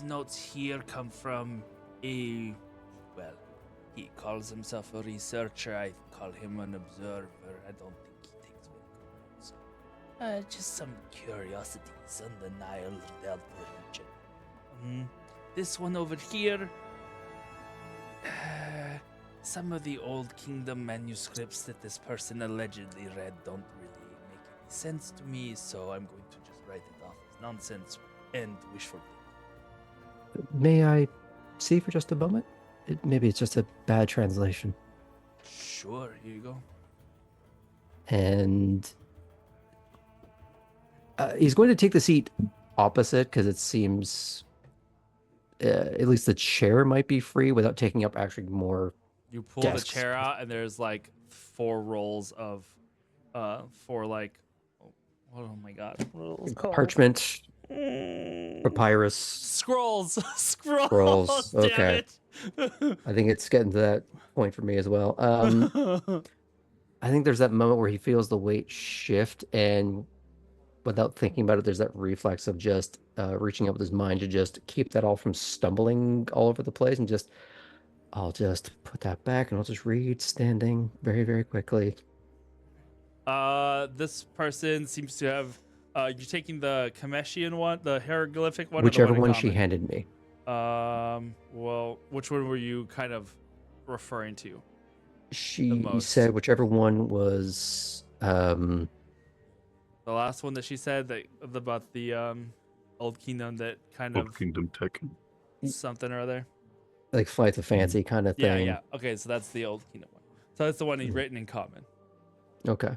notes here come from he calls himself a researcher. I call him an observer. I don't think he takes very good notes. Just some curiosities on the Nile Delta region. This one over here, some of the old kingdom manuscripts that this person allegedly read don't really make any sense to me, so I'm going to just write it off as nonsense and wishful thinking. May I see for just a moment? Maybe it's just a bad translation. Sure, here you go. And he's going to take the seat opposite because it seems at least the chair might be free without taking up actually more. You pull Desk the chair out, and there's like 4 rolls of, for like, oh my god, what are those called? Parchment, papyrus, Scrolls, scrolls. Scrolls, Damn okay. it. I think it's getting to that point for me as well. I think there's that moment where he feels the weight shift, and without thinking about it, there's that reflex of just reaching up with his mind to just keep that all from stumbling all over the place, and just, I'll just put that back, and I'll just read standing very, very quickly. This person seems to have. You're taking the Kameshian one, the hieroglyphic one, Whichever or the one one she in common? handed me. Well, which one were you kind of referring to? She most. said whichever one was The last one that she said that about the old kingdom that kind Old of Kingdom Tech. something or other. like Flight of Fancy kind of Yeah, thing. yeah. Okay, so that's the old kingdom one. So that's the one he's written in common. Okay.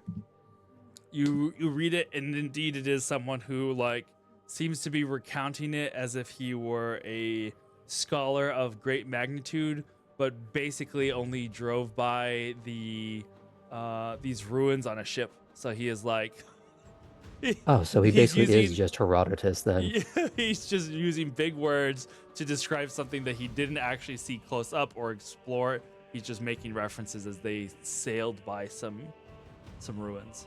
You read it, and indeed it is someone who like seems to be recounting it as if he were a scholar of great magnitude, but basically only drove by the these ruins on a ship. So he is like Oh, so he he's basically is using- just Herodotus then. he's just using big words to describe something that he didn't actually see close up or explore. He's just making references as they sailed by some ruins.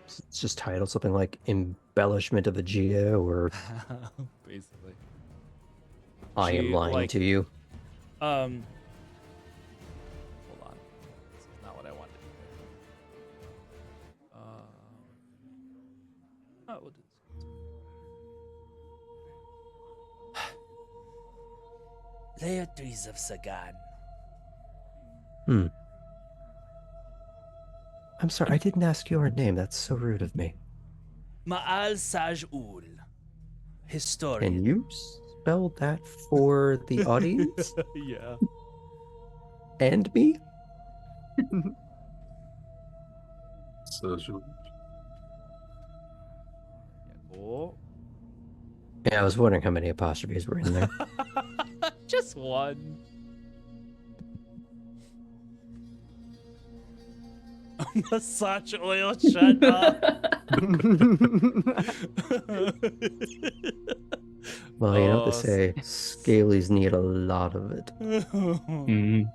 It's just titled something like Embellishment of Aegea or Basically. I She, Am Lying like- to You. Hold on. This is not what I wanted. Oh, we'll do this. Laertes of Sagan. I'm sorry, I didn't ask your name. That's so rude of me. Ma'al Saj Ul. Historian. Can you spell that for the audience Yeah. and me? Sergio. Cool. Yeah, I was wondering how many apostrophes were in there. Just one. Massage oil, shut up. Well, you know what Oh, they say, Scalies need a lot of it. Mm.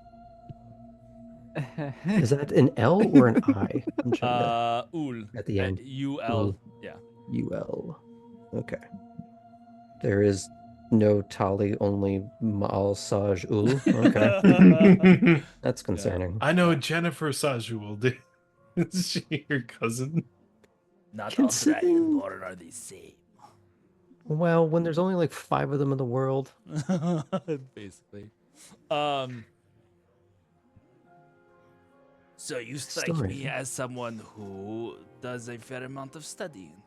Is that an L or an I? I'm trying to... Ul. At the end. UL. Ul. Yeah. UL. Okay. There is no Tali, only Maal Saj Ul. Okay. That's concerning. I know Jennifer Sajuel. Is she your cousin? Not all Considering- Dragonborn are the same. Well, when there's only like 5 of them in the world. Basically. So you strike Story. me as someone who does a fair amount of studying.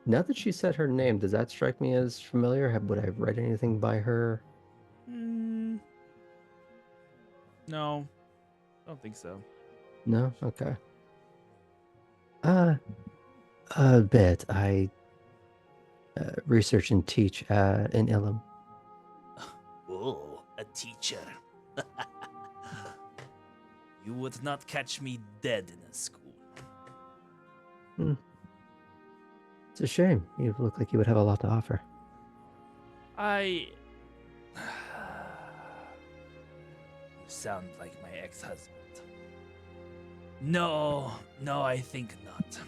Now that she said her name, does that strike me as familiar? Would I have read anything by her? No. I don't think so. No? Okay. A bit. I research and teach in Ilum. Oh, a teacher. You would not catch me dead in a school. It's a shame. You look like you would have a lot to offer. You sound like my ex-husband. No, I think not.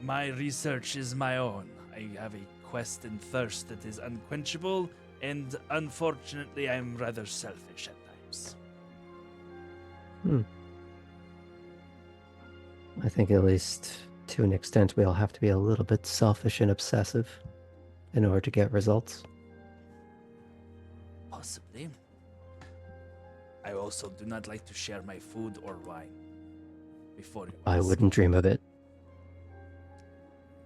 My research is my own. I have a quest and thirst that is unquenchable, and unfortunately, I'm rather selfish at times. I think at least to an extent we all have to be a little bit selfish and obsessive in order to get results. Possibly. I also do not like to share my food or wine before you I ask. wouldn't dream of it.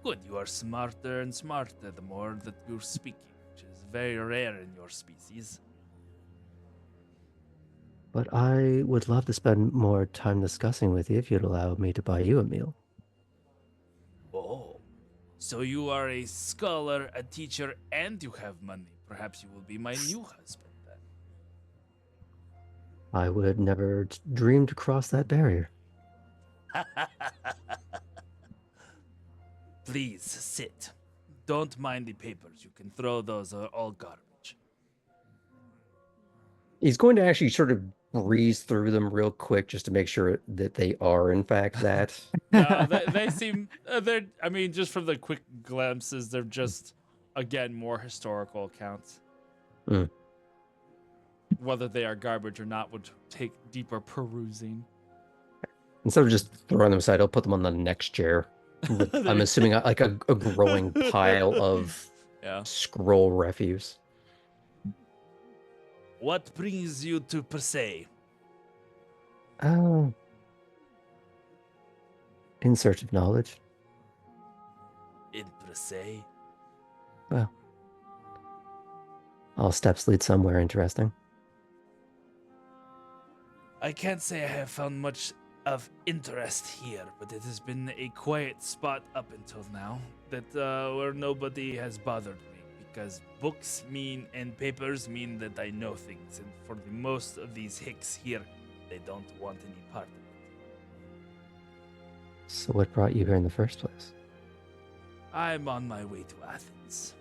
Good, you are smarter and smarter the more that you're speaking, which is very rare in your species. But I would love to spend more time discussing with you if you'd allow me to buy you a meal. Oh, so you are a scholar, a teacher, and you have money. Perhaps you will be my new husband then. I would never dream to cross that barrier. Please sit. Don't mind the papers. You can throw those are all garbage. He's going to actually sort of breeze through them real quick just to make sure that they are, in fact, that. They seem they're. I mean, just from the quick glimpses, they're just again more historical accounts. Mm. Whether they are garbage or not would take deeper perusing. Instead of just throwing them aside, I'll put them on the next chair. I'm assuming like a growing pile of Yeah. scroll refuse. What brings you to per se? Oh. In search of knowledge. In per se? Well. All steps lead somewhere interesting. I can't say I have found much of interest here, but it has been a quiet spot up until now that where nobody has bothered me because books mean and papers mean that I know things, and for the most of these hicks here, they don't want any part of it. So what brought you here in the first place? I'm on my way to Athens.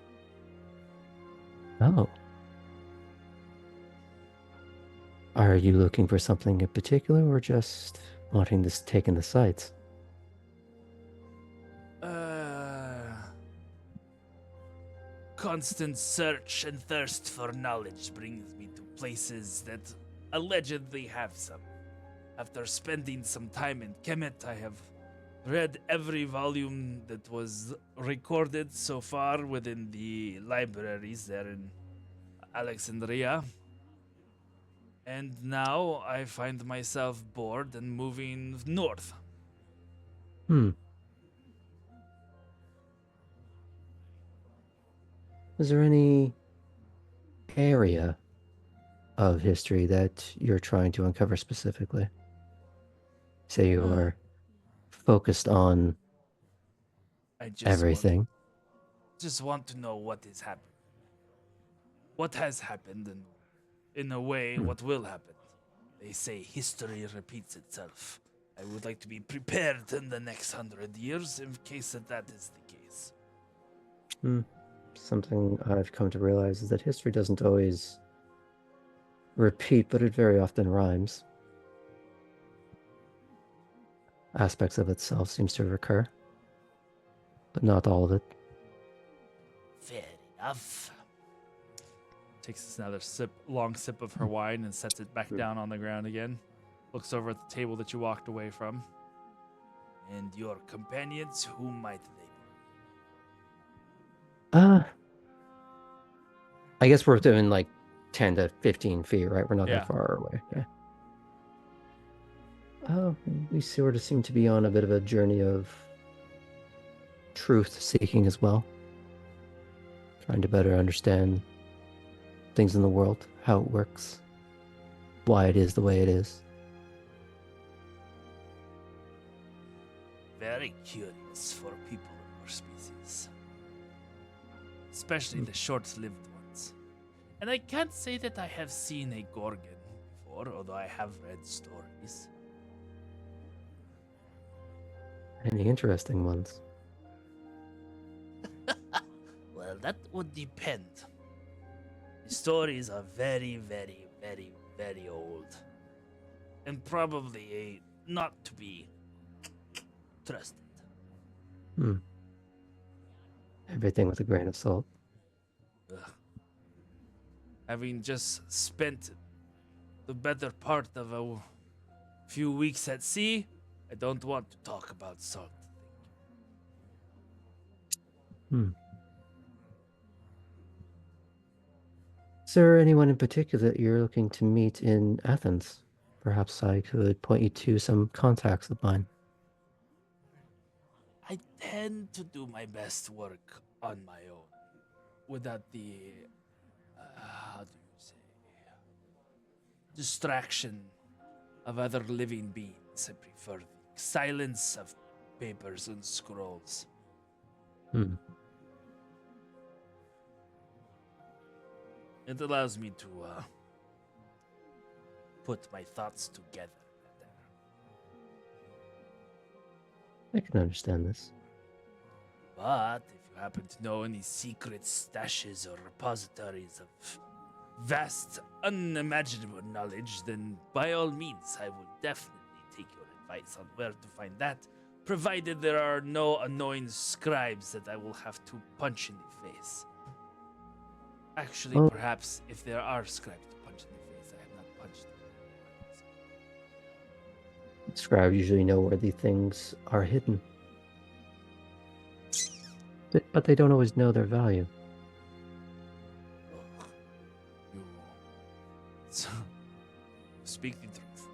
Oh. Are you looking for something in particular or just wanting to take in the sights? Constant search and thirst for knowledge brings me to places that allegedly have some. After spending some time in Kemet, I have read every volume that was recorded so far within the libraries there in Alexandria. And now I find myself bored and moving north. Is there any area of history that you're trying to uncover specifically? Say you are focused on I just everything. just want to know what is happening. What has happened, and in a way, what will happen. They say history repeats itself. I would like to be prepared in the next 100 years in case that is the case. Something I've come to realize is that history doesn't always repeat, but it very often rhymes. Aspects of itself seems to recur, but not all of it. Fair enough. Takes another long sip of her wine and sets it back down on the ground again. Looks over at the table that you walked away from. And your companions, who might they I guess we're doing like 10 to 15 feet, right? We're not Yeah. that far away. Yeah. Oh, we sort of seem to be on a bit of a journey of truth seeking as well. Trying to better understand things in the world, how it works, why it is the way it is. Very curious for people of your species. Especially the short-lived ones. And I can't say that I have seen a Gorgon before, although I have read stories. Any interesting ones? Well, that would depend. The stories are very, very, very, very old. And probably not to be trusted. Everything with a grain of salt. Ugh. Having just spent the better part of a few weeks at sea, I don't want to talk about salt. there anyone in particular that you're looking to meet in Athens? Perhaps I could point you to some contacts of mine. I tend to do my best work on my own, without the, how do you say, distraction of other living beings. I prefer the silence of papers and scrolls. Hmm. It allows me to put my thoughts together better. I can understand this. But if you happen to know any secret stashes or repositories of vast, unimaginable knowledge, then by all means, I will definitely take your advice on where to find that, provided there are no annoying scribes that I will have to punch in the face. Actually, Well- perhaps if there are scribes to punch in the face, I have not punched them. Scribes usually know where the things are hidden. But they don't always know their value. Ugh. You speak the truth.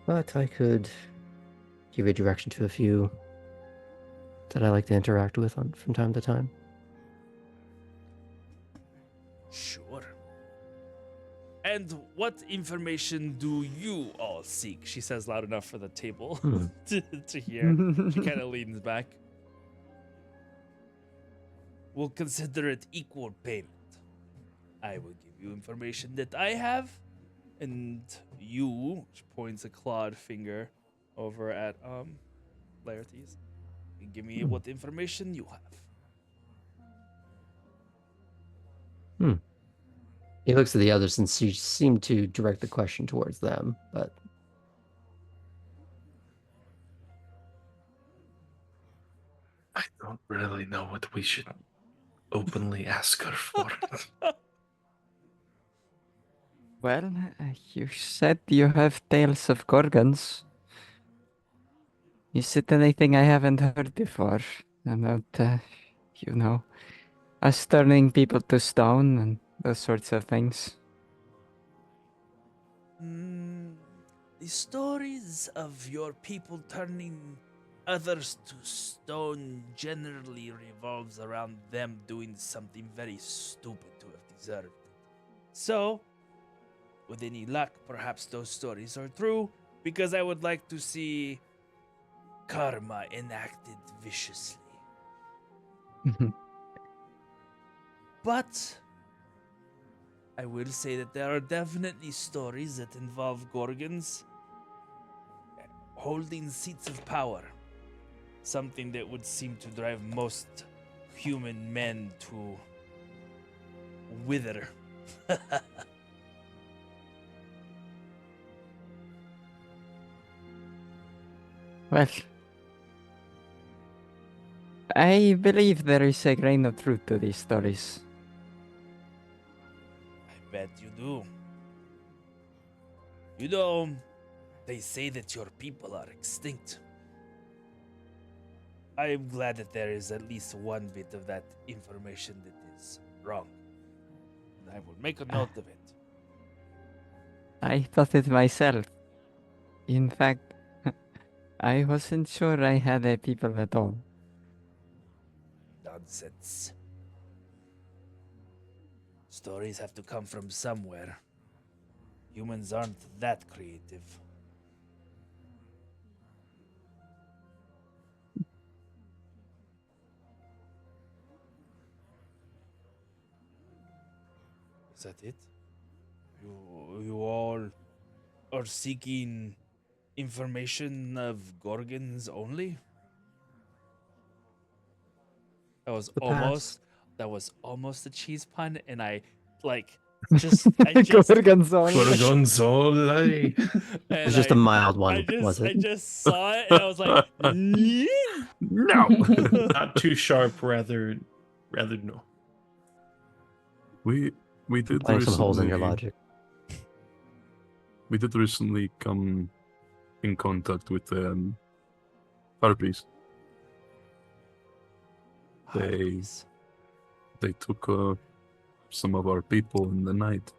But I could give you direction to a few that I like to interact with from time to time. Sure. And what information do you all seek? She says loud enough for the table Hmm. to hear. She kind of leans back. We'll consider it equal payment. I will give you information that I have, And you, she points a clawed finger over at Laertes. you give me what information you have. He looks at the others and seem to direct the question towards them, but I don't really know what we should openly ask her for. Well, you said you have tales of Gorgons. Is it anything I haven't heard before about, you know, us turning people to stone and those sorts of things? The stories of your people turning others to stone generally revolves around them doing something very stupid to have deserved it. So, with any luck, perhaps those stories are true, because I would like to see karma enacted viciously. But I will say that there are definitely stories that involve Gorgons holding seats of power. Something that would seem to drive most human men to wither. Well, I believe there is a grain of truth to these stories. I bet you do. You know, they say that your people are extinct. I am glad that there is at least one bit of that information that is wrong. And I will make a note of it. I thought it myself. In fact, I wasn't sure I had a people at all. Nonsense. Stories have to come from somewhere. Humans aren't that creative. Is that it? You all are seeking information of Gorgons only? That was The almost a cheese pun, and I just Gorgonzola. it's just a mild one, was I it? just saw it and I was like, No, not too sharp. Rather no. We did Finding some holes in your recently logic. we did recently come in contact with harpies. They Harpies. They took some of our people in the night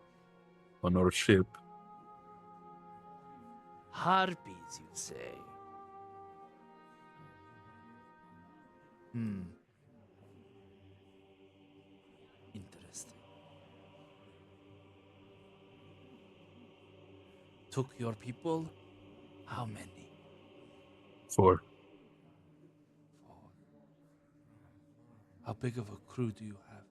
on our ship. Harpies, you say? Hmm. Interesting. Took your people? How many? 4. Four. How big of a crew do you have?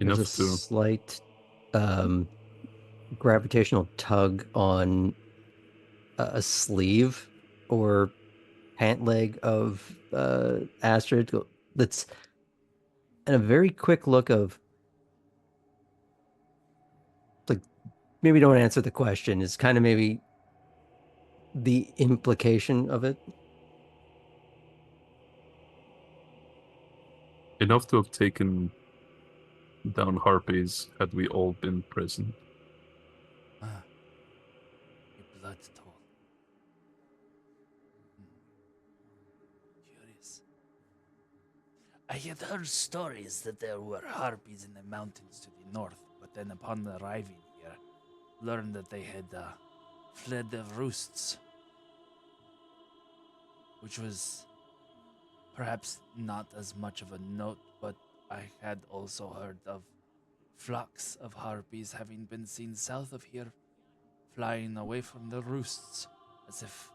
There's a Enough to. slight gravitational tug on a sleeve or pant leg of Astrid that's and a very quick look of like maybe don't answer the question. It's kind of maybe the implication of it. Enough to have taken down harpies had we all been present. Ah, a blood toll. Curious. I had heard stories that there were harpies in the mountains to the north, but then upon arriving here, learned that they had fled their roosts, which was perhaps not as much of a note, but I had also heard of flocks of harpies having been seen south of here, flying away from their roosts, as if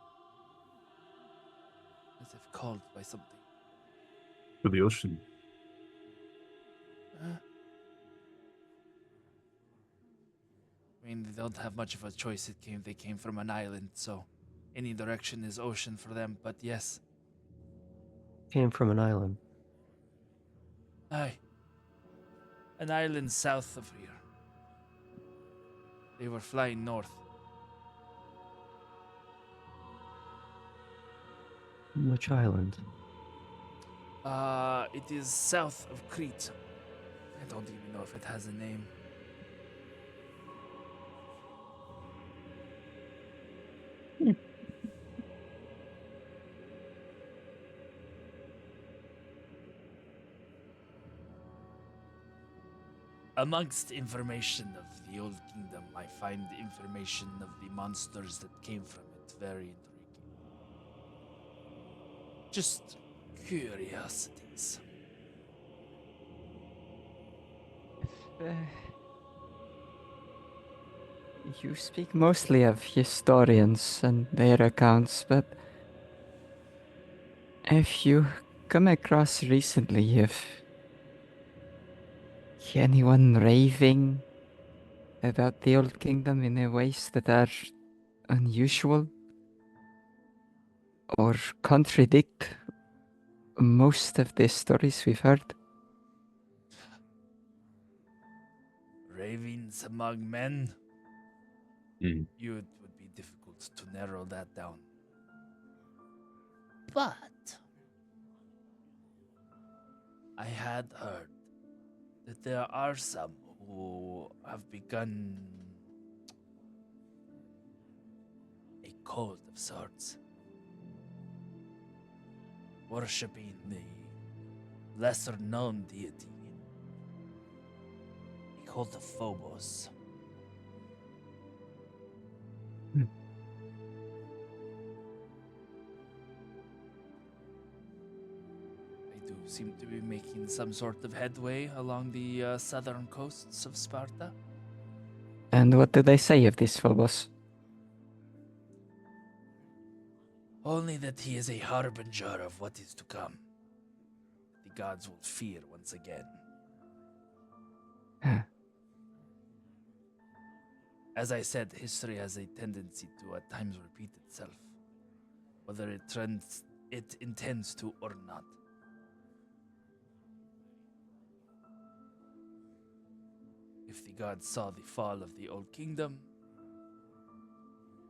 called by something. To the ocean. I mean, they don't have much of a choice. They came from an island, so any direction is ocean for them. But yes, Came from an island. aye, an island south of here. They were flying north. Which island? It is south of Crete. I don't even know if it has a name. Amongst information of the Old Kingdom, I find information of the monsters that came from it very intriguing. Just curiosities. You speak mostly of historians and their accounts, but if you come across recently if anyone raving about the Old Kingdom in a ways that are unusual or contradict most of the stories we've heard? Ravings among men? Mm. It would be difficult to narrow that down. But I had heard that there are some who have begun a cult of sorts, worshipping the lesser known deity, a cult of Phobos. They do seem to be making some sort of headway along the southern coasts of Sparta. And what do they say of this Phobos? Only that he is a harbinger of what is to come. The gods will fear once again. Huh. As I said, history has a tendency to at times repeat itself, whether it intends to or not. If the gods saw the fall of the Old Kingdom,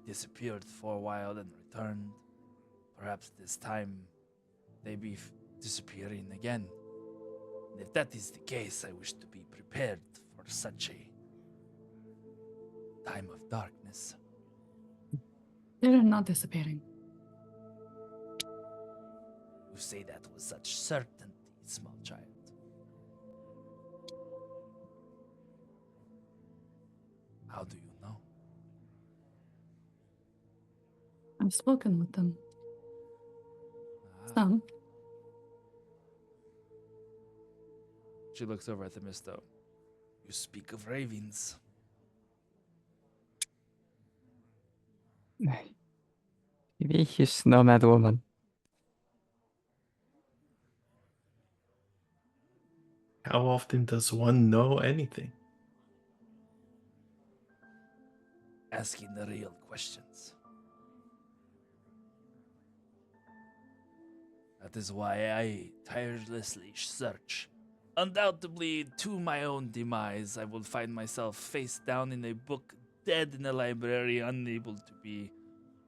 disappeared for a while and returned, perhaps this time they be disappearing again. And if that is the case, I wish to be prepared for such a time of darkness. They're not disappearing. You say that with such certainty, small child. How do you know? I've spoken with them. Ah, Some. She looks over at the misto. you speak of ravens. Maybe you snowman woman. How often does one know anything? Asking the real questions. That is why I tirelessly search. Undoubtedly, to my own demise, I will find myself face down in a book, dead in a library, unable to be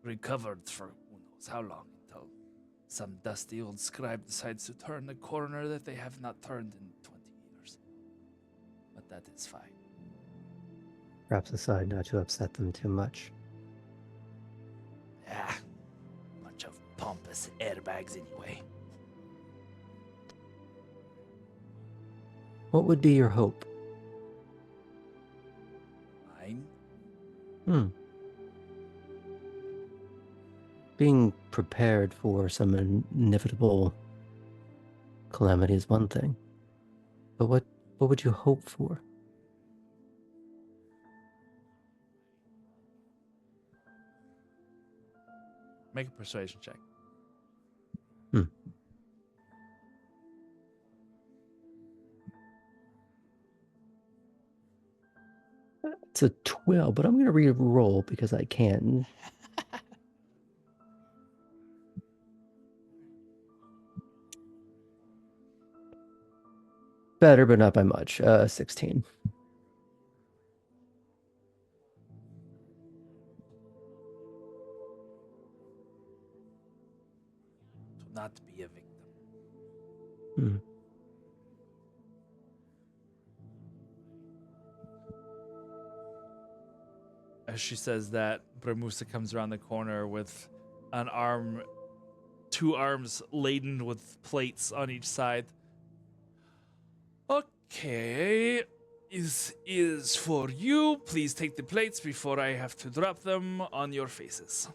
recovered for who knows how long, until some dusty old scribe decides to turn a corner that they have not turned in 20 years. But that is fine. Perhaps aside not to upset them too much. Ah, bunch of pompous airbags anyway. What would be your hope? Mine? Being prepared for some inevitable calamity is one thing. But what would you hope for? Make a persuasion check. It's a 12, but I'm going to re-roll because I can. Better, but not by much. 16. To not be a victim. Hmm. As she says that, Bramusa comes around the corner with an arm, two arms laden with plates on each side. Okay, is for you. Please take the plates before I have to drop them on your faces.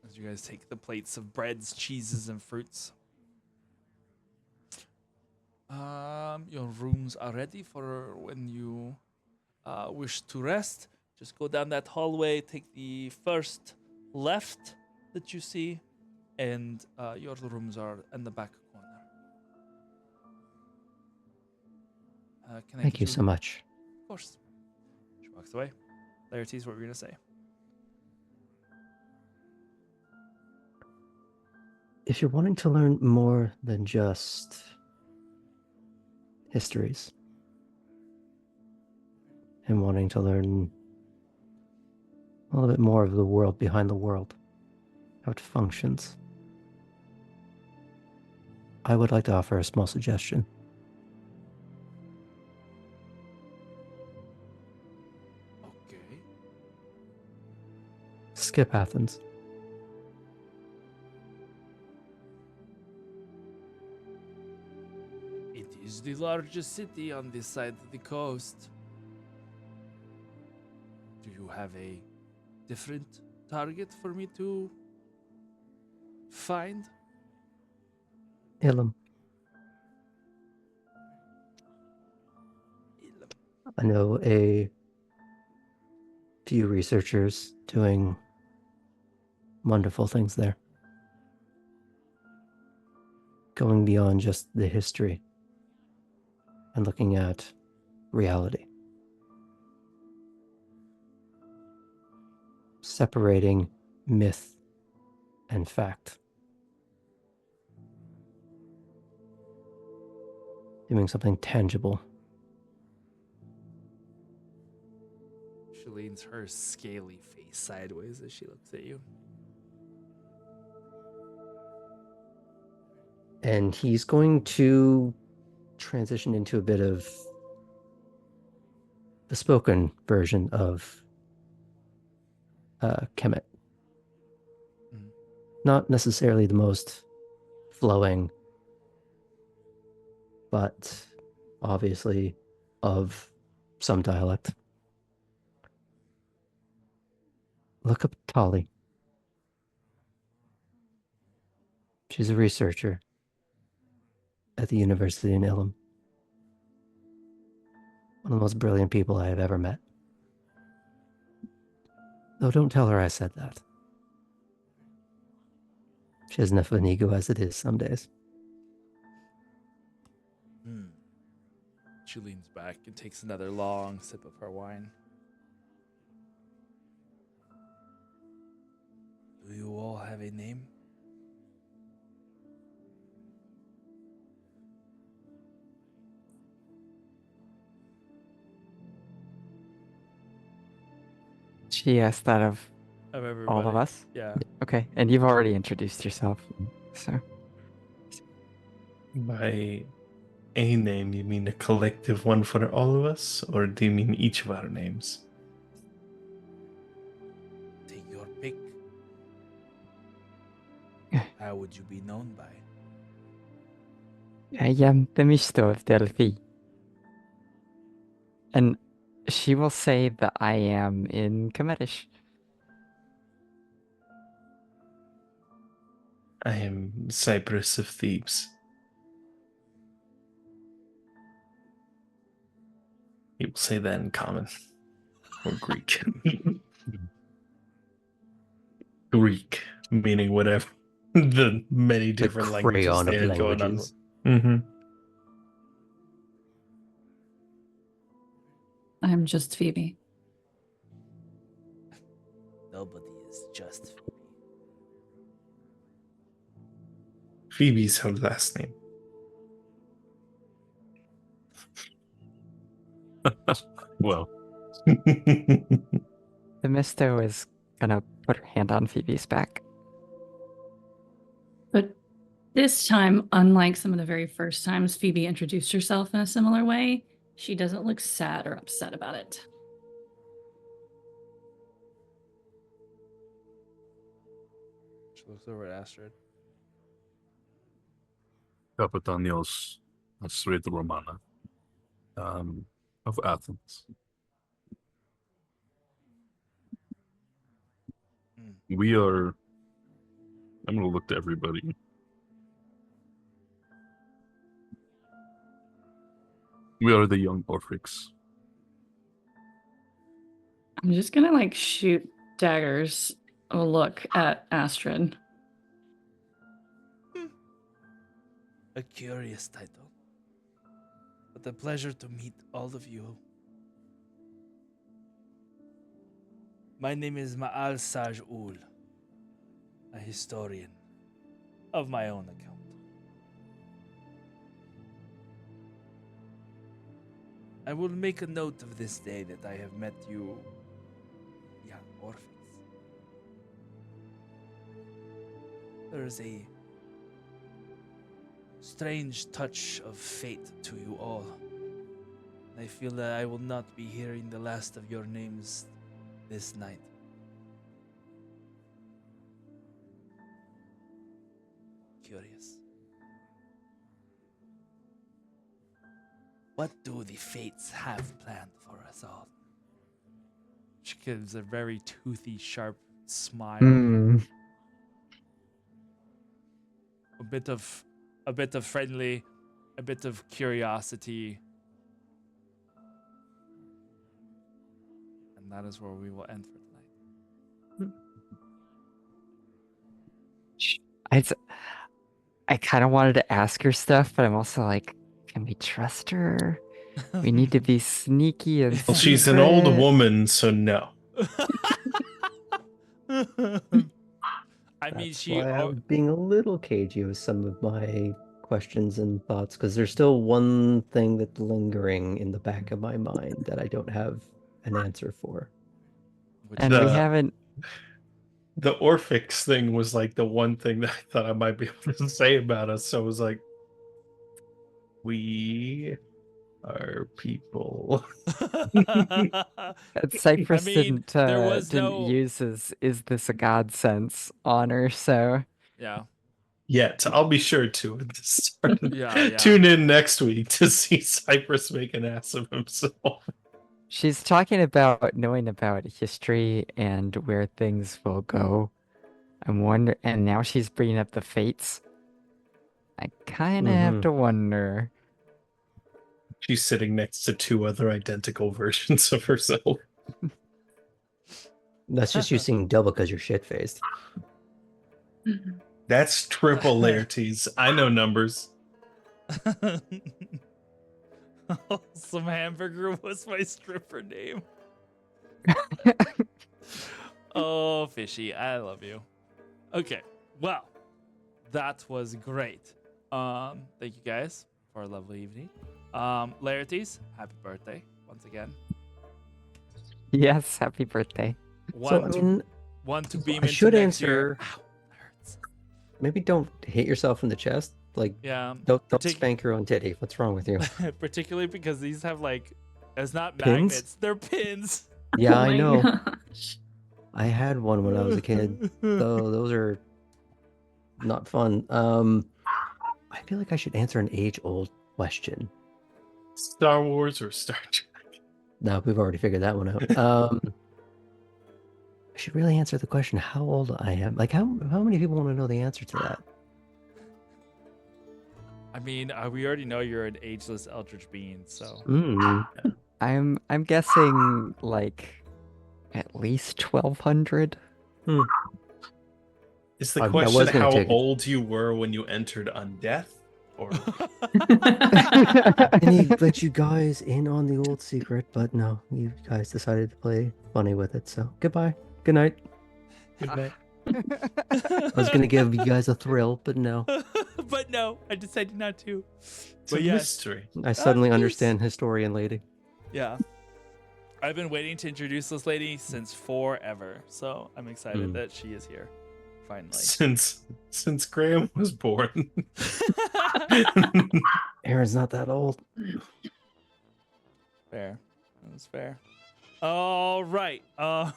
As you guys take the plates of breads, cheeses, and fruits. Your rooms are ready for when you wish to rest. Just go down that hallway, take the first left that you see, and your rooms are in the back corner. Can I Thank get you so much. Of course. She walks away. Laertes, what were you going to say? If you're wanting to learn more than just histories and wanting to learn a little bit more of the world behind the world, how it functions, I would like to offer a small suggestion. Okay. Skip Athens. It is the largest city on this side of the coast. Do you have a different target for me to find? Ilum. I know a few researchers doing wonderful things there. Going beyond just the history and looking at reality. Separating myth and fact. Doing something tangible. She leans her scaly face sideways as she looks at you. And he's going to transition into a bit of the spoken version of Kemet. Mhm. not necessarily the most flowing, but obviously of some dialect. Look up Tali. She's a researcher at the university in Ilum. One of the most brilliant people I have ever met. Though don't tell her I said that. She has enough of an ego as it is some days. She leans back and takes another long sip of her wine. Do you all have a name? She asked that of Of everybody. all of us? Yeah. Okay, and you've already introduced yourself, so. By a name, you mean a collective one for all of us, or do you mean each of our names? Take your pick. How would you be known by? I am the Misto of Delphi. And she will say that I am in Comedish. I am Cyprus of Thebes. You will say that in common. Or Greek. Greek, meaning whatever. The many different languages crayon they of had going on. languages. Mm-hmm. I'm just Phoebe. Nobody is just Phoebe. Phoebe's her last name. Well, The Misto is gonna put her hand on Phoebe's back. But this time, unlike some of the very first times Phoebe introduced herself in a similar way, she doesn't look sad or upset about it. She looks over at Astrid. Kapitanios Astrid Romana of Athens. We are. I'm going to look to everybody. We are the young Orphics. I'm just gonna like shoot daggers a look at Astrid. A curious title. But a pleasure to meet all of you. My name is Ma'al Saj Ul, a historian of my own account. I will make a note of this day that I have met you, young orphans. There is a strange touch of fate to you all. I feel that I will not be hearing the last of your names this night. Curious. What do the fates have planned for us all? She gives a very toothy, sharp smile. Hmm. A bit of friendly, a bit of curiosity. And that is where we will end for tonight. I kind of wanted to ask her stuff, but I'm also like, can we trust her? We need to be sneaky and Well, she's an old secret. woman, so no. I mean, That's she. why I'm being a little cagey with some of my questions and thoughts, because there's still one thing that's lingering in the back of my mind that I don't have an answer for. And we haven't. The Orphics thing was like the one thing that I thought I might be able to say about us. So I was like, we are people. Cypress I mean, there was didn't no- use his "is this a god" sense on her, so Yeah. Yet. I'll be sure to at the start. Yeah. Tune in next week to see Cypress make an ass of himself. She's talking about knowing about history and where things will go. I'm wonder, and now she's bringing up the fates. I kind of have to wonder. She's sitting next to two other identical versions of herself. That's just you seeing double because you're shit faced. That's triple Laertes. I know numbers. Some hamburger was my stripper name. Oh, Fishy, I love you. Okay, well, that was great. Thank you guys for a lovely evening. Laertes, happy birthday once again. Yes, happy birthday. One to beam I into should next year. answer. Ow, that hurts. Maybe don't hit yourself in the chest. Like, Yeah, don't partic- spank your own titty. What's wrong with you? particularly because these have like, it's not Pins? magnets, they're pins. Yeah, Oh I my know. gosh. I had one when I was a kid. So those are not fun. I feel like I should answer an age-old question. Star Wars or Star Trek? No, we've already figured that one out. I should really answer the question how old I am. Like, how many people want to know the answer to that? I mean, we already know you're an ageless eldritch being, so. I'm guessing like at least 1200. Is the I was question gonna how take it. old you were when you entered Undeath? Or And he let you guys in on the old secret, but no, you guys decided to play funny with it. So goodbye. Good night. good night. I was gonna give you guys a thrill, but no. But no, I decided not to. It's But a yes. mystery. I suddenly please. understand historian lady. Yeah. I've been waiting to introduce this lady since forever, so I'm excited that she is here. Finally. Since Graham was born. Aaron's not that old. Fair. That was fair. All right. I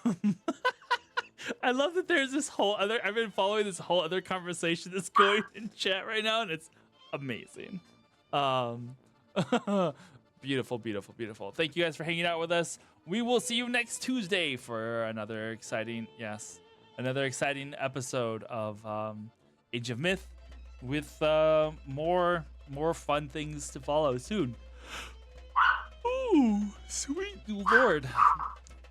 love that there's this whole other. I've been following this whole other conversation that's going in chat right now, and it's amazing. Beautiful, beautiful, beautiful. Thank you guys for hanging out with us. We will see you next Tuesday for another exciting, another exciting episode of Age of Myth with more fun things to follow soon. Ooh, sweet Lord.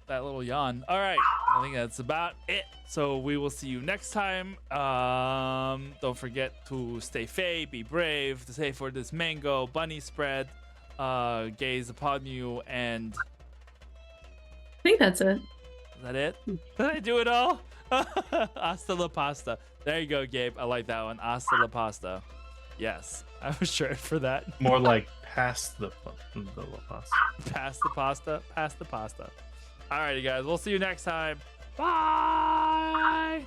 That little yawn. All right, I think that's about it. So we will see you next time. Don't forget to stay fey, be brave, to stay for this mango bunny spread. Gaze upon you, and I think that's it. is that it? Did I do it all? Hasta la pasta. There you go, Gabe. I like that one. Hasta la pasta. Yes, I was sure for that. More like past the pasta. Pass the pasta. Pass the pasta. Alrighty, guys. We'll see you next time. Bye.